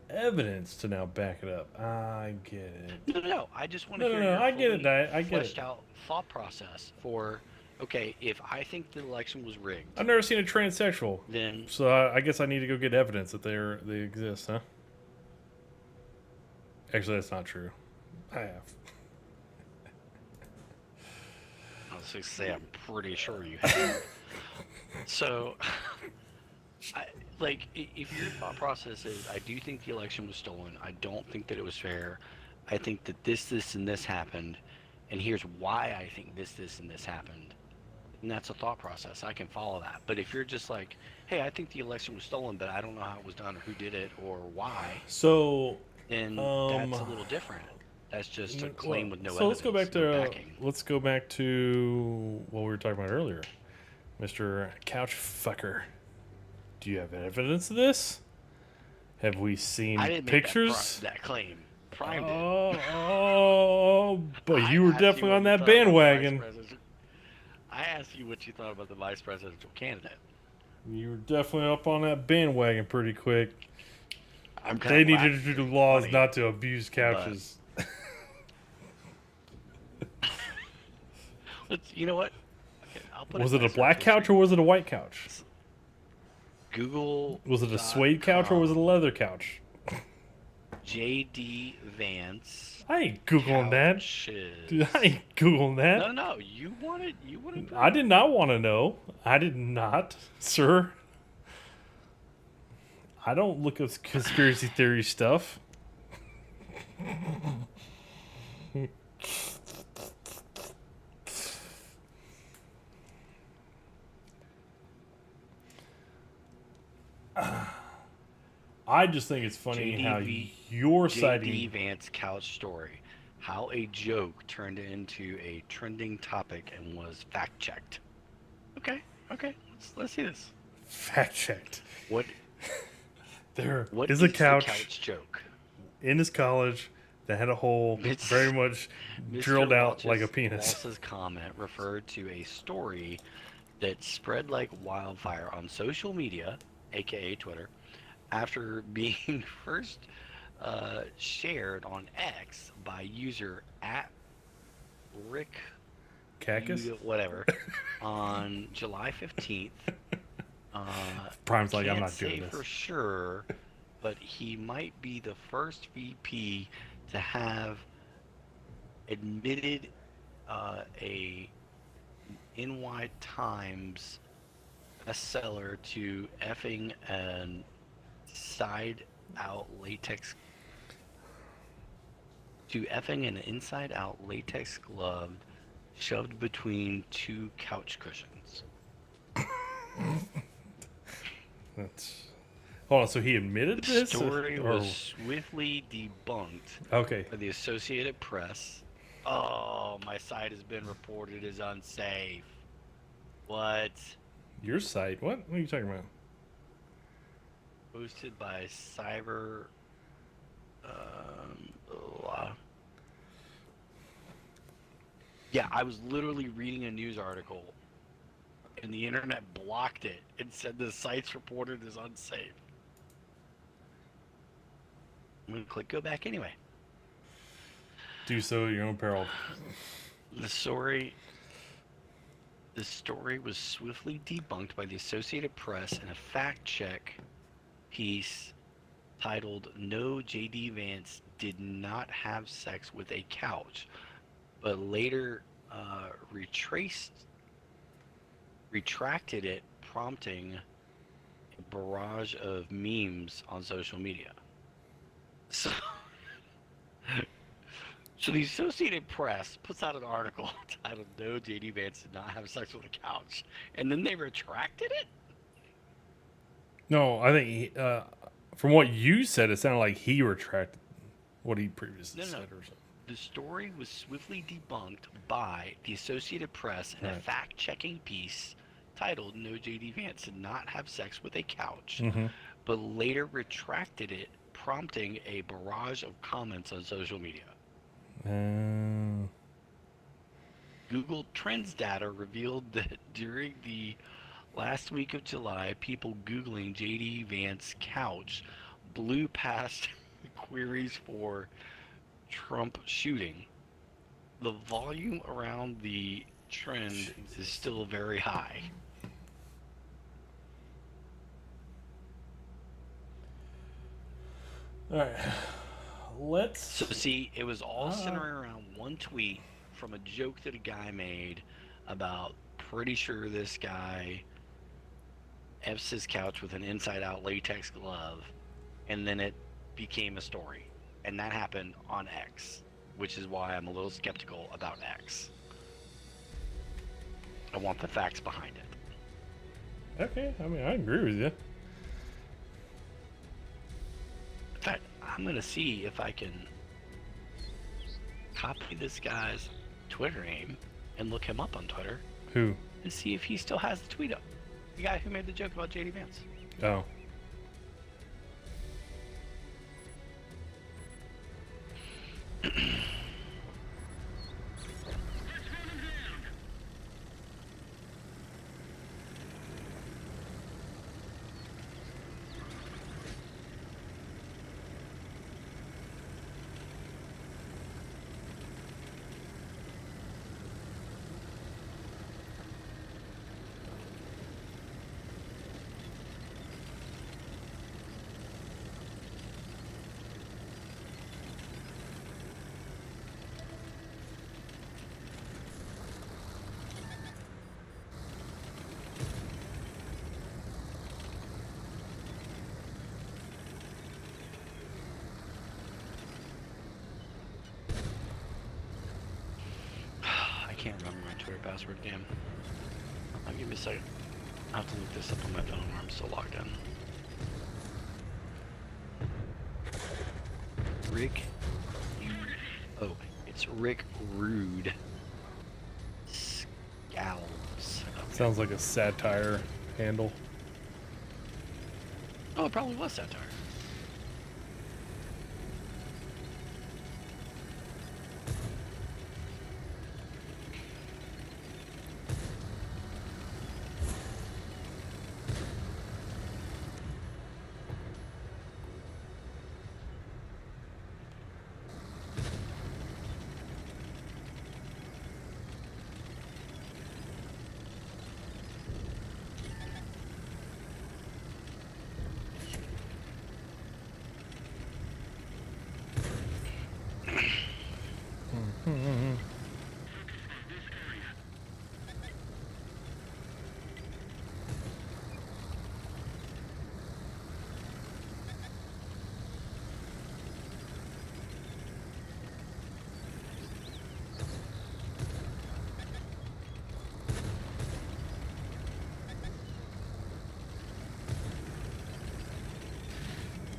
evidence to now back it up. I get it. No. I just want to No, hear no, your I get it, fully Diet. I get fleshed it. out thought process for, okay, if I think the election was rigged, I've never seen a transsexual, then so I guess I need to go get evidence that they exist, huh? Actually, that's not true. I have. I was going to say I'm pretty sure you have. So, if your thought process is, I do think the election was stolen. I don't think that it was fair. I think that this, and this happened, and here's why I think this, and this happened. And that's a thought process. I can follow that. But if you're just like, hey, I think the election was stolen, but I don't know how it was done or who did it or why, So, then that's a little different. That's just a claim with no evidence. So let's go back backing. to what we were talking about earlier, Mr. Couch Fucker. Do you have evidence of this? Have we seen I didn't pictures? make that claim. Prime did. But I you were asked definitely what on you that thought about the bandwagon. vice presidential- I asked you what you thought about the vice presidential candidate. You were definitely up on that bandwagon pretty quick. I'm They kind needed of to do laws not to abuse couches. You know what? Okay, I'll put Was it a nicer black for couch you. or was it a white couch? Google. Was it a suede couch or was it a leather couch? JD Vance? I ain't Googling that. Couches. Dude, I ain't Googling that. No. You wanted. I did not want to know. I did not, sir. I don't look at conspiracy theory stuff. I just think it's funny how your citing JD Vance couch story. How a joke turned into a trending topic and was fact checked. Okay. Let's see this. fact checked. What There What is is a the couch joke? in his college that had a hole It's- very much drilled out like a penis. Walsh's comment referred to a story that spread like wildfire on social media, aka Twitter, after being first shared on X by user at Rick Cactus? whatever on July 15th. Prime's like, I'm Can't not doing say this. for sure, but he might be the first VP to have admitted a NY Times bestseller to effing an inside out latex glove shoved between two couch cushions. That's... Hold on, so he admitted The this? story or- was swiftly debunked Okay. by the Associated Press. Oh, my site has been reported as unsafe. What? Your site? What are you talking about? Posted by Cyber. Yeah, I was literally reading a news article, and the internet blocked it and said the site's reported as unsafe. I'm gonna click go back anyway. Do so at your own peril. The story was swiftly debunked by the Associated Press in a fact-check piece titled "No, J.D. Vance did not have sex with a couch," but later retracted it, prompting a barrage of memes on social media. So the Associated Press puts out an article titled "No, J.D. Vance did not have sex with a couch," and then they retracted it? No, I think from what you said, it sounded like he retracted. what he previously No, no, said no. or something. The story was swiftly debunked by the Associated Press in a Right. fact-checking piece titled "No, J.D. Vance did not have sex with a couch," Mm-hmm. but later retracted it, prompting a barrage of comments on social media. Google Trends data revealed that during the last week of July, people Googling J.D. Vance couch blew past queries for Trump shooting. The volume around the trend is still very high. All right. Let's. So see, it was all centering around one tweet from a joke that a guy made about pretty sure this guy F's his couch with an inside-out latex glove, and then it became a story. And that happened on X, which is why I'm a little skeptical about X. I want the facts behind it. Okay, I mean, I agree with you. In fact, I'm going to see if I can copy this guy's Twitter name and look him up on Twitter Who? and see if he still has the tweet up. The guy who made the joke about JD Vance. Oh. I can't remember my Twitter password, game. Give me a second. I have to look this up on my phone where I'm still logged in. Rick. Oh, it's Rick Rude. Scowls. Okay. Sounds like a satire handle. Oh, it probably was satire.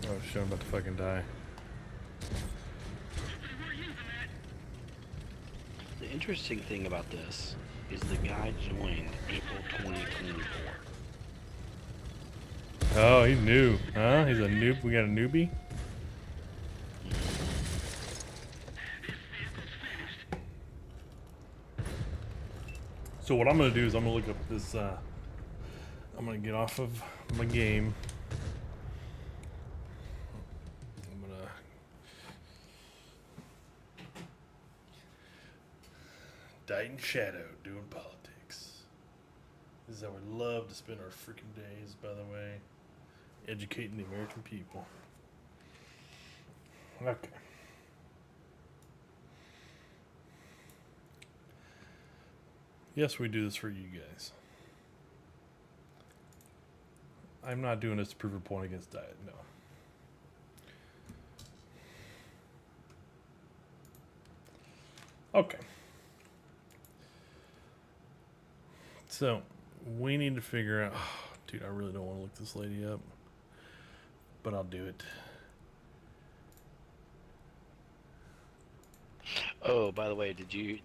Oh shit, I'm about to fucking die. The interesting thing about this is the guy joined April 2024. Oh, he's new. Huh? He's a noob. We got a newbie? So what I'm gonna do is I'm gonna look up this, I'm gonna get off of my game. I'm gonna Dight Shadow doing politics. This is how we love to spend our freaking days, by the way. Educating the American people. Okay. Yes, we do this for you guys. I'm not doing this to prove a point against Diet, no. Okay. So, we need to figure out... Oh, dude, I really don't want to look this lady up. But I'll do it. Oh, by the way, did you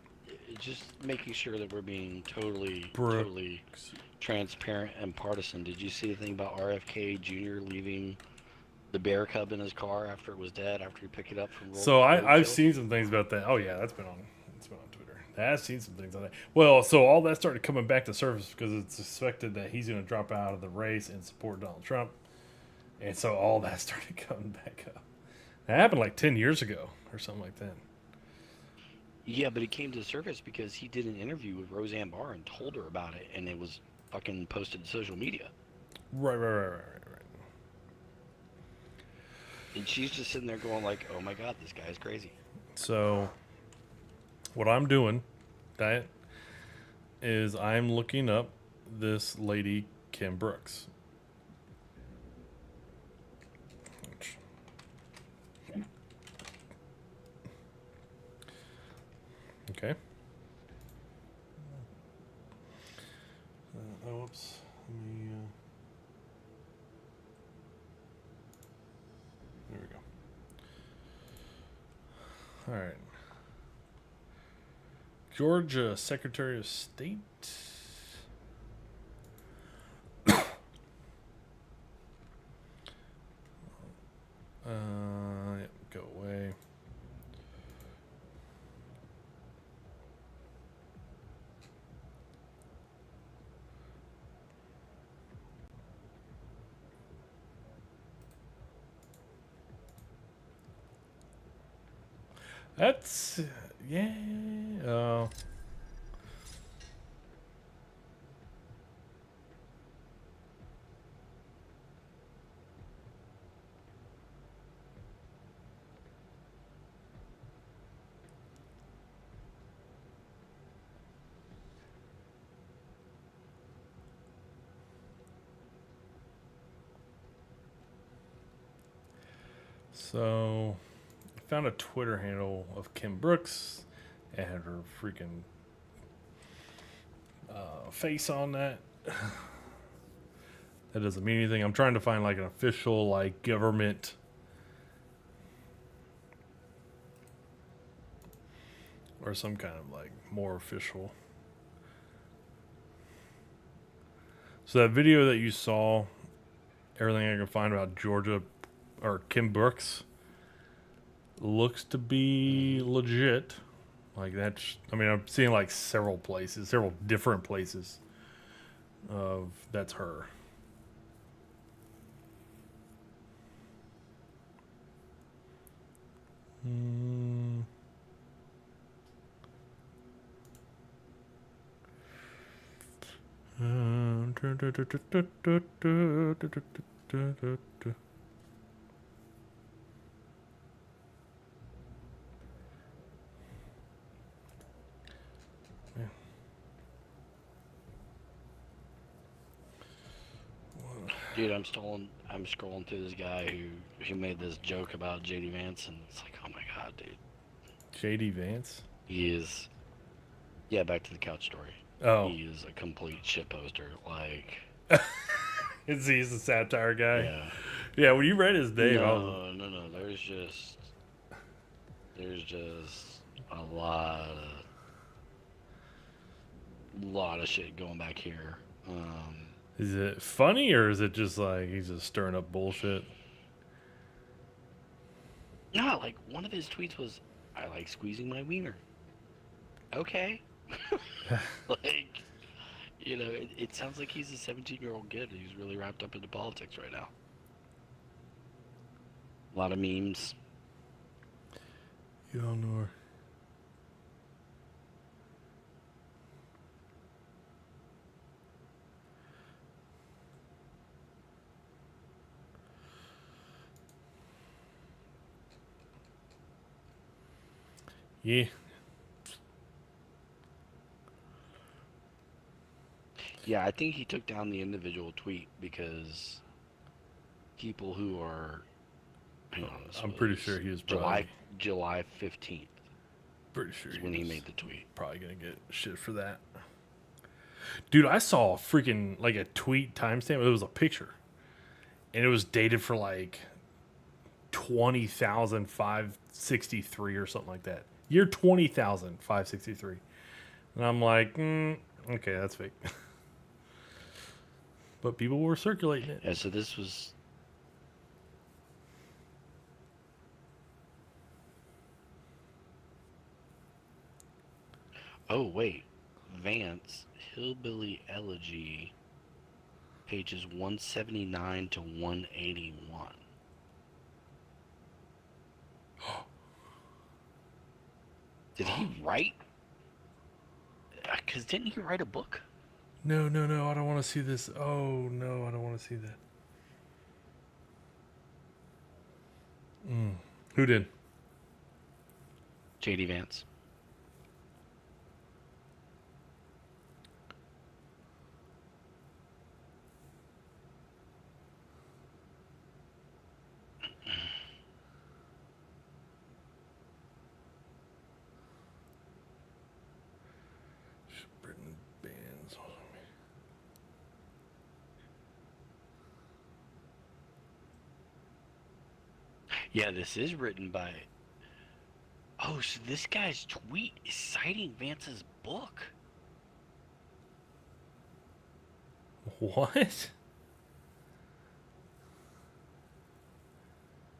just making sure that we're being totally transparent and partisan? Did you see anything about RFK Jr. leaving the bear cub in his car after it was dead after he picked it up from So I've roadkill? seen some things about that. Oh yeah, that's been on Twitter. I've seen some things on that. Well, so all that started coming back to surface because it's suspected that he's going to drop out of the race and support Donald Trump, and so all that started coming back up. That happened like 10 years ago or something like that. Yeah, but it came to the surface because he did an interview with Roseanne Barr and told her about it, and it was fucking posted to social media. Right. And she's just sitting there going like, "Oh my god, this guy is crazy." So what I'm doing, that is I'm looking up this lady Kim Brooks. Okay. Whoops. Let me, there we go. All right. Georgia Secretary of State. Yep, go away. That's yeah. So, I found a Twitter handle of Kim Brooks. It had her freaking face on that. That doesn't mean anything. I'm trying to find like an official like government or some kind of like more official. So that video that you saw, everything I can find about Georgia or Kim Brooks looks to be legit. Like that's, I mean, I'm seeing like several different places of that's her. Dude, I'm scrolling through this guy who made this joke about JD Vance, and it's like, oh my god, dude. JD Vance? He is. Yeah, back to the couch story. Oh. He is a complete shit poster. Like. He's a satire guy? Yeah. Yeah, when you read his name, No. There's just a lot of shit going back here. Is it funny or is it just like he's just stirring up bullshit? No, like one of his tweets was, "I like squeezing my wiener." Okay. Like, you know, it sounds like he's a 17-year-old kid who's really wrapped up into politics right now. A lot of memes. You don't know her. Yeah. Yeah, I think he took down the individual tweet because people who are, hang on, this I'm pretty was sure he was probably July 15th pretty sure is when he made the tweet. Probably gonna get shit for that. Dude, I saw a freaking like a tweet timestamp. It was a picture, and it was dated for like 20,563 or something like that. Year 20,563. And I'm like, okay, that's fake. But people were circulating it. Yeah, so this was. Oh, wait. Vance, Hillbilly Elegy, pages 179 to 181. Did he write? Because didn't he write a book? No, I don't want to see this. Oh, no, I don't want to see that. Who did? J.D. Vance. Britain bands. Yeah, this is written by. Oh, so this guy's tweet is citing Vance's book. What?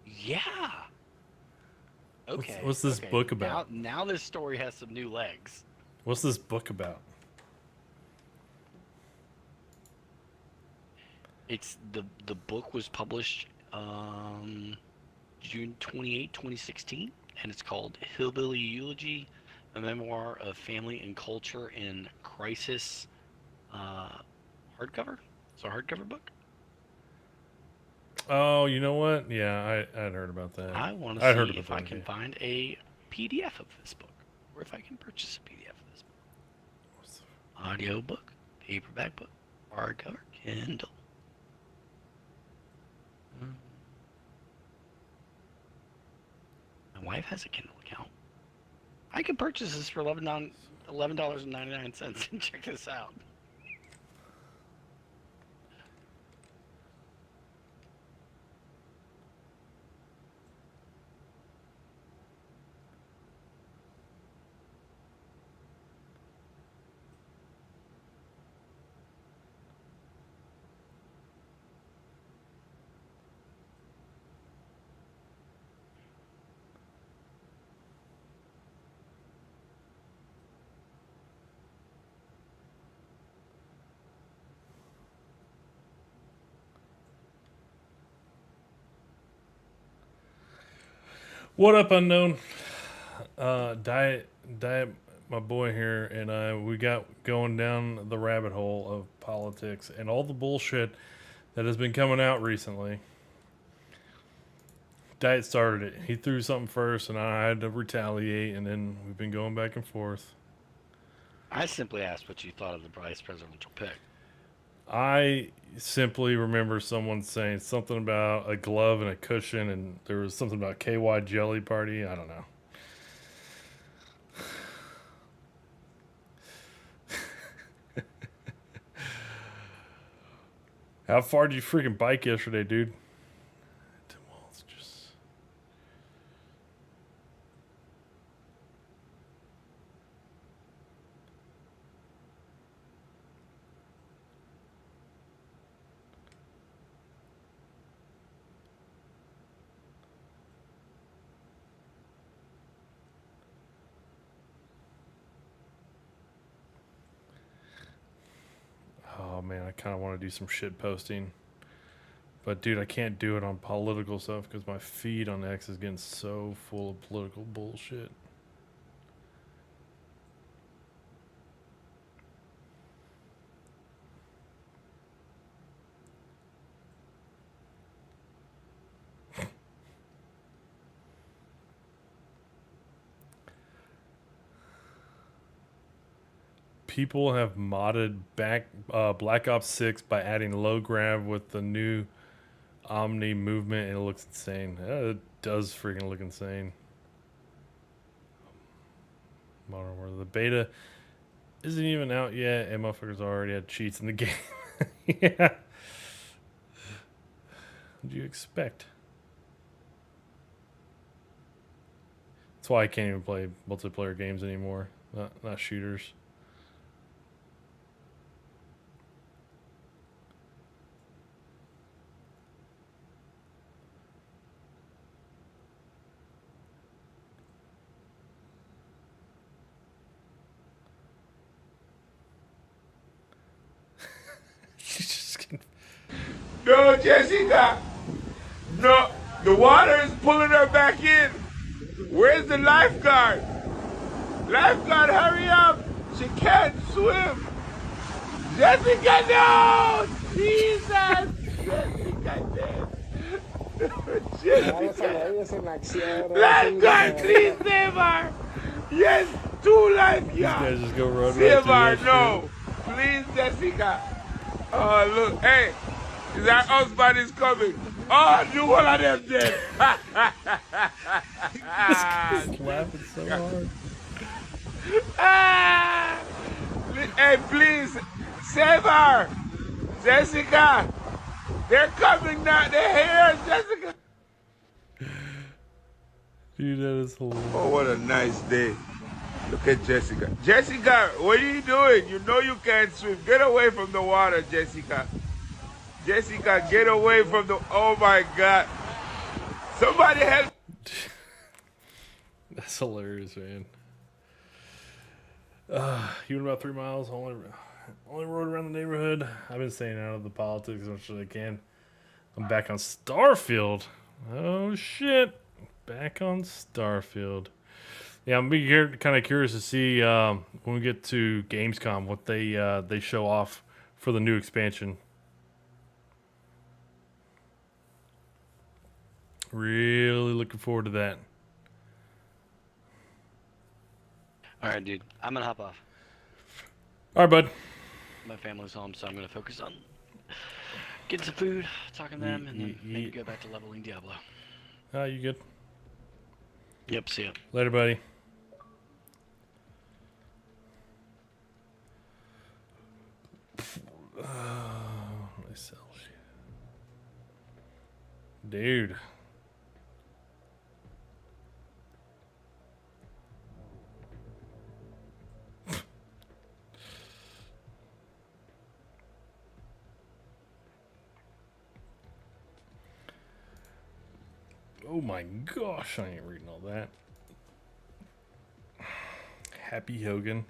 Yeah. Okay. What's this book about? Now this story has some new legs. What's this book about? It's the book was published June 28, 2016, and it's called Hillbilly Eulogy, a memoir of family and culture in crisis. Hardcover. It's a hardcover book. Oh, you know what? Yeah, I'd heard about that. I want I'd to heard see about if I that, can yeah. find a PDF of this book, or if I can purchase a PDF of this book. Audio book, paperback book, hardcover, Kindle. My wife has a Kindle account. I could purchase this for $11.99 and check this out. What up, unknown? Diet, my boy here, and I, we got going down the rabbit hole of politics and all the bullshit that has been coming out recently. Diet started it. He threw something first, and I had to retaliate, and then we've been going back and forth. I simply asked what you thought of the vice presidential pick. I simply remember someone saying something about a glove and a cushion, and there was something about KY jelly party. I don't know. How far did you freaking bike yesterday, dude? Well, it's just... Oh man, I kind of want to do some shit posting. But dude, I can't do it on political stuff because my feed on X is getting so full of political bullshit. People have modded back Black Ops 6 by adding low grav with the new Omni movement, and it looks insane. It does freaking look insane. Modern Warfare. The beta isn't even out yet, and motherfuckers already had cheats in the game. Yeah. What do you expect? It's That's why I can't even play multiplayer games anymore. Not shooters. She's just kidding. No, Jessica. No, the water is pulling her back in. Where's the lifeguard? Lifeguard, hurry up. She can't swim. Jessica, no! Jesus! Jessica, dead. Jessica. Lifeguard, please save her. Yes, two These lifeguards. guys just go run Save right her, through that no. Please, Jessica. Oh, look, hey. That husband is coming. Oh, you one of them dead. shit. Laughing so hard. Ah! Hey, please, save her. Jessica. They're coming now. They're here, Jessica. Dude, that is hilarious. Oh, what a nice day. Look at Jessica. Jessica, what are you doing? You know you can't swim. Get away from the water, Jessica. Jessica, get away from the... Oh, my God. Somebody help. That's hilarious, man. You went about 3 miles. Only rode around the neighborhood. I've been staying out of the politics as much as I can. I'm back on Starfield. Oh, shit. Back on Starfield. Yeah, I'm kind of curious to see when we get to Gamescom what they show off for the new expansion. Really looking forward to that. All right, dude. I'm gonna hop off. All right, bud. My family's home, so I'm gonna focus on getting some food, talking to them, and then maybe go back to leveling Diablo. You good? Yep. See ya. Later, buddy. Myself, dude. Oh my gosh, I ain't reading all that. Happy Hogan.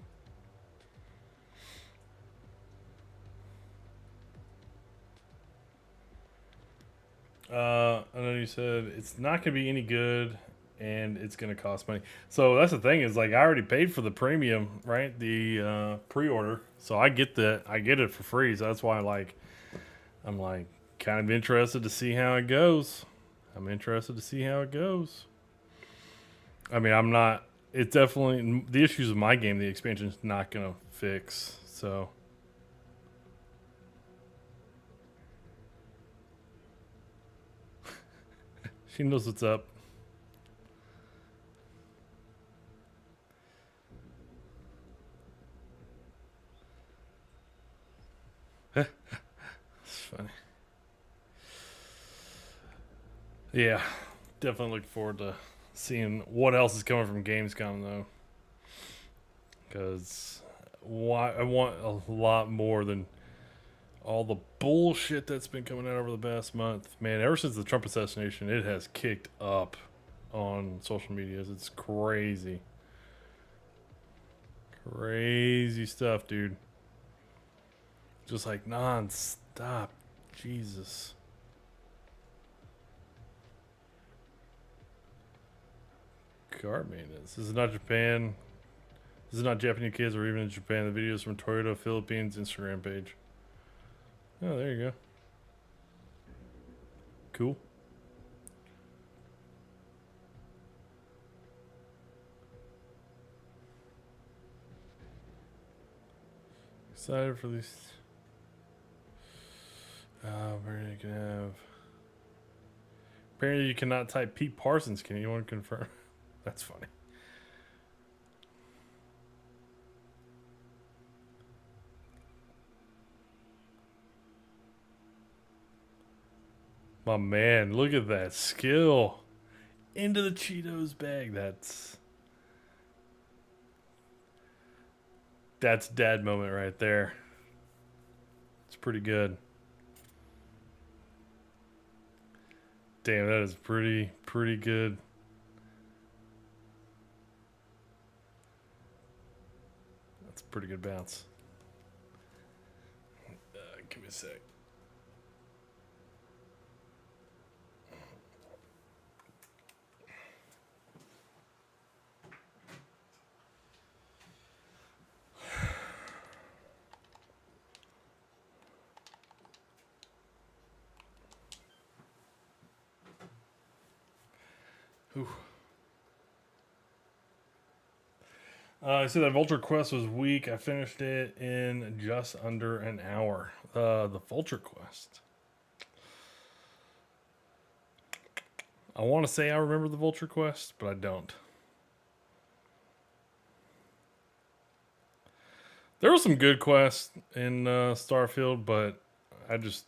I know you said it's not going to be any good and it's going to cost money. So that's the thing is like I already paid for the premium, right? The pre-order. So I get it for free. So that's why I'm kind of interested to see how it goes. I'm interested to see how it goes. I mean, it's definitely the issues with my game, the expansion's not going to fix. So she knows what's up. It's funny. Yeah, definitely looking forward to seeing what else is coming from Gamescom, though. Because I want a lot more than all the bullshit that's been coming out over the past month. Man, ever since the Trump assassination, it has kicked up on social medias. It's crazy. Crazy stuff, dude. Just like non-stop. Jesus. Card maintenance. This is not Japan. This is not Japanese kids or even in Japan. The videos from Toyota Philippines Instagram page. Oh, there you go. Cool. Excited for these. Apparently you can have. Apparently you cannot type Pete Parsons. Can anyone confirm? That's funny. My man, look at that skill. Into the Cheetos bag. That's That's dad moment right there. It's pretty good. Damn, that is pretty good. That's a pretty good bounce. Give me a sec. So that Vulture Quest was weak. I finished it in just under an hour. The Vulture Quest. I want to say I remember the Vulture Quest, but I don't. There were some good quests in Starfield, but I didn't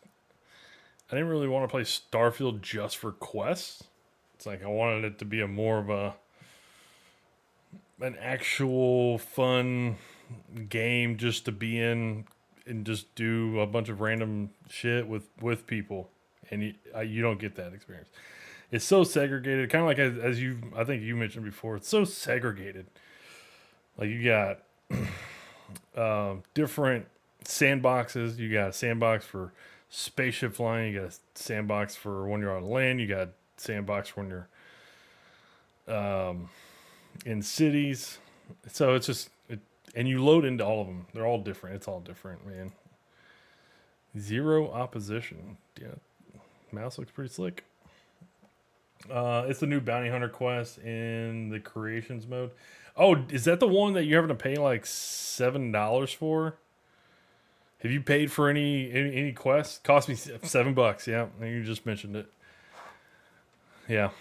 really want to play Starfield just for quests. It's like I wanted it to be a more of an actual fun game just to be in and just do a bunch of random shit with people, and you don't get that experience. It's so segregated, kind of like as I think you mentioned before. It's so segregated. Like you got different sandboxes. You got a sandbox for spaceship flying. You got a sandbox for when you're on land. You got a sandbox when you're in cities. So it's just and you load into all of them. They're all different. It's all different, man. Zero opposition. Yeah, mouse looks pretty slick. It's the new bounty hunter quest in the creations mode. Oh, is that the one that you're having to pay like $7 for? Have you paid for any quests? Cost me $7. Yeah, you just mentioned it. Yeah.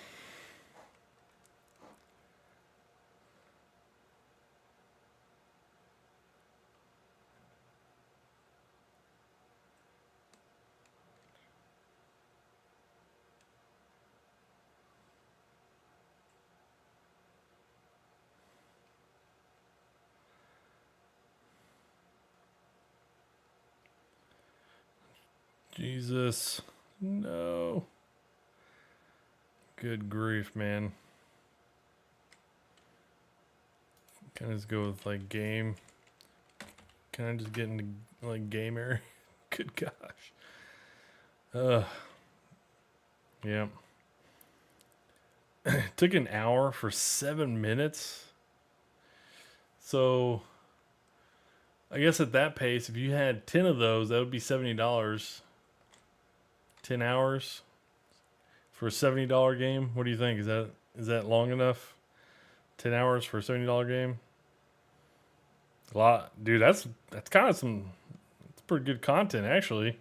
Jesus. No. Good grief, man. Can I just go with like game? Can I just get into like game area? Good gosh. Yeah. Took an hour for 7 minutes. So I guess at that pace, if you had 10 of those, that would be $70. 10 hours for a $70 game. What do you think? Is that long enough? 10 hours for a $70 game? A lot, dude. That's kind of that's pretty good content, actually.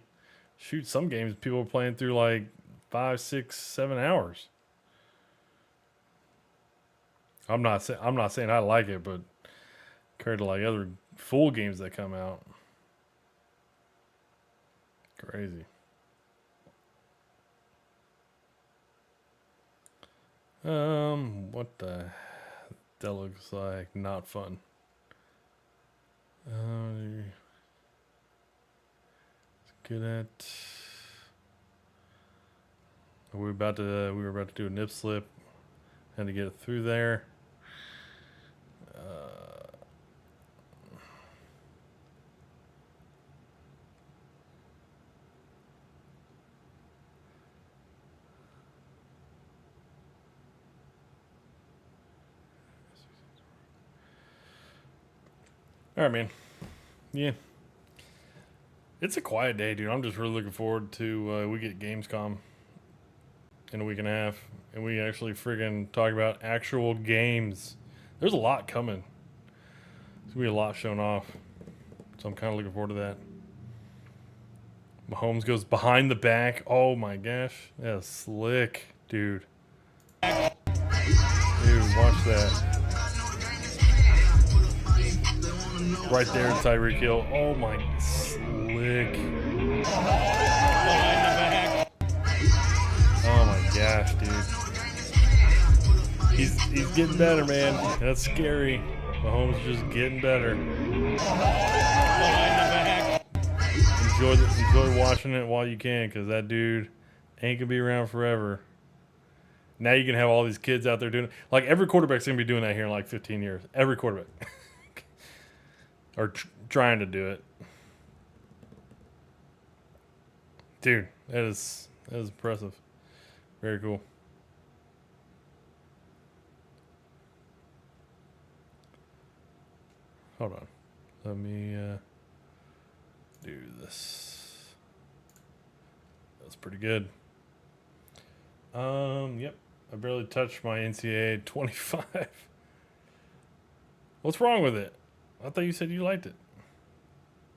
Shoot, some games people are playing through like 5, 6, 7 hours. I'm not saying I like it, but compared to like other full games that come out, crazy. What the? That looks like not fun. Let's get at. We were about to do a nip slip. Had to get it through there. All right, man. Yeah. It's a quiet day, dude. I'm just really looking forward to we get Gamescom in a week and a half, and we actually friggin' talk about actual games. There's a lot coming. There's gonna be a lot shown off, so I'm kind of looking forward to that. Mahomes goes behind the back. Oh my gosh, that's slick, dude. Dude, watch that. Right there, Tyreek Hill. Oh my, slick. Oh my gosh, dude. He's getting better, man. That's scary. Mahomes is just getting better. Enjoy watching it while you can, because that dude ain't gonna be around forever. Now you can have all these kids out there doing it. Like, every quarterback's gonna be doing that here in like 15 years. Every quarterback. Or trying to do it. Dude, that is impressive. Very cool. Hold on. Let me do this. That's pretty good. Yep. I barely touched my NCAA 25. What's wrong with it? I thought you said you liked it.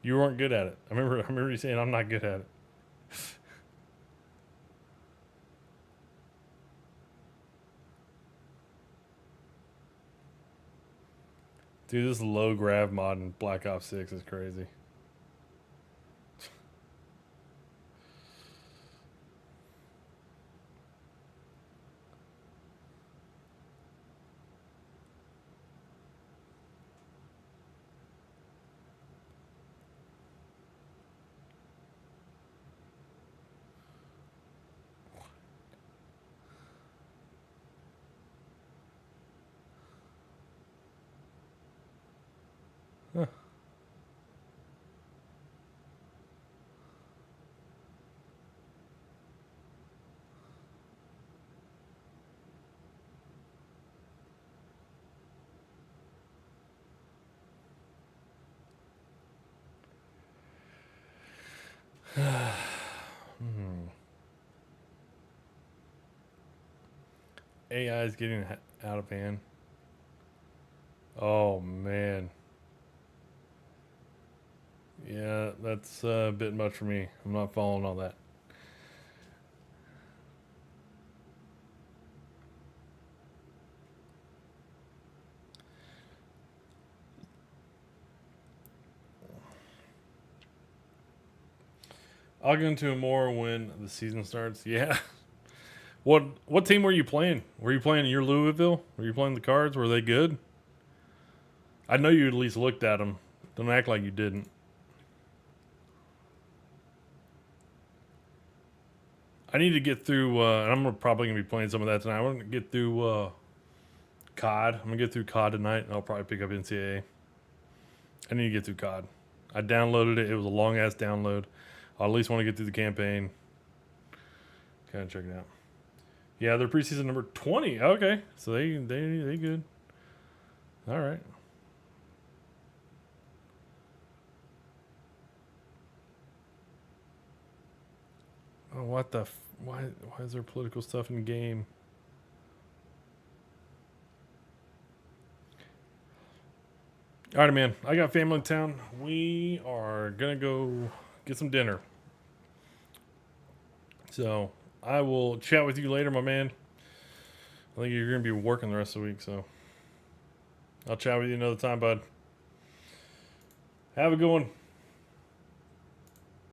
You weren't good at it. I remember you saying I'm not good at it. Dude, this low grav mod in Black Ops 6 is crazy. Huh. AI is getting out of hand. Oh, man. Yeah, that's a bit much for me. I'm not following all that. I'll get into it more when the season starts. Yeah. What team were you playing? Were you playing your Louisville? Were you playing the Cards? Were they good? I know you at least looked at them. Don't act like you didn't. I need to get through, and I'm probably going to be playing some of that tonight. I want to get through COD. I'm going to get through COD tonight, and I'll probably pick up NCAA. I need to get through COD. I downloaded it. It was a long-ass download. I at least want to get through the campaign. Kind of check it out. Yeah, they're preseason number 20. Okay, so they good. All right. Oh, what the? Why is there political stuff in the game? All right, man. I got family in town. We are gonna go get some dinner. So I will chat with you later, my man. I think you're gonna be working the rest of the week, so I'll chat with you another time, bud. Have a good one.